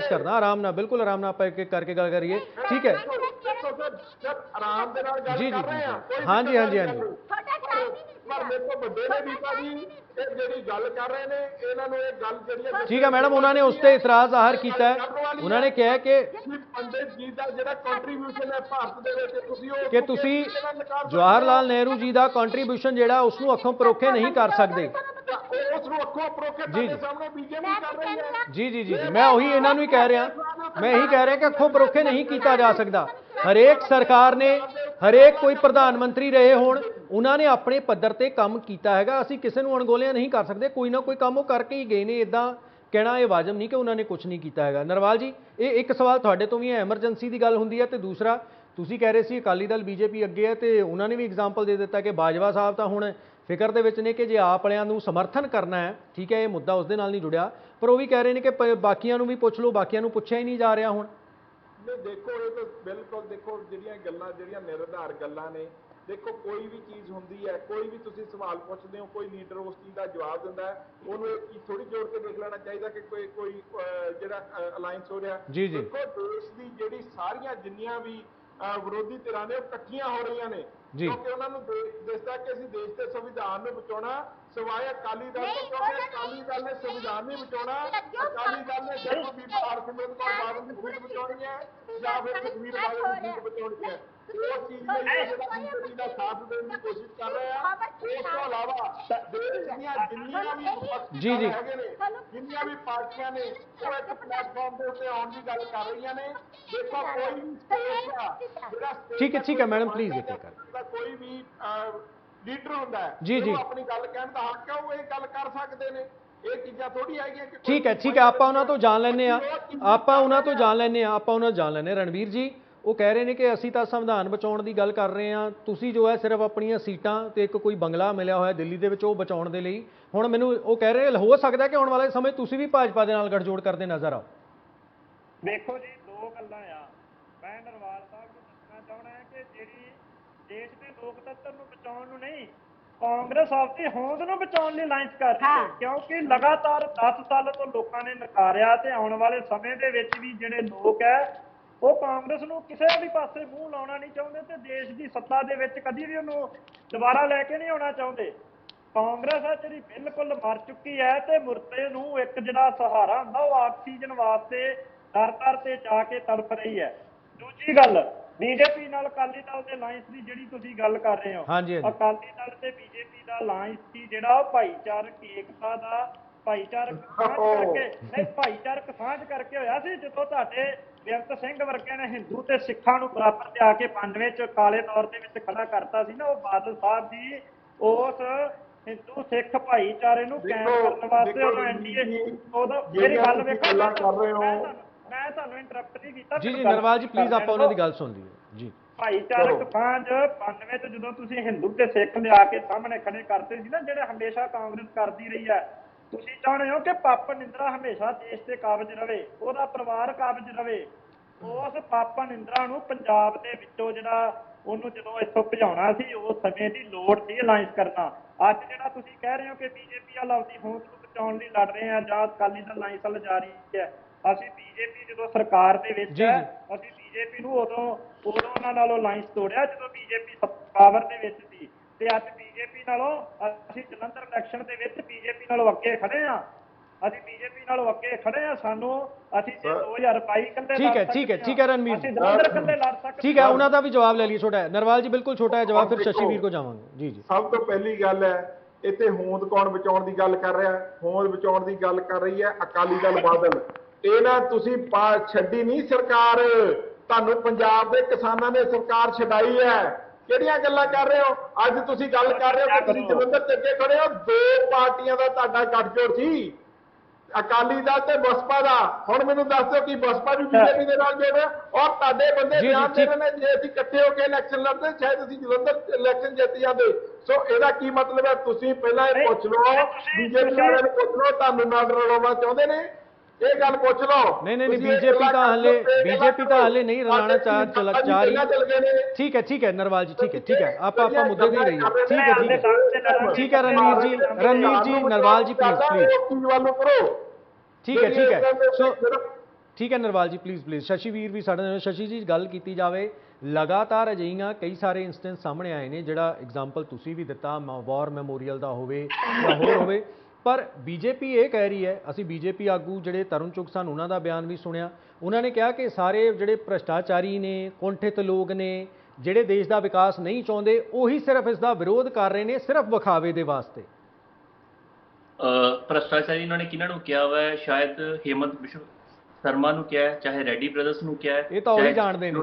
ਕਰਦਾ ਆਰਾਮ ਨਾਲ, ਬਿਲਕੁਲ ਆਰਾਮ ਨਾਲ ਆਪਾਂ ਇੱਕ ਇੱਕ ਕਰਕੇ ਗੱਲ ਕਰੀਏ, ਠੀਕ ਹੈ ਆਰਾਮ ਦੇ ਨਾਲ ਗੱਲ ਕਰ ਰਹੇ ਆ। ਹਾਂਜੀ ਪਰ ਮੇਰੇ ਤੋਂ ਵੱਡੇ ਨੇ ਵੀ ਭਾਜੀ ਇਹ ਜਿਹੜੀ ਗੱਲ ਕਰ ਰਹੇ ਨੇ, ਇਹਨਾਂ ਨੂੰ ਇਹ ਗੱਲ ਜਿਹੜੀ ਠੀਕ ਹੈ ਮੈਡਮ, ਉਹਨਾਂ ਨੇ ਉਸ ਤੇ ਇਤਰਾਜ਼ ਜ਼ਾਹਰ ਕੀਤਾ ਹੈ। ਉਹਨਾਂ ਨੇ ਕਿਹਾ ਕਿ ਪੰਡਿਤ ਜੀ ਦਾ ਜਿਹੜਾ ਕੰਟਰੀਬਿਊਸ਼ਨ ਹੈ ਭਾਰਤ ਦੇ ਵਿੱਚ, ਤੁਸੀਂ ਜਵਾਹਰ ਲਾਲ ਨਹਿਰੂ ਜੀ ਦਾ ਕੰਟਰੀਬਿਊਸ਼ਨ ਜਿਹੜਾ ਉਸ ਨੂੰ ਅੱਖੋਂ ਪਰੋਖੇ ਨਹੀਂ ਕਰ ਸਕਦੇ। ਉਸ ਨੂੰ ਅੱਖੋਂ ਪਰੋਖੇ ਤੁਹਾਡੇ ਸਾਹਮਣੇ ਬੀਜੇਪੀ ਕਰ ਰਹੀ ਹੈ। ਜੀ ਮੈਂ ਉਹੀ ਇਹਨਾਂ ਨੂੰ ਹੀ ਕਹਿ ਰਿਹਾ, ਕਿ ਅੱਖੋਂ ਪਰੋਖੇ ਨਹੀਂ ਕੀਤਾ ਜਾ ਸਕਦਾ। ਹਰੇਕ ਸਰਕਾਰ ਨੇ, ਹਰੇਕ ਕੋਈ ਪ੍ਰਧਾਨ ਮੰਤਰੀ ਰਹੇ ਹੋਣ, ਉਹਨਾਂ ਨੇ ਆਪਣੇ ਪੱਧਰ ਤੇ ਕੰਮ ਕੀਤਾ ਹੈਗਾ। ਅਸੀਂ ਕਿਸੇ ਨੂੰ ਅਣਗੌਲਿਆਂ ਨਹੀਂ ਕਰ ਸਕਦੇ, ਕੋਈ ਨਾ ਕੋਈ ਕੰਮ ਉਹ ਕਰਕੇ ਹੀ ਗਏ ਨੇ। ਇਦਾਂ ਕਹਿਣਾ ਇਹ ਵਾਜਬ ਨਹੀਂ ਕਿ ਉਹਨਾਂ ਨੇ ਕੁਝ ਨਹੀਂ ਕੀਤਾ ਹੈਗਾ। ਨਰਵਾਲ ਜੀ, ਇਹ ਇੱਕ ਸਵਾਲ ਤੁਹਾਡੇ ਤੋਂ ਵੀ ਹੈ, ਐਮਰਜੈਂਸੀ ਦੀ ਗੱਲ ਹੁੰਦੀ ਹੈ, ਤੇ ਦੂਸਰਾ ਤੁਸੀਂ ਕਹਿ ਰਹੇ ਸੀ ਅਕਾਲੀ ਦਲ ਬੀਜੇਪੀ ਅੱਗੇ ਹੈ, ਤੇ ਉਹਨਾਂ ਨੇ ਵੀ ਐਗਜ਼ਾਮਪਲ ਦੇ ਦਿੱਤਾ ਕਿ ਬਾਜਵਾ ਸਾਹਿਬ ਤਾਂ ਹੁਣ ਫਿਕਰ ਦੇ ਵਿੱਚ ਨੇ ਕਿ ਜੇ ਆਪ ਵਾਲਿਆਂ ਨੂੰ ਸਮਰਥਨ ਕਰਨਾ ਹੈ, ਠੀਕ ਹੈ, ਇਹ ਮੁੱਦਾ ਉਸ ਦੇ ਨਾਲ ਨਹੀਂ ਜੁੜਿਆ, ਪਰ ਉਹ ਵੀ ਕਹਿ ਰਹੇ ਨੇ ਕਿ ਬਾਕੀਆਂ ਨੂੰ ਵੀ ਪੁੱਛ ਲਓ, ਬਾਕੀਆਂ ਨੂੰ ਪੁੱਛਿਆ ਹੀ ਨਹੀਂ ਜਾ ਰਿਹਾ ਹੁਣ। ਨਹੀਂ ਦੇਖੋ, ਇਹ ਤਾਂ ਬਿਲਕੁਲ ਦੇਖੋ ਜਿਹੜੀਆਂ ਨਿਰਧਾਰ ਗੱਲਾਂ ਨੇ, ਦੇਖੋ ਕੋਈ ਵੀ ਚੀਜ਼ ਹੁੰਦੀ ਹੈ, ਕੋਈ ਵੀ ਤੁਸੀਂ ਸਵਾਲ ਪੁੱਛਦੇ ਹੋ, ਕੋਈ ਲੀਡਰ ਉਸ ਚੀਜ਼ ਦਾ ਜਵਾਬ ਦਿੰਦਾ ਹੈ, ਉਹਨੂੰ ਇਹ ਚੀਜ਼ ਥੋੜੀ ਜੋੜ ਕੇ ਦੇਖ ਲੈਣਾ ਚਾਹੀਦਾ ਕਿ ਕੋਈ ਜਿਹੜਾ ਅਲਾਈਅੰਸ ਹੋ ਰਿਹਾ। ਦੇਖੋ ਦੇਸ਼ ਦੀ ਜਿਹੜੀ ਸਾਰੀਆਂ ਜਿੰਨੀਆਂ ਵੀ ਵਿਰੋਧੀ ਧਿਰਾਂ ਨੇ ਉਹ ਇਕੱਠੀਆਂ ਹੋ ਰਹੀਆਂ ਨੇ, ਕਿਉਂਕਿ ਉਹਨਾਂ ਨੂੰ ਦਿਸਦਾ ਕਿ ਅਸੀਂ ਦੇਸ਼ ਦੇ ਸੰਵਿਧਾਨ ਨੂੰ ਬਚਾਉਣਾ, ਸਿਵਾਏ ਅਕਾਲੀ ਦਲ ਤੋਂ, ਕਿਉਂਕਿ ਅਕਾਲੀ ਦਲ ਨੇ ਸੰਵਿਧਾਨ ਨਹੀਂ ਬਚਾਉਣਾ। ਅਕਾਲੀ ਦਲ ਨੇ ਸਿਰਫ ਬੀਬੀ ਹਰਸਿਮਰਤ ਕੌਰ ਬਾਦਲ ਦੀ ਸੀਟ ਬਚਾਉਣੀ ਹੈ ਜਾਂ ਫਿਰ ਸੁਖਬੀਰ ਬਾਦਲ ਦੀ ਸੀਟ ਬਚਾਉਣੀ ਹੈ। ਉਸ ਚੀਜ਼ ਲਈ ਜਿਹੜਾ ਬੀਜੇਪੀ ਦਾ ਸਾਥ ਦੇਣ ਦੀ ਕੋਸ਼ਿਸ਼ ਕਰ ਰਹੇ ਆ। ਉਸ ਤੋਂ ਇਲਾਵਾ ਦੇਸ਼ ਦੀਆਂ ਜਿੰਨੀਆਂ ਵੀ ਹੈਗੇ ਨੇ, ਜਿੰਨੀਆਂ ਵੀ ਪਾਰਟੀਆਂ ਨੇ, ਉਹ ਇੱਕ ਪਲੇਟਫਾਰਮ ਦੇ ਉੱਤੇ ਆਉਣ ਦੀ ਗੱਲ ਕਰ ਰਹੀਆਂ ਨੇ। ਦੇਖੋ ਕੋਈ ਵੀ ਸਟੇਟ ਆ ਜਿਹੜਾ ਠੀਕ ਹੈ ਮੈਡਮ ਪਲੀਜ਼ ਇੱਕ ਕੋਈ ਵੀ ਲੀਡਰ ਹੁੰਦਾ ਹੈ, ਉਹ ਆਪਣੀ ਗੱਲ ਕਹਿਣ ਦਾ ਹੱਕ ਹੈ, ਉਹ ਇਹ ਗੱਲ ਕਰ ਸਕਦੇ ਨੇ। ਇਹ ਚੀਜ਼ਾਂ ਥੋੜੀ ਹੈਗੀਆਂ ਕਿ ਠੀਕ ਹੈ ਆਪਾਂ ਉਹਨਾਂ ਤੋਂ ਜਾਣ ਲੈਂਦੇ ਆ, ਰਣਵੀਰ ਜੀ ਉਹ ਕਹਿ ਰਹੇ ਨੇ ਕਿ ਅਸੀਂ ਤਾਂ ਸੰਵਿਧਾਨ ਬਚਾਉਣ ਦੀ ਗੱਲ ਕਰ ਰਹੇ ਹਾਂ, ਤੁਸੀਂ ਜੋ ਹੈ ਸਿਰਫ ਆਪਣੀਆਂ ਸੀਟਾਂ ਤੇ ਇੱਕ ਕੋਈ ਬੰਗਲਾ ਮਿਲਿਆ ਹੋਇਆ ਦਿੱਲੀ ਦੇ ਵਿੱਚ ਉਹ ਬਚਾਉਣ ਦੇ ਲਈ। ਹੁਣ ਮੈਨੂੰ ਉਹ ਕਹਿ ਰਹੇ ਹੋ ਸਕਦਾ ਕਿ ਆਉਣ ਵਾਲੇ ਸਮੇਂ ਤੁਸੀਂ ਵੀ ਭਾਜਪਾ ਦੇ ਨਾਲ ਗੱਠਜੋੜ ਕਰਦੇ ਨਜ਼ਰ ਆਓ। ਦੇਖੋ ਜੀ, ਦੋ ਗੱਲਾਂ ਆ। ਮੈਂ ਨਰਵਾਲ ਸਾਹਿਬ ਨੂੰ ਦੱਸਣਾ ਚਾਹੁੰਦਾ ਹਾਂ ਕਿ ਜਿਹੜੀ ਦੇਸ਼ ਦੇ ਲੋਕਤੰਤਰ ਨੂੰ ਬਚਾਉਣ ਨੂੰ ਨਹੀਂ, ਕਾਂਗਰਸ ਆਪਣੀ ਹੋਂਦ ਨੂੰ ਬਚਾਉਣ ਲਈ ਲਾਂਚ ਕਰ ਰਹੀ ਹੈ, ਕਿਉਂਕਿ ਲਗਾਤਾਰ 10 ਸਾਲ ਤੋਂ ਲੋਕਾਂ ਨੇ ਨਕਾਰਿਆ, ਤੇ ਆਉਣ ਵਾਲੇ ਸਮੇਂ ਦੇ ਵਿੱਚ ਵੀ ਜਿਹੜੇ ਲੋਕ ਹੈ ਉਹ ਕਾਂਗਰਸ ਨੂੰ ਕਿਸੇ ਵੀ ਪਾਸੇ ਮੂੰਹ ਲਾਉਣਾ ਨਹੀਂ ਚਾਹੁੰਦੇ, ਤੇ ਦੇਸ਼ ਦੀ ਸੱਤਾ ਦੇ ਵਿੱਚ ਕਦੀ ਵੀ ਉਹਨੂੰ ਦੁਬਾਰਾ ਲੈ ਕੇ ਨਹੀਂ ਆਉਣਾ ਚਾਹੁੰਦੇ। ਕਾਂਗਰਸ ਹੈ ਜਿਹੜੀ ਬਿਲਕੁਲ ਮਰ ਚੁੱਕੀ ਹੈ, ਤੇ ਮੁਰਦੇ ਨੂੰ ਇੱਕ ਜਿਹੜਾ ਸਹਾਰਾ ਹੁੰਦਾ ਉਹ ਆਕਸੀਜਨ ਵਾਸਤੇ ਦਰ ਤੇ ਜਾ ਕੇ ਤੜਪ ਰਹੀ ਹੈ। ਦੂਜੀ ਗੱਲ, ਬੀਜੇਪੀ ਨਾਲ ਅਕਾਲੀ ਦਲ ਦੇ ਅਲਾਇੰਸ ਦੀ ਜਿਹੜੀ ਤੁਸੀਂ ਗੱਲ ਕਰ ਰਹੇ ਹੋ, ਅਕਾਲੀ ਦਲ ਤੇ ਬੀਜੇਪੀ ਦਾ ਅਲਾਇੰਸ ਸੀ ਜਿਹੜਾ ਉਹ ਭਾਈਚਾਰਕ ਏਕਤਾ ਦਾ ਭਾਈਚਾਰਕ ਸਾਂਝ ਕਰਕੇ ਹੋਇਆ ਸੀ। ਜਦੋਂ ਤੁਹਾਡੇ ਬੇਅੰਤ ਸਿੰਘ ਵਰਗੇ ਨੇ ਹਿੰਦੂ ਤੇ ਸਿੱਖਾਂ ਨੂੰ ਬਰਾਬਰ ਤੇ ਆ ਕੇ 95 ਚ ਕਾਲੇ ਤੌਰ ਦੇ ਵਿੱਚ ਖੜਾ ਕਰਤਾ ਸੀ ਨਾ, ਉਹ ਬਾਦਲ ਸਾਹਿਬ ਦੀ ਉਸ ਹਿੰਦੂ ਸਿੱਖ ਭਾਈਚਾਰੇ ਨੂੰ ਕਾਇਮ ਕਰਨ ਵਾਸਤੇ ਉਹ ਐਨਡੀਏ ਮੇਰੀ ਗੱਲ ਵੇਖੋ, ਮੈਂ ਤੁਹਾਨੂੰ ਇੰਟਰਪਟ ਨਹੀਂ ਕੀਤਾ। ਜੀ ਨਰਵਾਲ ਜੀ ਪਲੀਜ਼ ਆਪਾਂ ਉਹਨਾਂ ਦੀ ਗੱਲ ਸੁਣ ਲਈਏ ਜੀ। ਭਾਈਚਾਰਕ ਸਾਂਝ 95 ਚ ਜਦੋਂ ਤੁਸੀਂ ਹਿੰਦੂ ਤੇ ਸਿੱਖ ਲਿਆ ਕੇ ਸਾਹਮਣੇ ਖੜੇ ਕਰਦੇ ਸੀ ਨਾ, ਜਿਹੜੇ ਹਮੇਸ਼ਾ ਕਾਂਗਰਸ ਕਰਦੀ ਰਹੀ ਹੈ, ਤੁਸੀਂ ਚਾਹੁੰਦੇ ਹੋ ਕਿ ਪਾਪਾ ਨਿੰਦਰਾ ਹਮੇਸ਼ਾ ਦੇਸ਼ ਤੇ ਕਾਬਜ ਰਵੇ, ਉਹਦਾ ਪਰਿਵਾਰ ਕਾਬਜ ਰਵੇ। ਉਸ ਪਾਪਾ ਨਿੰਦਰਾ ਨੂੰ ਪੰਜਾਬ ਦੇ ਵਿੱਚੋਂ ਜਿਹੜਾ ਉਹਨੂੰ ਜਦੋਂ ਇੱਥੋਂ ਭਜਾਉਣਾ ਸੀ, ਉਸ ਸਮੇਂ ਦੀ ਲੋੜ ਸੀ ਅਲਾਇੰਸ ਕਰਨਾ। ਅੱਜ ਜਿਹੜਾ ਤੁਸੀਂ ਕਹਿ ਰਹੇ ਹੋ ਕਿ ਬੀਜੇਪੀ ਵਾਲਾ ਆਪਣੀ ਹੋਂਦ ਨੂੰ ਬਚਾਉਣ ਲਈ ਲੜ ਰਹੇ ਆ ਜਾਂ ਅਕਾਲੀ ਦਲ ਅਲਾਇੰਸ ਵੱਲ ਜਾ ਰਹੀ ਹੈ, ਅਸੀਂ ਬੀਜੇਪੀ ਜਦੋਂ ਸਰਕਾਰ ਦੇ ਵਿੱਚ ਹੈ, ਅਸੀਂ ਬੀਜੇਪੀ ਨੂੰ ਉਦੋਂ ਉਹਨਾਂ ਨਾਲੋਂ ਅਲਾਇੰਸ ਤੋੜਿਆ ਜਦੋਂ ਬੀਜੇਪੀ ਪਾਵਰ ਦੇ ਵਿੱਚ ਸੀ, ਤੇ ਅੱਜ ਬੀਜੇਪੀ ਨਾਲੋਂ ਅਸੀਂ ਜਲੰਧਰ ਇਲੈਕਸ਼ਨ ਦੇ ਵਿੱਚ ਬੀਜੇਪੀ ਨਾਲੋਂ ਅੱਗੇ ਖੜੇ ਆ। ਅਸੀਂ ਬੀਜੇਪੀ ਨਾਲੋਂ ਅੱਗੇ ਖੜੇ ਆ। ਸਾਨੂੰ ਅਸੀਂ 2022 ਕੰਦੇ ਠੀਕ ਹੈ ਰਣਵੀਰ ਜੀ, ਜਲੰਧਰ ਕੰਦੇ ਲੜ ਸਕਦੇ। ਠੀਕ ਹੈ, ਉਹਨਾਂ ਦਾ ਵੀ ਜਵਾਬ ਲੈ ਲਈ। ਛੋਟਾ ਹੈ ਨਰਵਾਲ ਜੀ, ਬਿਲਕੁਲ ਛੋਟਾ ਹੈ ਜਵਾਬ, ਫਿਰ ਸ਼ਸ਼ੀ ਵੀਰ ਕੋ ਜਾਵਾਂਗੇ। ਜੀ ਸਭ ਤੋਂ ਪਹਿਲੀ ਗੱਲ ਹੈ, ਇੱਥੇ ਹੋਂਦ ਕੌਣ ਬਚਾਉਣ ਦੀ ਗੱਲ ਕਰ ਰਿਹਾ? ਹੋਂਦ ਬਚਾਉਣ ਦੀ ਗੱਲ ਕਰ ਰਹੀ ਹੈ ਅਕਾਲੀ ਦਲ ਬਾਦਲ। ਇਹ ਨਾ ਤੁਸੀਂ ਛੱਡੀ ਨਹੀਂ ਸਰਕਾਰ, ਤੁਹਾਨੂੰ ਪੰਜਾਬ ਦੇ ਕਿਸਾਨਾਂ ਨੇ ਸਰਕਾਰ ਛਡਾਈ ਹੈ। ਕਿਹੜੀਆਂ ਗੱਲਾਂ ਕਰ ਰਹੇ ਹੋ? ਅੱਜ ਤੁਸੀਂ ਗੱਲ ਕਰ ਰਹੇ ਹੋ ਕਿ ਤੁਸੀਂ ਜਲੰਧਰ ਚ ਅੱਗੇ ਖੜੇ ਹੋ। ਦੋ ਪਾਰਟੀਆਂ ਦਾ ਤੁਹਾਡਾ ਗੱਠਜੋੜ ਸੀ, ਅਕਾਲੀ ਦਲ ਤੇ ਬਸਪਾ ਦਾ। ਹੁਣ ਮੈਨੂੰ ਦੱਸ ਦਿਓ ਕਿ ਬਸਪਾ ਵੀ ਬੀਜੇਪੀ ਦੇ ਨਾਲ ਜੁੜ ਰਿਹਾ ਔਰ ਤੁਹਾਡੇ ਬੰਦੇ ਬਿਆਨ ਦੇ ਰਹੇ ਨੇ ਜੇ ਅਸੀਂ ਇਕੱਠੇ ਹੋ ਕੇ ਇਲੈਕਸ਼ਨ ਲੜਦੇ ਸ਼ਾਇਦ ਅਸੀਂ ਜਲੰਧਰ ਇਲੈਕਸ਼ਨ ਜਿੱਤ ਜਾਂਦੇ। ਸੋ ਇਹਦਾ ਕੀ ਮਤਲਬ ਹੈ? ਤੁਸੀਂ ਪਹਿਲਾਂ ਇਹ ਪੁੱਛ ਲਓ, ਬੀਜੇਪੀ ਵਾਲਿਆਂ ਨੂੰ ਪੁੱਛ ਲਓ ਤੁਹਾਨੂੰ ਨਾਲ ਰਲਾਉਣਾ ਚਾਹੁੰਦੇ ਨੇ, ਇਹ ਗੱਲ ਪੁੱਛ ਲਓ। ਨਹੀਂ ਬੀਜੇਪੀ ਤਾਂ ਹਲੇ ਨਹੀਂ ਰਲਾਣਾ ਚਾਹ ਰਹੀ। ਠੀਕ ਹੈ ਨਰਵਾਲ ਜੀ, ਠੀਕ ਹੈ ਆਪਾਂ ਮੁੱਦੇ ਤੇ ਹੀ ਰਹੀਏ। ਠੀਕ ਹੈ ਰਣਵੀਰ ਜੀ ਨਰਵਾਲ ਜੀ ਪਲੀਜ਼ ਠੀਕ ਹੈ ਸੋ ਠੀਕ ਹੈ ਨਰਵਾਲ ਜੀ ਪਲੀਜ਼ ਸ਼ਸ਼ੀ ਵੀਰ ਵੀ ਸਾਡੇ ਨਾਲ। ਸ਼ਸ਼ੀ ਜੀ ਗੱਲ ਕੀਤੀ ਜਾਵੇ, ਲਗਾਤਾਰ ਅਜਿਹੀਆਂ ਕਈ ਸਾਰੇ ਇੰਸਟੈਂਸ ਸਾਹਮਣੇ ਆਏ ਨੇ, ਜਿਹੜਾ ਐਗਜ਼ਾਮਪਲ ਤੁਸੀਂ ਵੀ ਦਿੱਤਾ ਵਾਰ ਮੈਮੋਰੀਅਲ ਦਾ ਹੋਵੇ ਜਾਂ ਹੋਰ ਹੋਵੇ, ਪਰ ਬੀਜੇਪੀ ਇਹ ਕਹਿ ਰਹੀ ਹੈ, ਅਸੀਂ ਬੀਜੇਪੀ ਆਗੂ ਜਿਹੜੇ ਤਰੁਣ ਚੁੱਗ ਸਨ ਉਹਨਾਂ ਦਾ ਬਿਆਨ ਵੀ ਸੁਣਿਆ, ਉਹਨਾਂ ਨੇ ਕਿਹਾ ਕਿ ਸਾਰੇ ਜਿਹੜੇ ਭ੍ਰਿਸ਼ਟਾਚਾਰੀ ਨੇ, ਕੁੰਠਿਤ ਲੋਕ ਨੇ, ਜਿਹੜੇ ਦੇਸ਼ ਦਾ ਵਿਕਾਸ ਨਹੀਂ ਚਾਹੁੰਦੇ, ਉਹੀ ਸਿਰਫ ਇਸ ਦਾ ਵਿਰੋਧ ਕਰ ਰਹੇ ਨੇ ਸਿਰਫ ਵਿਖਾਵੇ ਦੇ ਵਾਸਤੇ। ਭ੍ਰਿਸ਼ਟਾਚਾਰੀ ਇਹਨਾਂ ਨੇ ਕਿਹਨਾਂ ਨੂੰ ਕਿਹਾ ਵਾ? ਸ਼ਾਇਦ ਹੇਮੰਤ ਬਿਸ਼ਵ ਸ਼ਰਮਾ ਨੂੰ ਕਿਹਾ ਹੈ, ਚਾਹੇ ਰੈਡੀ ਬ੍ਰਦਰਸ ਨੂੰ ਕਿਹਾ ਹੈ, ਇਹ ਤਾਂ ਉਹੀ ਜਾਣਦੇ ਨੇ,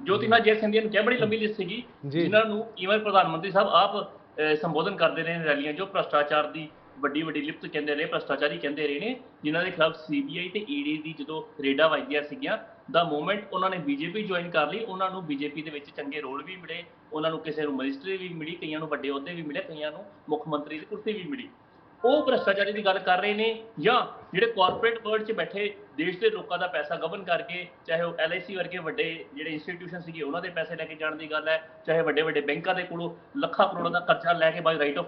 ਜੋਤੀਨਾਥ ਜੈ ਸਿੰਧੀਆ ਨੂੰ ਕਿਹਾ। ਬੜੀ ਲੰਬੀ ਲਿਸਟ ਸੀਗੀ ਜਿਨ੍ਹਾਂ ਨੂੰ ਈਵਨ ਪ੍ਰਧਾਨ ਮੰਤਰੀ ਸਾਹਿਬ ਆਪ ਸੰਬੋਧਨ ਕਰਦੇ ਰਹੇ ਨੇ ਰੈਲੀਆਂ, ਜੋ ਭ੍ਰਿਸ਼ਟਾਚਾਰ ਦੀ ਵੱਡੀ ਲਿਪਤ ਕਹਿੰਦੇ ਰਹੇ, ਭ੍ਰਿਸ਼ਟਾਚਾਰੀ ਕਹਿੰਦੇ ਰਹੇ ਨੇ, ਜਿਨ੍ਹਾਂ ਦੇ ਖਿਲਾਫ CBI ਤੇ ED ਦੀ ਜਦੋਂ ਰੇਡਾਂ ਵੱਜਦੀਆਂ ਸੀਗੀਆਂ, ਦਾ ਮੂਵਮੈਂਟ ਉਹਨਾਂ ਨੇ ਬੀਜੇਪੀ ਜੁਆਇਨ ਕਰ ਲਈ, ਉਹਨਾਂ ਨੂੰ ਬੀਜੇਪੀ ਦੇ ਵਿੱਚ ਚੰਗੇ ਰੋਲ ਵੀ ਮਿਲੇ, ਉਹਨਾਂ ਨੂੰ ਕਿਸੇ ਨੂੰ ਮਿਨਿਸਟਰੀ ਵੀ ਮਿਲੀ, ਕਈਆਂ ਨੂੰ ਵੱਡੇ ਅਹੁਦੇ ਵੀ ਮਿਲੇ, ਕਈਆਂ ਨੂੰ ਮੁੱਖ ਮੰਤਰੀ ਦੀ ਕੁਰਸੀ ਵੀ ਮਿਲੀ। ਉਹ ਭ੍ਰਿਸ਼ਟਾਚਾਰੀ ਦੀ ਗੱਲ ਕਰ ਰਹੇ ਨੇ, ਜਾਂ ਜਿਹੜੇ ਕਾਰਪੋਰੇਟ ਵਰਲਡ 'ਚ ਬੈਠੇ ਦੇਸ਼ ਦੇ ਲੋਕਾਂ ਦਾ ਪੈਸਾ ਗਵਰਨ ਕਰਕੇ, ਚਾਹੇ ਉਹ LIC ਵਰਗੇ ਵੱਡੇ ਜਿਹੜੇ ਇੰਸਟੀਟਿਊਸ਼ਨ ਸੀਗੇ ਉਹਨਾਂ ਦੇ ਪੈਸੇ ਲੈ ਕੇ ਜਾਣ ਦੀ ਗੱਲ ਹੈ, ਚਾਹੇ ਵੱਡੇ ਬੈਂਕਾਂ ਦੇ ਕੋਲੋਂ ਲੱਖਾਂ ਕਰੋੜਾਂ ਦਾ ਖਰਚਾ ਲੈ ਕੇ ਬਾਈ ਰਾਈਟ ਆਫ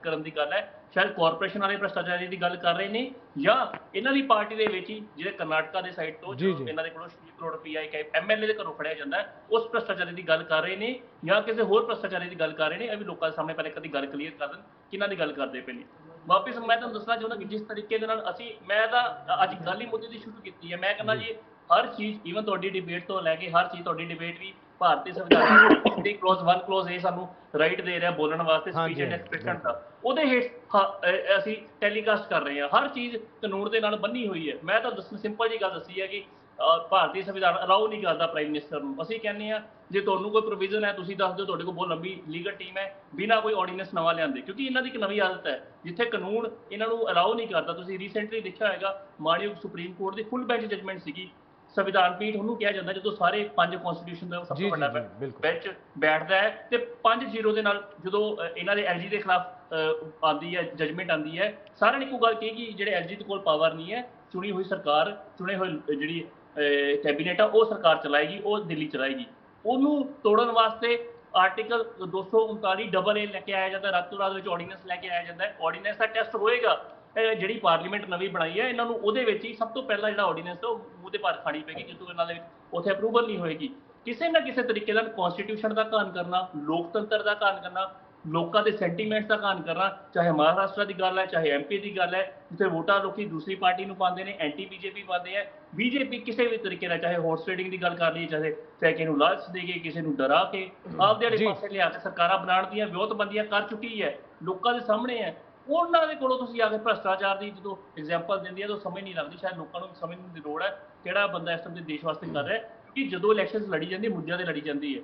ਕਰਨ ਦੀ ਗੱਲ ਹੈ, ਸ਼ਾਇਦ ਕਾਰਪੋਰੇਸ਼ਨ ਵਾਲੇ ਭ੍ਰਿਸ਼ਟਾਚਾਰੀ ਦੀ ਗੱਲ ਕਰ ਰਹੇ ਨੇ, ਜਾਂ ਇਹਨਾਂ ਦੀ ਪਾਰਟੀ ਦੇ ਵਿੱਚ ਹੀ ਜਿਹੜੇ ਕਰਨਾਟਕਾ ਦੇ ਸਾਈਡ ਤੋਂ ਇਹਨਾਂ ਦੇ ਕੋਲੋਂ 60 ਕਰੋੜ ਰੁਪਈਆ ਇੱਕ MLA ਦੇ ਘਰੋਂ ਫੜਿਆ ਜਾਂਦਾ ਹੈ, ਉਸ ਭ੍ਰਿਸ਼ਟਾਚਾਰੀ ਦੀ ਗੱਲ ਕਰ ਰਹੇ ਨੇ, ਜਾਂ ਕਿਸੇ ਹੋਰ ਭ੍ਰਿਸ਼ਟਾਚਾਰੀ ਦੀ ਗੱਲ ਕਰ ਰਹੇ ਨੇ। ਇਹ ਵੀ ਲੋਕਾਂ ਦੇ ਸਾਹਮਣੇ ਪਹਿਲੇ ਕਦੀ ਗੱਲ ਕਲੀਅਰ ਕਰ ਦੇਣ ਕਿਹਨਾਂ ਦੀ ਗੱਲ ਕਰਦੇ ਪਏ ਨੇ। ਵਾਪਿਸ ਮੈਂ ਤੁਹਾਨੂੰ ਦੱਸਣਾ ਚਾਹੁੰਦਾ ਕਿ ਜਿਸ ਤਰੀਕੇ ਦੇ ਨਾਲ ਮੈਂ ਤਾਂ ਅੱਜ ਗੱਲ ਹੀ ਮੁੱਦੇ ਦੀ ਸ਼ੁਰੂ ਕੀਤੀ ਹੈ। ਮੈਂ ਕਹਿੰਦਾ ਜੀ ਹਰ ਚੀਜ਼, ਈਵਨ ਤੁਹਾਡੀ ਡਿਬੇਟ ਤੋਂ ਲੈ ਕੇ ਹਰ ਚੀਜ਼, ਤੁਹਾਡੀ ਡਿਬੇਟ ਵੀ ਭਾਰਤੀ ਸੰਵਿਧਾਨ ਦੀ ਕਲੋਜ਼ 1 ਕਲੋਜ਼ ਇਹ ਸਾਨੂੰ ਰਾਈਟ ਦੇ ਰਿਹਾ ਬੋਲਣ ਵਾਸਤੇ, ਸਪੀਚ ਐਂਡ ਐਕਸਪ੍ਰੈਸ਼ਨ ਦਾ, ਉਹਦੇ ਹੇਠ ਅਸੀਂ ਟੈਲੀਕਾਸਟ ਕਰ ਰਹੇ ਹਾਂ। ਹਰ ਚੀਜ਼ ਕਾਨੂੰਨ ਦੇ ਨਾਲ ਬੰਨੀ ਹੋਈ ਹੈ। ਮੈਂ ਤਾਂ ਸਿੰਪਲ ਜੀ ਗੱਲ ਦੱਸੀ ਹੈ ਕਿ ਭਾਰਤੀ ਸੰਵਿਧਾਨ ਅਲਾਉ ਨਹੀਂ ਕਰਦਾ ਪ੍ਰਾਈਮ ਮਿਨਿਸਟਰ ਨੂੰ। ਅਸੀਂ ਕਹਿੰਦੇ ਹਾਂ ਜੇ ਤੁਹਾਨੂੰ ਕੋਈ ਪ੍ਰੋਵੀਜ਼ਨ ਹੈ ਤੁਸੀਂ ਦੱਸ ਦਿਓ, ਤੁਹਾਡੇ ਕੋਲ ਬਹੁਤ ਲੰਬੀ ਲੀਗਲ ਟੀਮ ਹੈ, ਬਿਨਾਂ ਕੋਈ ਆਰਡੀਨੈਂਸ ਨਵਾਂ ਲਿਆਂਦੇ, ਕਿਉਂਕਿ ਇਹਨਾਂ ਦੀ ਇੱਕ ਨਵੀਂ ਆਦਤ ਹੈ ਜਿੱਥੇ ਕਾਨੂੰਨ ਇਹਨਾਂ ਨੂੰ ਅਲਾਉ ਨਹੀਂ ਕਰਦਾ। ਤੁਸੀਂ ਰੀਸੈਂਟਲੀ ਦੇਖਿਆ ਹੋਏਗਾ ਮਾਣਯੋਗ ਸੁਪਰੀਮ ਕੋਰਟ ਦੀ ਫੁੱਲ ਬੈਂਚ ਜਜਮੈਂਟ ਸੀਗੀ, ਸੰਵਿਧਾਨ ਪੀਠ ਉਹਨੂੰ ਕਿਹਾ ਜਾਂਦਾ ਜਦੋਂ ਸਾਰੇ 5 ਕਨਸਟੀਟਿਊਸ਼ਨ ਦਾ ਸਭ ਤੋਂ ਵੱਡਾ ਬੈਂਚ ਬੈਠਦਾ ਹੈ, ਤੇ 5-0 ਦੇ ਨਾਲ ਜਦੋਂ ਇਹਨਾਂ ਦੇ LG ਦੇ ਖਿਲਾਫ ਆਉਂਦੀ ਹੈ ਜਜਮੈਂਟ ਆਉਂਦੀ ਹੈ, ਸਾਰਿਆਂ ਨੇ ਇੱਕੋ ਗੱਲ ਕਹੀ ਕਿ ਜਿਹੜੇ LG ਦੇ ਕੋਲ ਪਾਵਰ ਨਹੀਂ ਹੈ, ਚੁਣੀ ਹੋਈ ਸਰਕਾਰ, ਚੁਣੇ ਹੋਏ ਜਿਹੜੀ ਕੈਬਨਿਟ ਆ ਉਹ ਸਰਕਾਰ ਚਲਾਏਗੀ, ਉਹ ਦਿੱਲੀ ਚਲਾਏਗੀ। ਉਹਨੂੰ ਤੋੜਨ ਵਾਸਤੇ ਆਰਟੀਕਲ 239 AA ਲੈ ਕੇ ਆਇਆ ਜਾਂਦਾ, ਰਾਤੋਂ ਰਾਤ ਵਿੱਚ ਆਰਡੀਨੈਂਸ ਲੈ ਕੇ ਆਇਆ ਜਾਂਦਾ। ਆਰਡੀਨੈਂਸ ਦਾ ਟੈਸਟ ਹੋਏਗਾ, ਜਿਹੜੀ ਪਾਰਲੀਮੈਂਟ ਨਵੀਂ ਬਣਾਈ ਹੈ ਇਹਨਾਂ ਨੂੰ ਉਹਦੇ ਵਿੱਚ ਹੀ ਸਭ ਤੋਂ ਪਹਿਲਾਂ ਜਿਹੜਾ ਆਰਡੀਨੈਂਸ ਉਹ ਮੂੰਹ ਦੇ ਭਾਰ ਖਾਣੀ ਪਏਗੀ, ਜਦੋਂ ਇਹਨਾਂ ਦੇ ਉੱਥੇ ਅਪਰੂਵਲ ਨਹੀਂ ਹੋਏਗੀ। ਕਿਸੇ ਨਾ ਕਿਸੇ ਤਰੀਕੇ ਨਾਲ ਕਨਸਟੀਟਿਊਸ਼ਨ ਦਾ ਘਾਣ ਕਰਨਾ, ਲੋਕਤੰਤਰ ਦਾ ਘਾਣ ਕਰਨਾ, ਲੋਕਾਂ ਦੇ ਸੈਂਟੀਮੈਂਟਸ ਦਾ ਘਾਣ ਕਰਨਾ, ਚਾਹੇ ਮਹਾਰਾਸ਼ਟਰ ਦੀ ਗੱਲ ਹੈ, ਚਾਹੇ MP ਦੀ ਗੱਲ ਹੈ, ਜਿੱਥੇ ਵੋਟਾਂ ਲੋਕੀ ਦੂਸਰੀ ਪਾਰਟੀ ਨੂੰ ਪਾਉਂਦੇ ਨੇ, ਐਂਟੀ BJP ਪਾਉਂਦੇ ਆ। BJP ਕਿਸੇ ਵੀ ਤਰੀਕੇ ਨਾਲ, ਚਾਹੇ ਹਾਰਸ ਟ੍ਰੇਡਿੰਗ ਦੀ ਗੱਲ ਕਰ ਲਈਏ, ਚਾਹੇ ਕਿਸੇ ਨੂੰ ਲਾਲਚ ਦੇ ਕੇ, ਕਿਸੇ ਨੂੰ ਡਰਾ ਕੇ, ਆਪਦੇ ਵਾਲੇ ਪਾਸੇ ਲਿਆ ਕੇ ਸਰਕਾਰਾਂ ਬਣਾਉਣ ਦੀਆਂ ਵਿਉਂਤਬੰਦੀਆਂ ਕਰ ਚੁੱਕੀ ਹੈ, ਲੋਕਾਂ ਦੇ ਸਾਹਮਣੇ ਹੈ। ਉਹਨਾਂ ਦੇ ਕੋਲੋਂ ਤੁਸੀਂ ਆ ਕੇ ਭ੍ਰਿਸ਼ਟਾਚਾਰ ਦੀ ਜਦੋਂ ਐਗਜ਼ਾਮਪਲ ਦਿੰਦੀ ਹੈ ਤਾਂ ਸਮਝ ਨਹੀਂ ਲੱਗਦੀ। ਸ਼ਾਇਦ ਲੋਕਾਂ ਨੂੰ ਸਮਝਣ ਦੀ ਲੋੜ ਹੈ ਕਿਹੜਾ ਬੰਦਾ ਇਸ ਟਾਈਮ ਦੇ ਦੇਸ਼ ਵਾਸਤੇ ਕਰ ਰਿਹਾ, ਕਿਉਂਕਿ ਜਦੋਂ ਇਲੈਕਸ਼ਨ ਲੜੀ ਜਾਂਦੀ ਮੁੱਦਿਆਂ ਤੇ ਲੜੀ ਜਾਂਦੀ ਹੈ।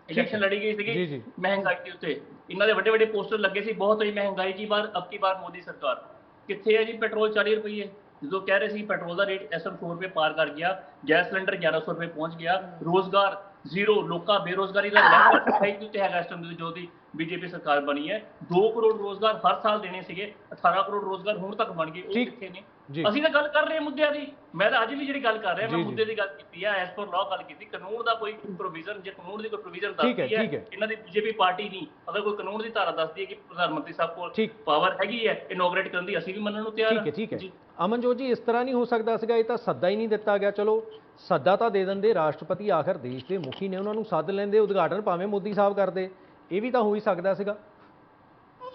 ਇਲੈਕਸ਼ਨ ਲੜੀ ਗਈ ਸੀਗੀ ਮਹਿੰਗਾਈ ਦੇ ਉੱਤੇ, ਇਹਨਾਂ ਦੇ ਵੱਡੇ ਪੋਸਟਰ ਲੱਗੇ ਸੀ, ਬਹੁਤ ਹੋਈ ਮਹਿੰਗਾਈ ਕੀ ਬਾਰ ਅਬ ਕੀ ਬਾਰ ਮੋਦੀ ਸਰਕਾਰ। ਕਿੱਥੇ ਹੈ ਜੀ ਪੈਟਰੋਲ 40 ਰੁਪਏ, ਜਦੋਂ ਕਹਿ ਰਹੇ ਸੀ ਪੈਟਰੋਲ ਦਾ ਰੇਟ ਇਸ ਟਾਈਮ 100 ਰੁਪਏ ਪਾਰ ਕਰ ਗਿਆ, ਗੈਸ ਸਿਲੰਡਰ 1100 ਰੁਪਏ ਪਹੁੰਚ ਗਿਆ, ਰੋਜ਼ਗਾਰ ਜ਼ੀਰੋ, ਲੋਕਾਂ ਬੇਰੋਜ਼ਗਾਰੀ ਦਾ ਲੈਵਲ ਹਾਈ ਦੇ ਉੱਤੇ ਹੈਗਾ ਇਸ ਟਾਈਮ ਜੋ ਦੀ BJP ਸਰਕਾਰ ਬਣੀ ਹੈ। 2 ਕਰੋੜ ਰੋਜ਼ਗਾਰ ਹਰ ਸਾਲ ਦੇਣੇ ਸੀਗੇ, 18 ਕਰੋੜ ਰੋਜ਼ਗਾਰ ਹੁਣ ਤੱਕ ਬਣ ਗਏ, ਉਹ ਕਿੱਥੇ ਨੇ? ਅਸੀਂ ਤਾਂ ਗੱਲ ਕਰ ਰਹੇ ਹਾਂ ਮੁੱਦਿਆਂ ਦੀ। ਮੈਂ ਤਾਂ ਅੱਜ ਵੀ ਜਿਹੜੀ ਗੱਲ ਕਰ ਰਿਹਾ ਮੈਂ ਮੁੱਦੇ ਦੀ ਗੱਲ ਕੀਤੀ ਹੈ, ਐਸ ਪਰ ਲਾਅ ਗੱਲ ਕੀਤੀ। ਕਾਨੂੰਨ ਦਾ ਕੋਈ ਪ੍ਰੋਵੀਜ਼ਨ, ਜੇ ਕਾਨੂੰਨ ਦੀ ਕੋਈ ਪ੍ਰੋਵੀਜ਼ਨ ਦੱਸਦੀ ਹੈ, ਇਹਨਾਂ ਦੀ BJP ਪਾਰਟੀ ਨਹੀਂ, ਅਗਰ ਕੋਈ ਕਾਨੂੰਨ ਦੀ ਧਾਰਾ ਦੱਸਦੀ ਹੈ ਕਿ ਪ੍ਰਧਾਨ ਮੰਤਰੀ ਸਾਹਿਬ ਕੋਲ ਪਾਵਰ ਹੈਗੀ ਹੈ ਇਨੋਗਰੇਟ ਕਰਨ ਦੀ, ਅਸੀਂ ਵੀ ਮੰਨਣ ਨੂੰ ਤਿਆਰ ਹਾਂ। ਠੀਕ ਹੈ ਅਮਨਜੋਤ ਜੀ, ਇਸ ਤਰ੍ਹਾਂ ਨਹੀਂ ਹੋ ਸਕਦਾ ਸੀਗਾ, ਇਹ ਤਾਂ ਸੱਦਾ ਹੀ ਨਹੀਂ ਦਿੱਤਾ ਗਿਆ। ਚਲੋ ਸੱਦਾ ਤਾਂ ਦੇ ਦਿੰਦੇ, ਰਾਸ਼ਟਰਪਤੀ ਆਖਰ ਦੇਸ਼ ਦੇ ਮੁਖੀ ਨੇ, ਉਹਨਾਂ ਨੂੰ ਸੱਦ ਲੈਂਦੇ, ਉਦਘਾਟਨ ਭਾਵੇਂ ਮੋਦੀ ਸਾਹਿਬ ਕਰਦੇ, ਇਹ ਵੀ ਤਾਂ ਹੋ ਹੀ ਸਕਦਾ ਸੀਗਾ।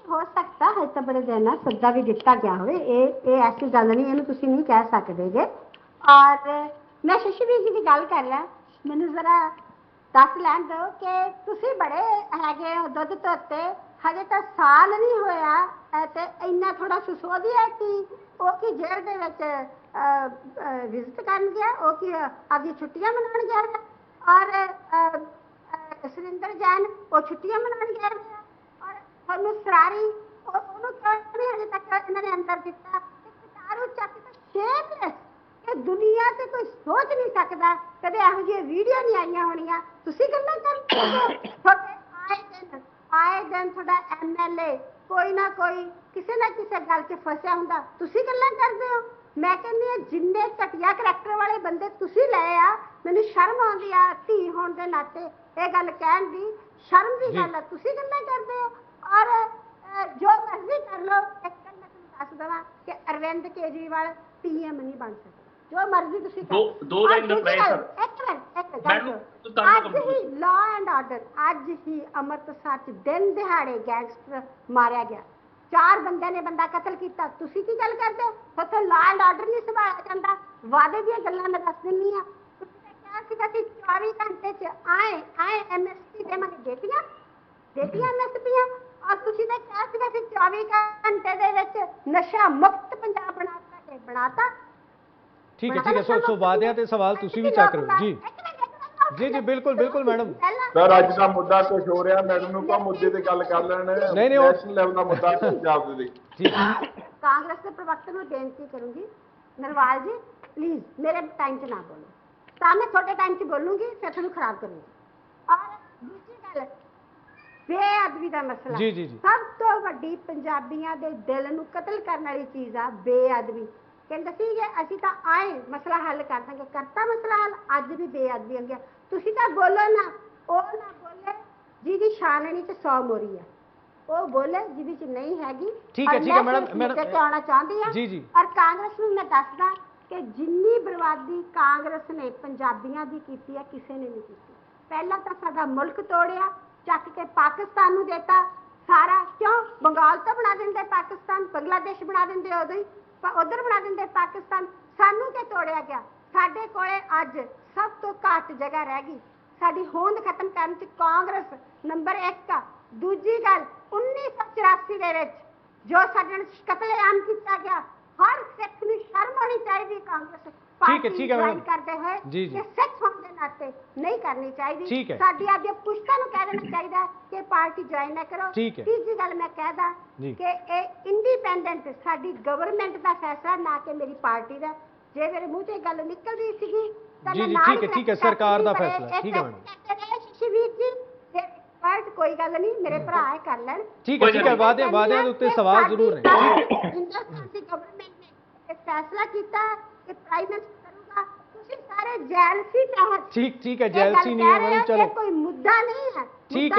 ਹੋ ਸਕਦਾ ਹੈ ਤਾਂ ਬੜੇ ਦਿਨ ਨਾਲ ਸੱਦਾ ਵੀ ਦਿੱਤਾ ਗਿਆ ਹੋਵੇ, ਇਹ ਐਸੀ ਗੱਲ ਨਹੀਂ, ਇਹਨੂੰ ਤੁਸੀਂ ਨਹੀਂ ਕਹਿ ਸਕਦੇ ਜੇ। ਔਰ ਮੈਂ ਸ਼ਸ਼ੀ ਵੀਰ ਜੀ ਦੀ ਗੱਲ ਕਰ ਲਾਂ, ਮੈਨੂੰ ਜ਼ਰਾ ਦੱਸ ਲੈਣ ਦਿਓ ਕਿ ਤੁਸੀਂ ਬੜੇ ਹੈਗੇ ਹੋ ਦੁੱਧ ਧੋਤੇ, ਹਜੇ ਤਾਂ ਸਾਲ ਨਹੀਂ ਹੋਇਆ ਤੇ ਇੰਨਾ ਥੋੜਾ ਸੁਸੋਧੀ ਹੈ ਕਿ ਉਹ ਕੀ ਜੇਲ੍ਹ ਦੇ ਵਿੱਚ ਵਿਜ਼ਿਟ ਕਰਨ ਗਿਆ, ਉਹ ਕੀ ਆਪਦੀ ਛੁੱਟੀਆਂ ਮਨਾਉਣ ਗਿਆ। ਔਰ ਸੁਰਿੰਦਰ ਜੈਨ ਉਹ ਛੁੱਟੀਆਂ ਮਨਾਉਣ ਗਏ ਹੋਏ ਆ, ਔਰ ਤੁਹਾਨੂੰ ਸਰਾਰੀ ਉਹਨੂੰ ਕਿਉਂ ਨਹੀਂ ਹਜੇ ਤੱਕ ਇਹਨਾਂ ਨੇ ਅੰਦਰ ਦਿੱਤਾ? ਕਟਾਰੂ ਚੱਕ ਕੇ ਸ਼ੇਮਲੈਸ, ਇਹ ਦੁਨੀਆ ਤੇ ਕੋਈ ਸੋਚ ਨਹੀਂ ਸਕਦਾ, ਕਦੇ ਇਹੋ ਜਿਹੀ ਵੀਡੀਓ ਨਹੀਂ ਆਈਆਂ ਹੋਣੀਆਂ। ਤੁਸੀਂ ਗੱਲਾਂ ਕਰਦੇ ਹੋ, ਤੁਹਾਡੇ ਆਏ ਦਿਨ ਤੁਹਾਡਾ MLA ਕੋਈ ਨਾ ਕੋਈ ਕਿਸੇ ਨਾ ਕਿਸੇ ਗੱਲ 'ਚ ਫਸਿਆ ਹੁੰਦਾ, ਤੁਸੀਂ ਗੱਲਾਂ ਕਰਦੇ ਹੋ। ਮੈਂ ਕਹਿੰਦੀ ਹਾਂ ਜਿੰਨੇ ਘਟੀਆ ਕਰੈਕਟਰ ਵਾਲੇ ਬੰਦੇ ਤੁਸੀਂ ਲਏ ਆ, ਮੈਨੂੰ ਸ਼ਰਮ ਆਉਂਦੀ ਆ ਧੀ ਹੋਣ ਦੇ ਨਾਤੇ ਇਹ ਗੱਲ ਕਹਿਣ ਦੀ, ਸ਼ਰਮ ਦੀ ਗੱਲ ਆ। ਤੁਸੀਂ ਗੱਲਾਂ ਕਰਦੇ ਹੋ ਔਰ ਜੋ ਮਰਜ਼ੀ ਕਰ ਲਓ। ਇੱਕ ਗੱਲ ਮੈਂ ਤੁਹਾਨੂੰ ਦੱਸ ਦੇਵਾਂ ਕਿ ਅਰਵਿੰਦ ਕੇਜਰੀਵਾਲ PM ਨਹੀਂ ਬਣ ਸਕਦਾ, ਜੋ ਮਰਜ਼ੀ ਤੁਸੀਂ ਕਰੋ। ਦੋ ਲਾਈਨ ਦਾ ਪ੍ਰਾਈਸ ਸਰ, ਅੱਜ ਹੀ ਲਾਅ ਐਂਡ ਆਰਡਰ, ਅੱਜ ਹੀ ਅੰਮ੍ਰਿਤਸਰ 'ਚ ਦਿਨ ਦਿਹਾੜੇ ਗੈਂਗਸਟਰ ਮਾਰਿਆ ਗਿਆ, 4 ਬੰਦਿਆਂ ਨੇ ਬੰਦਾ ਕਤਲ ਕੀਤਾ। ਤੁਸੀਂ ਕੀ ਗੱਲ ਕਰਦੇ ਹੋ? ਉੱਥੇ ਲਾਅ ਐਂਡ ਆਰਡਰ ਨਹੀਂ ਸੰਭਾਲਿਆ ਜਾਂਦਾ। ਵਾਅਦੇ ਦੀਆਂ ਗੱਲਾਂ ਮੈਂ ਦੱਸ ਦਿੰਦੀ ਹਾਂ। ਤੁਸੀਂ ਤਾਂ ਕਿਹਾ ਸੀਗਾ ਕਿ 24 ਘੰਟੇ 'ਚ ਆਏ MSP ਦੇਵਾਂਗੇ, ਦੇਤੀਆਂ MSPਆਂ। ਔਰ ਤੁਸੀਂ ਤਾਂ ਕਿਹਾ ਸੀਗਾ ਕਿ 24 ਘੰਟੇ ਦੇ ਵਿੱਚ ਨਸ਼ਾ ਮੁਕਤ ਪੰਜਾਬ ਬਣਾਤਾ। ਠੀਕ ਹੈ ਸੋ ਵਾਅਦਿਆਂ ਤੇ ਸਵਾਲ ਤੁਸੀਂ ਵੀ ਚੱਕ ਰਹੇ ਹੋ ਜੀ। ਜੀ ਬਿਲਕੁਲ ਮੈਡਮ। ਸਰ ਅੱਜ ਦਾ ਮੁੱਦਾ ਕੁਝ ਹੋ ਰਿਹਾ, ਮੈਡਮ ਨੂੰ ਕਹੋ ਮੁੱਦੇ ਤੇ ਗੱਲ ਕਰ ਲੈਣ। ਨਹੀਂ ਨੈਸ਼ਨਲ ਲੈਵਲ ਦਾ ਮੁੱਦਾ ਪੰਜਾਬ ਦੇ ਲਈ। ਕਾਂਗਰਸ ਦੇ ਪ੍ਰਵਕਤਾ ਨੂੰ ਬੇਨਤੀ ਕਰੂੰਗੀ, ਨਰਵਾਲ ਜੀ ਪਲੀਜ਼ ਮੇਰੇ ਟਾਈਮ 'ਚ ਨਾ ਬੋਲੋ, ਤਾਂ ਮੈਂ ਤੁਹਾਡੇ ਟਾਈਮ 'ਚ ਬੋਲੂੰਗੀ, ਫਿਰ ਤੁਹਾਨੂੰ ਖਰਾਬ ਕਰੂੰਗੀ। ਔਰ ਦੂਜੀ ਗੱਲ, ਬੇਅਦਬੀ ਦਾ ਮਸਲਾ ਸਭ ਤੋਂ ਵੱਡੀ ਪੰਜਾਬੀਆਂ ਦੇ ਦਿਲ ਨੂੰ ਕਤਲ ਕਰਨ ਵਾਲੀ ਚੀਜ਼ ਆ, ਬੇਅਦਬੀ। ਕਹਿੰਦੇ ਸੀਗੇ ਅਸੀਂ ਤਾਂ ਆਏ ਮਸਲਾ ਹੱਲ ਕਰ ਦਾਂਗੇ, ਕਰਤਾ ਮਸਲਾ ਹੱਲ। ਅੱਜ ਵੀ ਬੇਅਦਬੀ ਹੁੰਦੀ ਆ। ਤੁਸੀਂ ਤਾਂ ਬੋਲੋ ਨਾ, ਉਹ ਨਾ ਬੋਲੇ ਜਿਹਦੀ ਛਾਨਣੀ 'ਚ 100 ਮੋਰੀ ਆ, ਉਹ ਬੋਲੇ ਜਿਹਦੀ 'ਚ ਨਹੀਂ ਹੈਗੀ। ਠੀਕ ਹੈ ਮੈਡਮ ਤੇ ਆਉਣਾ ਚਾਹੁੰਦੀ ਆ। ਔਰ ਕਾਂਗਰਸ ਨੂੰ ਮੈਂ ਦੱਸਦਾ ਕਿ ਜਿੰਨੀ ਬਰਬਾਦੀ ਕਾਂਗਰਸ ਨੇ ਪੰਜਾਬੀਆਂ ਦੀ ਕੀਤੀ ਹੈ, ਕਿਸੇ ਨੇ ਨਹੀਂ ਕੀਤੀ। ਪਹਿਲਾਂ ਤਾਂ ਸਾਡਾ ਮੁਲਕ ਤੋੜਿਆ, ਚੱਕ ਕੇ ਪਾਕਿਸਤਾਨ ਨੂੰ ਦੇਤਾ ਸਾਰਾ। ਕਿਉਂ? ਬੰਗਾਲ ਤੋਂ ਬਣਾ ਦਿੰਦੇ ਪਾਕਿਸਤਾਨ, ਬੰਗਲਾਦੇਸ਼ ਬਣਾ ਦਿੰਦੇ, ਉਦੋਂ ਹੀ ਉਧਰ ਬਣਾ ਦਿੰਦੇ ਪਾਕਿਸਤਾਨ। ਸਾਨੂੰ ਤੇ ਤੋੜਿਆ ਗਿਆ। ਸਾਡੇ ਕੋਲੇ ਅੱਜ ਸਭ ਤੋਂ ਘੱਟ ਜਗ੍ਹਾ ਰਹਿ ਗਈ। ਸਾਡੀ ਹੋਂਦ ਖਤਮ ਕਰਨ 'ਚ ਕਾਂਗਰਸ ਨੰਬਰ 1 ਆ। ਦੂਜੀ ਗੱਲ, 1984 ਦੇ ਵਿੱਚ ਜੋ ਸਾਡੇ ਨਾਲ ਕਤਲੇਆਮ ਕੀਤਾ ਗਿਆ, ਹਰ ਸਿੱਖ ਨੂੰ ਸ਼ਰਮ ਆਉਣੀ ਚਾਹੀਦੀ। ਕਾਂਗਰਸ ਠੀਕ ਹੈ ਮੈਡਮ ਕਰਦੇ ਹੋਏ ਕਿ ਸਿੱਖ ਹੋਣ ਦੇ ਨਾਤੇ ਨਹੀਂ ਕਰਨੀ ਚਾਹੀਦੀ। ਸਾਡੀ ਅੱਜ ਪੁਸ਼ਤਾਂ ਨੂੰ ਕਹਿ ਦੇਣਾ ਚਾਹੀਦਾ ਕਿ ਪਾਰਟੀ ਜੁਆਇਨ ਨਾ ਕਰੋ। ਤੀਜੀ ਗੱਲ ਮੈਂ ਕਹਿਦਾ ਕਿ ਇਹ ਇੰਡੀਪੈਂਡੈਂਟ ਸਾਡੀ ਗਵਰਨਮੈਂਟ ਦਾ ਫੈਸਲਾ, ਨਾ ਕਿ ਮੇਰੀ ਪਾਰਟੀ ਦਾ। ਜੇ ਮੇਰੇ ਮੂੰਹ ਤੇ ਗੱਲ ਨਿਕਲਦੀ ਸੀਗੀ ਤਾਂ ਮੈਂ ਨਾਲ ਠੀਕ ਹੈ ਸਰਕਾਰ ਦਾ ਫੈਸਲਾ। ਠੀਕ ਹੈ ਮੈਡਮ ਸ਼ਿਵੀਰ ਜੀ, ਪਾਰਟ ਕੋਈ ਗੱਲ ਨਹੀਂ, ਮੇਰੇ ਭਰਾ ਹੈ ਕਰ ਲੈਣ। ਠੀਕ ਹੈ ਵਾਅਦਿਆਂ ਦੇ ਉੱਤੇ ਸਵਾਲ ਜ਼ਰੂਰ ਨੇ। ਹਿੰਦੁਸਤਾਨ ਦੀ ਗਵਰਨਮੈਂਟ ਨੇ ਫੈਸਲਾ ਕੀਤਾ ਕਿ ਪ੍ਰਾਈਮ ਮਿਨਿਸਟਰ ਕਰੂਗਾ, ਤੁਸੀਂ ਸਾਰੇ ਜੈਲਸੀ ਚਾਹਤ। ਠੀਕ ਹੈ ਜੈਲਸੀ ਨਹੀਂ ਹੈ ਮੈਡਮ, ਚਲੋ ਕੋਈ ਮੁੱਦਾ ਨਹੀਂ ਹੈ। ਠੀਕ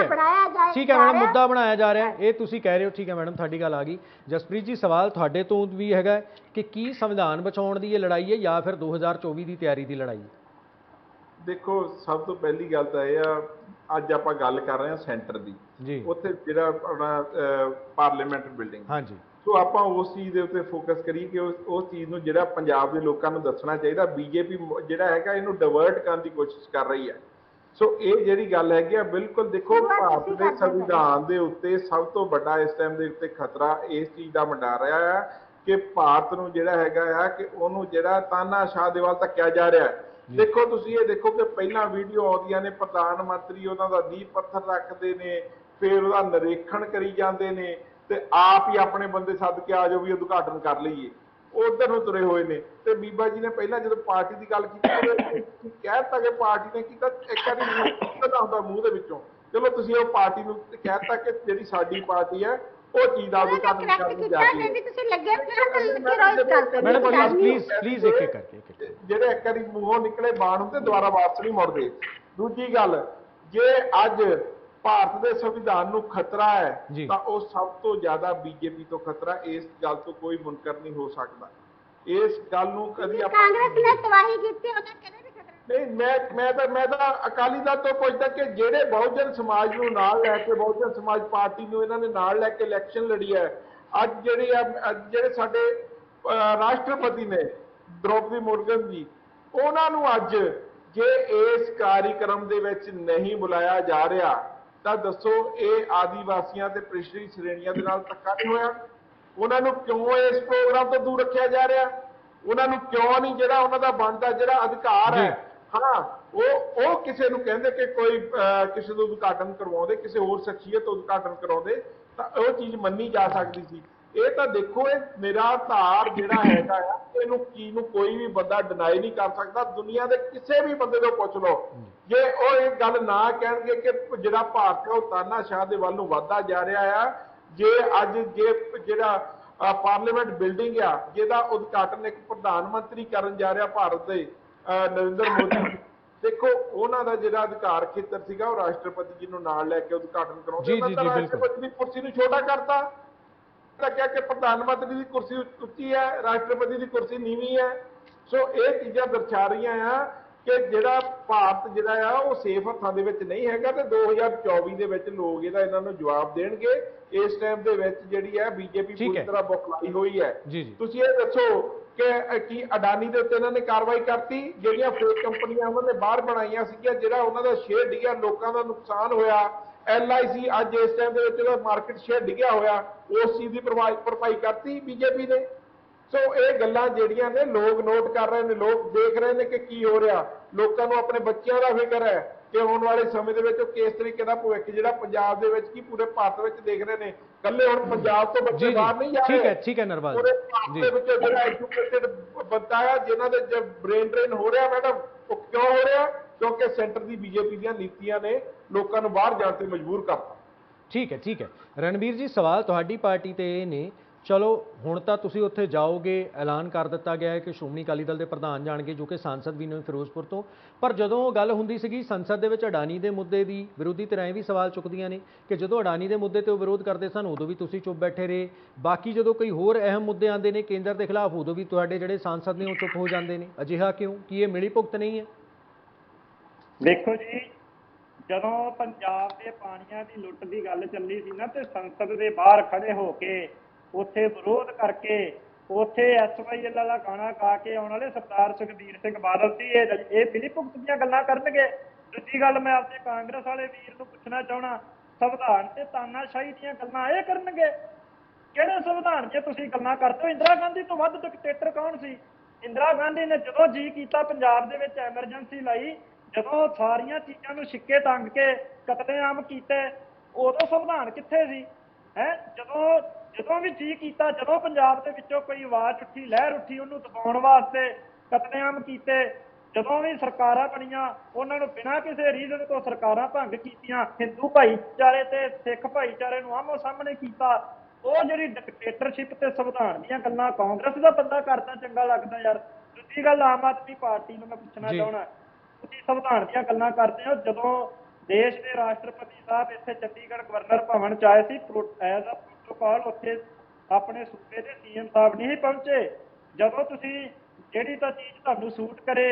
ਹੈ ਮੈਡਮ, ਮੁੱਦਾ ਬਣਾਇਆ ਜਾ ਰਿਹਾ, ਇਹ ਤੁਸੀਂ ਕਹਿ ਰਹੇ ਹੋ। ਠੀਕ ਹੈ ਮੈਡਮ, ਤੁਹਾਡੀ ਗੱਲ ਆ ਗਈ। ਜਸਪ੍ਰੀਤ ਜੀ ਸਵਾਲ ਤੁਹਾਡੇ ਤੋਂ ਵੀ ਹੈਗਾ ਕਿ ਕੀ ਸੰਵਿਧਾਨ ਬਚਾਉਣ ਦੀ ਇਹ ਲੜਾਈ ਹੈ ਜਾਂ ਫਿਰ 2024 ਦੀ ਤਿਆਰੀ ਦੀ ਲੜਾਈ ਹੈ? ਦੇਖੋ ਸਭ ਤੋਂ ਪਹਿਲੀ ਗੱਲ ਤਾਂ ਇਹ ਆ, ਅੱਜ ਆਪਾਂ ਗੱਲ ਕਰ ਰਹੇ ਹਾਂ ਸੈਂਟਰ ਦੀ ਜੀ, ਉੱਥੇ ਜਿਹੜਾ ਆਪਣਾ ਪਾਰਲੀਮੈਂਟ ਬਿਲਡਿੰਗ। ਹਾਂਜੀ, ਸੋ ਆਪਾਂ ਉਸ ਚੀਜ਼ ਦੇ ਉੱਤੇ ਫੋਕਸ ਕਰੀਏ ਕਿ ਉਸ ਚੀਜ਼ ਨੂੰ ਜਿਹੜਾ ਪੰਜਾਬ ਦੇ ਲੋਕਾਂ ਨੂੰ ਦੱਸਣਾ ਚਾਹੀਦਾ। ਬੀਜੇਪੀ ਜਿਹੜਾ ਹੈਗਾ ਇਹਨੂੰ ਡਿਵਰਟ ਕਰਨ ਦੀ ਕੋਸ਼ਿਸ਼ ਕਰ ਰਹੀ ਹੈ। ਸੋ ਇਹ ਜਿਹੜੀ ਗੱਲ ਹੈਗੀ ਆ, ਬਿਲਕੁਲ ਦੇਖੋ ਭਾਰਤ ਦੇ ਸੰਵਿਧਾਨ ਦੇ ਉੱਤੇ ਸਭ ਤੋਂ ਵੱਡਾ ਇਸ ਟਾਈਮ ਦੇ ਉੱਤੇ ਖਤਰਾ ਇਸ ਚੀਜ਼ ਦਾ ਮੰਡਾ ਰਿਹਾ ਹੈ ਕਿ ਭਾਰਤ ਨੂੰ ਜਿਹੜਾ ਹੈਗਾ ਆ ਕਿ ਉਹਨੂੰ ਜਿਹੜਾ ਤਾਨਾਸ਼ਾਹ ਦੇ ਵੱਲ ਧੱਕਿਆ ਜਾ ਰਿਹਾ ਹੈ। ਦੇਖੋ ਤੁਸੀਂ ਇਹ ਦੇਖੋ ਕਿ ਪਹਿਲਾਂ ਵੀਡੀਓ ਆਉਂਦੀਆਂ ਨੇ, ਪ੍ਰਧਾਨ ਮੰਤਰੀ ਉਹਨਾਂ ਦਾ ਨੀਂਹ ਪੱਥਰ ਰੱਖਦੇ ਨੇ, ਫਿਰ ਉਹਦਾ ਨਿਰੀਖਣ ਕਰੀ ਜਾਂਦੇ ਨੇ ਤੇ ਆਪ ਹੀ ਆਪਣੇ ਬੰਦੇ ਸੱਦ ਕੇ ਆ ਜਾਓ ਵੀ ਉਦਘਾਟਨ ਕਰ ਲਈਏ, ਉਧਰ ਨੂੰ ਤੁਰੇ ਹੋਏ ਨੇ। ਤੇ ਬੀਬਾ ਜੀ ਨੇ ਪਹਿਲਾਂ ਜਦੋਂ ਪਾਰਟੀ ਦੀ ਗੱਲ ਕੀਤੀ, ਕਹਿ ਦਿੱਤਾ ਕਿ ਪਾਰਟੀ ਨੇ ਕੀਤਾ, ਇੱਕ ਵਾਰੀ ਨਿਕਲਦਾ ਹੁੰਦਾ ਮੂੰਹ ਦੇ ਵਿੱਚੋਂ। ਚਲੋ ਤੁਸੀਂ ਉਹ ਪਾਰਟੀ ਨੂੰ ਕਹਿ ਦਿੱਤਾ ਕਿ ਜਿਹੜੀ ਸਾਡੀ ਪਾਰਟੀ ਹੈ ਉਹ ਚੀਜ਼ ਦਾ ਉਦਘਾਟਨ ਕਰਨ ਜਾ ਰਹੀ ਹੈ। ਜਿਹੜੇ ਇੱਕ ਵਾਰੀ ਮੂੰਹੋਂ ਨਿਕਲੇ ਬਾਣ ਹੁੰਦੇ ਦੁਬਾਰਾ ਵਾਪਸ ਨਹੀਂ ਮੁੜਦੇ। ਦੂਜੀ ਗੱਲ, ਜੇ ਅੱਜ ਭਾਰਤ ਦੇ ਸੰਵਿਧਾਨ ਨੂੰ ਖਤਰਾ ਹੈ ਤਾਂ ਉਹ ਸਭ ਤੋਂ ਜ਼ਿਆਦਾ ਬੀਜੇਪੀ ਤੋਂ ਖਤਰਾ। ਇਸ ਗੱਲ ਤੋਂ ਕੋਈ ਮੁਨਕਰ ਨਹੀਂ ਹੋ ਸਕਦਾ। ਇਸ ਗੱਲ ਨੂੰ ਕਦੀ ਕਾਂਗਰਸ ਨੇ ਤਬਾਹੀ ਕੀਤੀ, ਉਹਦਾ ਕਦੇ ਵੀ ਖਤਰਾ ਨਹੀਂ। ਮੈਂ ਤਾਂ ਅਕਾਲੀ ਦਲ ਤੋਂ ਪੁੱਛਦਾ ਕਿ ਜਿਹੜੇ ਬਹੁਜਨ ਸਮਾਜ ਨੂੰ ਨਾਲ ਲੈ ਕੇ, ਬਹੁਜਨ ਸਮਾਜ ਪਾਰਟੀ ਨੂੰ ਇਹਨਾਂ ਨੇ ਨਾਲ ਲੈ ਕੇ ਇਲੈਕਸ਼ਨ ਲੜੀ ਹੈ। ਅੱਜ ਜਿਹੜੇ ਸਾਡੇ ਰਾਸ਼ਟਰਪਤੀ ਨੇ ਦ੍ਰੋਪਦੀ ਮੁਰਮੂ ਜੀ, ਉਹਨਾਂ ਨੂੰ ਅੱਜ ਜੇ ਇਸ ਕਾਰਿਕ੍ਰਮ ਦੇ ਵਿੱਚ ਨਹੀਂ ਬੁਲਾਇਆ ਜਾ ਰਿਹਾ ਤਾਂ ਦੱਸੋ ਇਹ ਆਦੀਵਾਸੀਆਂ ਤੇ ਪਿਛੜੀ ਸ਼੍ਰੇਣੀਆਂ ਦੇ ਨਾਲ ਧੱਕਾ ਨਹੀਂ ਹੋਇਆ? ਉਹਨਾਂ ਨੂੰ ਕਿਉਂ ਇਸ ਪ੍ਰੋਗਰਾਮ ਤੋਂ ਦੂਰ ਰੱਖਿਆ ਜਾ ਰਿਹਾ? ਉਹਨਾਂ ਨੂੰ ਕਿਉਂ ਨਹੀਂ ਜਿਹੜਾ ਉਹਨਾਂ ਦਾ ਬਣਦਾ ਜਿਹੜਾ ਅਧਿਕਾਰ ਹੈ? ਹਾਂ, ਉਹ ਕਿਸੇ ਨੂੰ ਕਹਿੰਦੇ ਕਿ ਕੋਈ ਕਿਸੇ ਦਾ ਉਦਘਾਟਨ ਕਰਵਾਉਂਦੇ, ਕਿਸੇ ਹੋਰ ਸ਼ਖਸੀਅਤ ਉਦਘਾਟਨ ਕਰਾਉਂਦੇ ਤਾਂ ਉਹ ਚੀਜ਼ ਮੰਨੀ ਜਾ ਸਕਦੀ ਸੀ। ਇਹ ਤਾਂ ਦੇਖੋ ਇਹ ਨਿਰਾਧਾਰ ਜਿਹੜਾ ਹੈਗਾ ਆ, ਇਹਨੂੰ ਚੀਜ਼ ਨੂੰ ਕੋਈ ਵੀ ਬੰਦਾ ਡਿਨਾਈ ਨਹੀਂ ਕਰ ਸਕਦਾ। ਦੁਨੀਆ ਦੇ ਕਿਸੇ ਵੀ ਬੰਦੇ ਤੋਂ ਪੁੱਛ ਲਓ, ਜੇ ਉਹ ਇਹ ਗੱਲ ਨਾ ਕਹਿਣਗੇ ਕਿ ਜਿਹੜਾ ਭਾਰਤ ਹੈ ਉਹ ਤਾਨਾਸ਼ਾਹ ਦੇ ਵੱਲ ਨੂੰ ਵੱਧਦਾ ਜਾ ਰਿਹਾ ਆ। ਜੇ ਅੱਜ ਜਿਹੜਾ ਪਾਰਲੀਮੈਂਟ ਬਿਲਡਿੰਗ ਆ ਜਿਹਦਾ ਉਦਘਾਟਨ ਇੱਕ ਪ੍ਰਧਾਨ ਮੰਤਰੀ ਕਰਨ ਜਾ ਰਿਹਾ ਭਾਰਤ ਦੇ ਨਰਿੰਦਰ ਮੋਦੀ, ਦੇਖੋ ਉਹਨਾਂ ਦਾ ਜਿਹੜਾ ਅਧਿਕਾਰ ਖੇਤਰ ਸੀਗਾ ਉਹ ਰਾਸ਼ਟਰਪਤੀ ਜੀ ਨੂੰ ਨਾਲ ਲੈ ਕੇ ਉਦਘਾਟਨ ਕਰਾਉਂਦੇ, ਉਹਨਾਂ ਦਾ ਰਾਸ਼ਟਰਪਤੀ ਦੀ ਕੁਰਸੀ ਨੂੰ ਛੋਟਾ ਕਰਤਾ। ਲੱਗਿਆ ਕਿ ਪ੍ਰਧਾਨ ਮੰਤਰੀ ਦੀ ਕੁਰਸੀ ਉੱਚੀ ਹੈ, ਰਾਸ਼ਟਰਪਤੀ ਦੀ ਕੁਰਸੀ ਨੀਵੀਂ ਹੈ। ਸੋ ਇਹ ਚੀਜ਼ਾਂ ਦਰਸਾ ਰਹੀਆਂ ਆ ਕਿ ਜਿਹੜਾ ਭਾਰਤ ਜਿਹੜਾ ਆ ਉਹ ਸੇਫ ਹੱਥਾਂ ਦੇ ਵਿੱਚ ਨਹੀਂ ਹੈਗਾ ਤੇ 2024 ਦੇ ਵਿੱਚ ਲੋਕ ਇਹਨਾਂ ਨੂੰ ਜਵਾਬ ਦੇਣਗੇ। ਇਸ ਟਾਈਮ ਦੇ ਵਿੱਚ ਜਿਹੜੀ ਹੈ ਬੀਜੇਪੀ ਪੂਰੀ ਤਰ੍ਹਾਂ ਬੁਖਲਾਈ ਹੋਈ ਹੈ। ਤੁਸੀਂ ਇਹ ਦੱਸੋ ਕਿ ਕੀ ਅਡਾਨੀ ਦੇ ਉੱਤੇ ਇਹਨਾਂ ਨੇ ਕਾਰਵਾਈ ਕਰਤੀ? ਜਿਹੜੀਆਂ ਫੇਕ ਕੰਪਨੀਆਂ ਉਹਨਾਂ ਨੇ ਬਾਹਰ ਬਣਾਈਆਂ ਸੀਗੀਆਂ, ਜਿਹੜਾ ਉਹਨਾਂ ਦਾ ਸ਼ੇਅਰ ਡਿੱਗਿਆ, ਲੋਕਾਂ ਦਾ ਨੁਕਸਾਨ ਹੋਇਆ, LIC ਅੱਜ ਇਸ ਟਾਈਮ ਦੇ ਵਿੱਚ ਉਹਦਾ ਮਾਰਕੀਟ ਸ਼ੇਅਰ ਡਿੱਗਿਆ ਹੋਇਆ, ਉਸ ਚੀਜ਼ ਦੀ ਭਰਪਾਈ ਕਰਤੀ ਬੀਜੇਪੀ ਨੇ। ਸੋ ਇਹ ਗੱਲਾਂ ਜਿਹੜੀਆਂ ਨੇ ਲੋਕ ਨੋਟ ਕਰ ਰਹੇ ਨੇ, ਲੋਕ ਦੇਖ ਰਹੇ ਨੇ ਕਿ ਕੀ ਹੋ ਰਿਹਾ। ਲੋਕਾਂ ਨੂੰ ਆਪਣੇ ਬੱਚਿਆਂ ਦਾ ਫਿਕਰ ਹੈ ਕਿ ਆਉਣ ਵਾਲੇ ਸਮੇਂ ਦੇ ਵਿੱਚ ਉਹ ਕਿਸ ਤਰੀਕੇ ਦਾ ਭਵਿੱਖ ਜਿਹੜਾ ਪੰਜਾਬ ਦੇ ਵਿੱਚ ਕੀ ਪੂਰੇ ਭਾਰਤ ਵਿੱਚ ਦੇਖ ਰਹੇ ਨੇ। ਕੱਲੇ ਹੁਣ ਪੰਜਾਬ ਤੋਂ ਬੱਚੇ ਬਾਹਰ ਨਹੀਂ ਜਾ ਰਹੇ। ਠੀਕ ਹੈ ਨਰਵਾਲ ਪੂਰੇ ਭਾਰਤ ਦੇ ਵਿੱਚ ਜਿਹੜਾ ਐਜੂਕੇਟਡ ਬੰਦਾ ਆ, ਜਿਨ੍ਹਾਂ ਦੇ ਬ੍ਰੇਨ ਡਰੇਨ ਹੋ ਰਿਹਾ ਮੈਡਮ, ਉਹ ਕਿਉਂ ਹੋ ਰਿਹਾ? ਕਿਉਂਕਿ ਸੈਂਟਰ ਦੀ ਬੀਜੇਪੀ ਦੀਆਂ ਨੀਤੀਆਂ ਨੇ ਲੋਕਾਂ ਨੂੰ ਬਾਹਰ ਜਾਣ ਤੇ ਮਜਬੂਰ ਕਰਤਾ। ਠੀਕ ਹੈ ਰਣਬੀਰ ਜੀ, ਸਵਾਲ ਤੁਹਾਡੀ ਪਾਰਟੀ ਤੇ ਇਹ ਨੇ, ਚਲੋ ਹੁਣ ਤਾਂ ਤੁਸੀਂ ਉੱਥੇ ਜਾਓਗੇ, ਐਲਾਨ ਕਰ ਦਿੱਤਾ ਗਿਆ ਹੈ ਕਿ ਸ਼੍ਰੋਮਣੀ ਅਕਾਲੀ ਦਲ ਦੇ ਪ੍ਰਧਾਨ ਜਾਣਗੇ ਜੋ ਕਿ ਸਾਂਸਦ ਵੀ ਨੇ ਫਿਰੋਜ਼ਪੁਰ ਤੋਂ, ਪਰ ਜਦੋਂ ਗੱਲ ਹੁੰਦੀ ਸੀਗੀ ਸੰਸਦ ਦੇ ਵਿੱਚ ਅਡਾਨੀ ਦੇ ਮੁੱਦੇ ਦੀ, ਵਿਰੋਧੀ ਧਿਰਾਂ ਵੀ ਸਵਾਲ ਚੁੱਕਦੀਆਂ ਨੇ ਕਿ ਜਦੋਂ ਅਡਾਨੀ ਦੇ ਮੁੱਦੇ ਤੇ ਉਹ ਵਿਰੋਧ ਕਰਦੇ ਸਨ ਉਦੋਂ ਵੀ ਤੁਸੀਂ ਚੁੱਪ ਬੈਠੇ ਰਹੇ, ਬਾਕੀ ਜਦੋਂ ਕੋਈ ਹੋਰ ਅਹਿਮ ਮੁੱਦੇ ਆਉਂਦੇ ਨੇ ਕੇਂਦਰ ਦੇ ਖਿਲਾਫ ਉਦੋਂ ਵੀ ਤੁਹਾਡੇ ਜਿਹੜੇ ਸਾਂਸਦ ਨੇ ਉਹ ਚੁੱਪ ਹੋ ਜਾਂਦੇ ਨੇ। ਅਜਿਹਾ ਕਿਉਂ? ਕੀ ਇਹ ਮਿਲੀ ਭੁਗਤ ਨਹੀਂ ਹੈ? ਦੇਖੋ ਜੀ, ਜਦੋਂ ਪੰਜਾਬ ਦੇ ਪਾਣੀਆਂ ਦੀ ਲੁੱਟ ਦੀ ਗੱਲ ਚੱਲੀ ਸੀ ਨਾ, ਤੇ ਸੰਸਦ ਦੇ ਬਾਹਰ ਖੜੇ ਹੋ ਕੇ ਉੱਥੇ ਵਿਰੋਧ ਕਰਕੇ ਉੱਥੇ SYL ਵਾਲਾ ਗਾਣਾ ਗਾ ਕੇ ਆਉਣ ਵਾਲੇ ਸਰਦਾਰ ਸੁਖਬੀਰ ਸਿੰਘ ਬਾਦਲ ਸੀ ਇਹ ਮਿਲੀ ਭੁਗਤ ਦੀਆਂ ਗੱਲਾਂ ਕਰਨਗੇ। ਦੂਜੀ ਗੱਲ ਮੈਂ ਆਪਣੇ ਕਾਂਗਰਸ ਵਾਲੇ ਵੀਰ ਨੂੰ ਪੁੱਛਣਾ ਚਾਹਣਾ, ਸੰਵਿਧਾਨ ਤੇ ਤਾਨਾਸ਼ਾਹੀ ਦੀਆਂ ਗੱਲਾਂ ਇਹ ਕਰਨਗੇ? ਕਿਹੜੇ ਸੰਵਿਧਾਨ 'ਚ ਤੁਸੀਂ ਗੱਲਾਂ ਕਰਦੇ ਹੋ? ਇੰਦਰਾ ਗਾਂਧੀ ਤੋਂ ਵੱਧ ਡਿਕਟੇਟਰ ਕੌਣ ਸੀ? ਇੰਦਰਾ ਗਾਂਧੀ ਨੇ ਜਦੋਂ ਜੀ ਕੀਤਾ ਪੰਜਾਬ ਦੇ ਵਿੱਚ ਐਮਰਜੈਂਸੀ ਲਾਈ, ਜਦੋਂ ਸਾਰੀਆਂ ਚੀਜ਼ਾਂ ਨੂੰ ਛਿੱਕੇ ਟੰਗ ਕੇ ਕਤਲੇਆਮ ਕੀਤੇ, ਉਦੋਂ ਸੰਵਿਧਾਨ ਕਿੱਥੇ ਸੀ? ਜਦੋਂ ਵੀ ਜੀ ਕੀਤਾ, ਜਦੋਂ ਪੰਜਾਬ ਦੇ ਵਿੱਚੋਂ ਕੋਈ ਆਵਾਜ਼ ਉੱਠੀ, ਲਹਿਰ ਉੱਠੀ, ਉਹਨੂੰ ਦਬਾਉਣ ਵਾਸਤੇ ਕਤਲੇਆਮ ਕੀਤੇ। ਜਦੋਂ ਵੀ ਸਰਕਾਰਾਂ ਬਣੀਆਂ ਉਹਨਾਂ ਨੂੰ ਬਿਨਾਂ ਕਿਸੇ ਰੀਜ਼ਨ ਤੋਂ ਸਰਕਾਰਾਂ ਭੰਗ ਕੀਤੀਆਂ, ਹਿੰਦੂ ਭਾਈਚਾਰੇ ਤੇ ਸਿੱਖ ਭਾਈਚਾਰੇ ਨੂੰ ਆਮੋ ਸਾਹਮਣੇ ਕੀਤਾ। ਉਹ ਜਿਹੜੀ ਡਿਕਟੇਟਰਸ਼ਿਪ ਤੇ ਸੰਵਿਧਾਨ ਦੀਆਂ ਗੱਲਾਂ ਕਾਂਗਰਸ ਦਾ ਬੰਦਾ ਕਰਦਾ ਚੰਗਾ ਲੱਗਦਾ ਯਾਰ। ਦੂਜੀ ਗੱਲ, ਆਮ ਆਦਮੀ ਪਾਰਟੀ ਨੂੰ ਮੈਂ ਪੁੱਛਣਾ ਚਾਹੁੰਦਾ, ਤੁਸੀਂ ਸੰਵਿਧਾਨ ਦੀਆਂ ਗੱਲਾਂ ਕਰਦੇ ਹੋ, ਜਦੋਂ ਦੇਸ਼ ਦੇ ਰਾਸ਼ਟਰਪਤੀ ਸਾਹਿਬ ਇੱਥੇ ਚੰਡੀਗੜ੍ਹ ਗਵਰਨਰ ਭਵਨ 'ਚ ਆਏ ਸੀ, ਐਜ਼ ਅ ਪ੍ਰੋਟੋਕਾਲ ਉੱਥੇ ਆਪਣੇ ਸੂਬੇ ਦੇ CM ਸਾਹਿਬ ਨਹੀਂ ਪਹੁੰਚੇ। ਜਦੋਂ ਤੁਸੀਂ ਜਿਹੜੀ ਤਾਂ ਚੀਜ਼ ਤੁਹਾਨੂੰ ਸੂਟ ਕਰੇ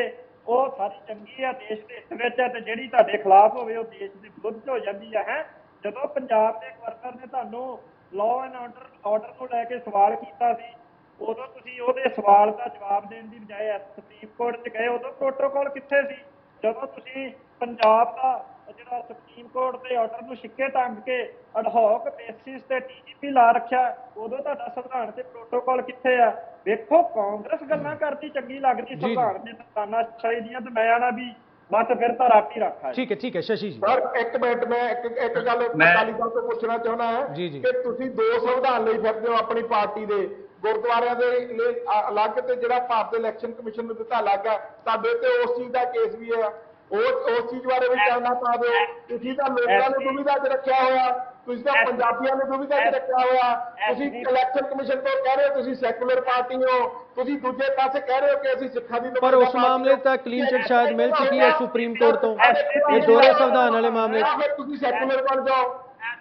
ਉਹ ਸਾਰੀ ਚੰਗੀ ਆ, ਦੇਸ਼ ਦੇ ਹਿੱਤ ਵਿੱਚ ਹੈ, ਤੇ ਜਿਹੜੀ ਤੁਹਾਡੇ ਖਿਲਾਫ ਹੋਵੇ ਉਹ ਦੇਸ਼ ਦੇ ਵਿਰੁੱਧ ਹੋ ਜਾਂਦੀ ਹੈ। ਜਦੋਂ ਪੰਜਾਬ ਦੇ ਗਵਰਨਰ ਨੇ ਤੁਹਾਨੂੰ ਲਾਅ ਐਂਡ ਆਰਡਰ ਨੂੰ ਲੈ ਕੇ ਸਵਾਲ ਕੀਤਾ ਸੀ, ਉਦੋਂ ਤੁਸੀਂ ਉਹਦੇ ਸਵਾਲ ਦਾ ਜਵਾਬ ਦੇਣ ਦੀ ਬਜਾਏ ਸੁਪਰੀਮ ਕੋਰਟ 'ਚ ਗਏ, ਉਦੋਂ ਪ੍ਰੋਟੋਕਾਲ ਕਿੱਥੇ ਸੀ? ਜਦੋਂ ਤੁਸੀਂ ਪੰਜਾਬ ਦਾ ਜਿਹੜਾ ਸੁਪਰੀਮ ਕੋਰਟ ਦੇ ਆਰਡਰ ਨੂੰ ਛਿੱਕੇ ਟੰਗ ਕੇ ਅਡਹੌਕ ਬੇਸਿਸ ਤੇ DGP ਲਾ ਰੱਖਿਆ, ਉਦੋਂ ਤੁਹਾਡਾ ਸੰਵਿਧਾਨ ਤੇ ਪ੍ਰੋਟੋਕਾਲ ਕਿੱਥੇ ਆ? ਵੇਖੋ, ਕਾਂਗਰਸ ਗੱਲਾਂ ਕਰਦੀ ਚੰਗੀ ਲੱਗਦੀ ਸੰਵਿਧਾਨ ਦੇ ਤਾਨਾਸ਼ਾਹੀ ਦੀਆਂ, ਤੇ ਮੈਂ ਆਣਾ ਵੀ ਬਸ ਫਿਰ ਤਾਂ ਰਾਤੀ ਰੱਖਾ। ਠੀਕ ਹੈ ਸ਼ਸ਼ੀ ਜੀ। ਸਰ ਇੱਕ ਮਿੰਟ, ਮੈਂ ਇੱਕ ਗੱਲ ਅਕਾਲੀ ਦਲ ਤੋਂ ਪੁੱਛਣਾ ਚਾਹੁੰਦਾ ਹਾਂ ਕਿ ਤੁਸੀਂ ਦੋ ਸੰਵਿਧਾਨ ਲਈ ਫਿਰਦੇ ਹੋ ਆਪਣੀ ਪਾਰਟੀ ਦੇ, ਗੁਰਦੁਆਰਿਆਂ ਦੇ ਲਈ ਅਲੱਗ ਤੇ ਜਿਹੜਾ ਭਾਰਤ ਇਲੈਕਸ਼ਨ ਕਮਿਸ਼ਨ ਨੂੰ ਦਿੱਤਾ ਅਲੱਗ ਆ। ਤੁਹਾਡੇ ਤੇ ਉਸ ਚੀਜ਼ ਦਾ ਕੇਸ ਵੀ ਹੈ, ਉਸ ਚੀਜ਼ ਬਾਰੇ ਵੀ ਚਾਨਣਾ ਪਾ ਦਿਓ। ਤੁਸੀਂ ਤਾਂ ਲੋਕਾਂ ਨੂੰ ਦੁਵਿਧਾ 'ਚ ਰੱਖਿਆ ਹੋਇਆ, ਤੁਸੀਂ ਤਾਂ ਪੰਜਾਬੀਆਂ ਨੂੰ ਦੁਵਿਧਾ 'ਚ ਰੱਖਿਆ ਹੋਇਆ। ਤੁਸੀਂ ਇਲੈਕਸ਼ਨ ਕਮਿਸ਼ਨ ਤੋਂ ਕਹਿ ਰਹੇ ਹੋ ਤੁਸੀਂ ਸੈਕੂਲਰ ਪਾਰਟੀ ਹੋ, ਤੁਸੀਂ ਦੂਜੇ ਪਾਸੇ ਕਹਿ ਰਹੇ ਹੋ ਕਿ ਅਸੀਂ ਸਿੱਖਾਂ ਦੀ। ਪਰ ਉਸ ਮਾਮਲੇ ਤਾਂ ਕਲੀਨ ਚਿੱਟ ਸ਼ਾਇਦ ਮਿਲ ਚੁੱਕੀ ਹੈ ਸੁਪਰੀਮ ਕੋਰਟ ਤੋਂ, ਇਹ ਦੋਹਰੇ ਸੰਵਿਧਾਨ ਵਾਲੇ ਮਾਮਲੇ 'ਚ। ਫਿਰ ਤੁਸੀਂ ਸੈਕੂਲਰ ਬਣ ਜਾਓ।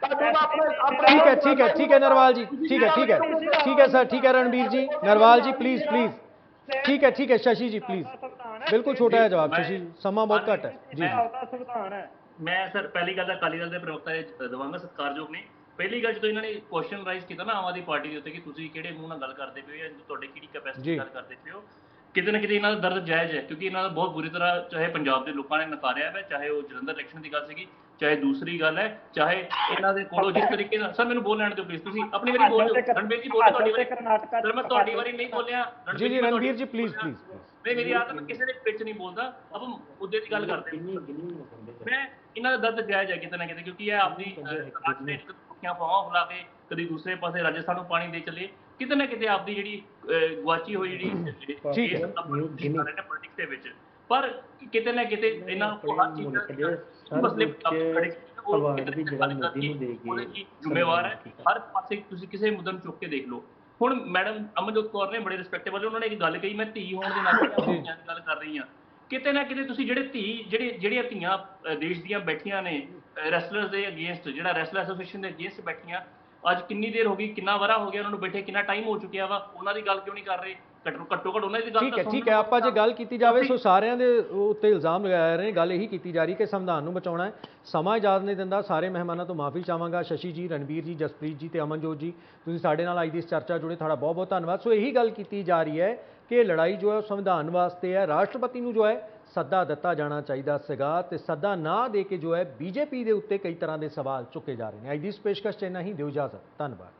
ठीक है नरवाल जी, ठीक है सर, ठीक है रणबीर जी, नरवाल जी प्लीज, ठीक है शशि जी प्लीज, बिल्कुल छोटा है जवाब शशि, समा बहुत घट है जी। मैं सर पहली गल अकाली दल के प्रवक्ता देवांगा, सत्कारयोग ने पहली गल जो इन्होंने क्वेश्चन राइज किया ना आम आदमी पार्टी के उत्ते कि तुसीं किहड़े मूंह नाल गल करदे पिओ, तुहाडी किहड़ी कैपेसिटी गल करदे पिओ, ਕਿਤੇ ਨਾ ਕਿਤੇ ਇਹਨਾਂ ਦਾ ਦਰਦ ਜਾਇਜ਼ ਹੈ, ਕਿਉਂਕਿ ਇਹਨਾਂ ਦਾ ਬਹੁਤ ਬੁਰੀ ਤਰ੍ਹਾਂ ਚਾਹੇ ਪੰਜਾਬ ਦੇ ਲੋਕਾਂ ਨੇ ਨਕਾਰਿਆ ਹੈ, ਚਾਹੇ ਉਹ ਜਲੰਧਰ ਇਲੈਕਸ਼ਨ ਦੀ ਗੱਲ ਸੀਗੀ, ਚਾਹੇ ਦੂਸਰੀ ਗੱਲ ਹੈ, ਚਾਹੇ ਇਹਨਾਂ ਦੇ ਕੋਲੋਂ ਜਿਸ ਤਰੀਕੇ ਨਾਲ ਸਰ ਮੈਨੂੰ ਬੋਲ ਲੈਣ ਦਿਓ ਪਲੀਜ਼, ਤੁਸੀਂ ਆਪਣੀ ਵਾਰੀ ਬੋਲ ਦਿਓ। ਰਣਬੀਰ ਜੀ ਬੋਲੋ ਤੁਹਾਡੀ ਵਾਰੀ। ਸਰ ਮੈਂ ਤੁਹਾਡੀ ਵਾਰੀ ਨਹੀਂ ਬੋਲਿਆ। ਜੀ ਜੀ ਰਣਬੀਰ ਜੀ ਪਲੀਜ਼ ਪਲੀਜ਼। ਨਹੀਂ ਮੇਰੀ ਆਦਤ ਮੈਂ ਕਿਸੇ ਦੇ ਵਿੱਚ ਨਹੀਂ ਬੋਲਦਾ, ਆਪਾਂ ਮੁੱਦੇ ਦੀ ਗੱਲ ਕਰਦੇ ਮੈਂ ਇਹਨਾਂ ਦਾ ਦਰਦ ਜਾਇਜ਼ ਹੈ ਕਿਤੇ ਨਾ ਕਿਤੇ, ਕਿਉਂਕਿ ਇਹ ਆਪਣੀ ਰਾਜਨੀਤਿਕ ਪੱਖੀਆਂ ਫਾਵਾਂ ਫਲਾ ਕੇ ਕਦੀ ਦੂਸਰੇ ਪਾਸੇ ਰਾਜਸਥਾਨ ਨੂੰ ਪਾਣੀ ਦੇ ਚੱਲੇ, ਕਿਤੇ ਨਾ ਕਿਤੇ ਆਪਦੀ ਜਿਹੜੀ ਗੁਆਚੀ ਹੋਈ ਜਿਹੜੀ ਪੋਲਿਟਿਕਸ ਦੇ ਵਿੱਚ, ਪਰ ਕਿਤੇ ਨਾ ਕਿਤੇ ਇਹਨਾਂ ਨੂੰ ਹਰ ਚੀਜ਼ ਮਸਲੇ ਖੜੇ ਜ਼ਿੰਮੇਵਾਰ ਹੈ। ਹਰ ਪਾਸੇ ਤੁਸੀਂ ਕਿਸੇ ਮੁੱਦੇ ਨੂੰ ਚੁੱਕ ਕੇ ਦੇਖ ਲਓ। ਹੁਣ ਮੈਡਮ ਅਮਨਜੋਤ ਕੌਰ ਨੇ ਬੜੇ ਰਿਸਪੈਕਟੇਬਲ ਉਹਨਾਂ ਨੇ ਇੱਕ ਗੱਲ ਕਹੀ, ਮੈਂ ਧੀ ਹੋਣ ਦੇ ਨਾਤੇ ਗੱਲ ਕਰ ਰਹੀ ਹਾਂ, ਕਿਤੇ ਨਾ ਕਿਤੇ ਤੁਸੀਂ ਜਿਹੜੀਆਂ ਧੀਆਂ ਦੇਸ਼ ਦੀਆਂ ਬੈਠੀਆਂ ਨੇ ਰੈਸਲਰਸ ਦੇ ਅਗੇਂਸਟ, ਜਿਹੜਾ ਰੈਸਲਰ ਐਸੋਸੀਏਸ਼ਨ ਦੇ ਅਗੇਂਸਟ ਬੈਠੀਆਂ, ਅੱਜ ਕਿੰਨੀ ਦੇਰ ਹੋ ਗਈ, ਕਿੰਨਾ ਵਰਾ ਹੋ ਗਿਆ ਉਹਨਾਂ ਨੂੰ ਬੈਠੇ, ਕਿੰਨਾ ਟਾਈਮ ਹੋ ਚੁੱਕਿਆ ਵਾ, ਉਹਨਾਂ ਦੀ ਗੱਲ ਕਿਉਂ ਨਹੀਂ ਕਰ ਰਹੇ? ਘੱਟੋ ਘੱਟ ਉਹਨਾਂ ਦੀ ਗੱਲ ਠੀਕ ਹੈ ਆਪਾਂ ਜੇ ਗੱਲ ਕੀਤੀ ਜਾਵੇ ਸੋ ਸਾਰਿਆਂ ਦੇ ਉੱਤੇ ਇਲਜ਼ਾਮ ਲਗਾਇਆ ਰਹੇ, ਗੱਲ ਇਹੀ ਕੀਤੀ ਜਾ ਰਹੀ ਕਿ ਸੰਵਿਧਾਨ ਨੂੰ ਬਚਾਉਣਾ ਹੈ, ਸਮਾਂ ਇਜਾਜ਼ਤ ਨਹੀਂ ਦਿੰਦਾ। ਸਾਰੇ ਮਹਿਮਾਨਾਂ ਤੋਂ ਮਾਫੀ ਚਾਹਾਂਗਾ, ਸ਼ਸ਼ੀ ਜੀ, ਰਣਬੀਰ ਜੀ, ਜਸਪ੍ਰੀਤ ਜੀ ਤੇ ਅਮਨਜੋਤ ਜੀ, ਤੁਸੀਂ ਸਾਡੇ ਨਾਲ ਅੱਜ ਦੀ ਇਸ ਚਰਚਾ ਜੁੜੇ, ਤੁਹਾਡਾ ਬਹੁਤ ਬਹੁਤ ਧੰਨਵਾਦ। ਸੋ ਇਹੀ ਗੱਲ ਕੀਤੀ ਜਾ ਰਹੀ ਹੈ ਕਿ ਇਹ ਲੜਾਈ ਜੋ ਹੈ ਉਹ ਸੰਵਿਧਾਨ ਵਾਸਤੇ ਹੈ। ਰਾਸ਼ਟਰਪਤੀ ਨੂੰ ਜੋ ਹੈ ਸੱਦਾ ਦਿੱਤਾ ਜਾਣਾ ਚਾਹੀਦਾ ਸੀਗਾ ਤੇ ਸੱਦਾ ਨਾ ਦੇ ਕੇ ਜੋ ਹੈ ਬੀਜੇਪੀ ਦੇ ਉੱਤੇ ਕਈ ਤਰ੍ਹਾਂ ਦੇ ਸਵਾਲ ਚੁੱਕੇ ਜਾ ਰਹੇ ਨੇ। ਅੱਜ ਦੀ ਇਸ ਪੇਸ਼ਕਸ਼ 'ਚ ਇੰਨਾ ਹੀ, ਦਿਓ ਇਜਾਜ਼ਤ, ਧੰਨਵਾਦ।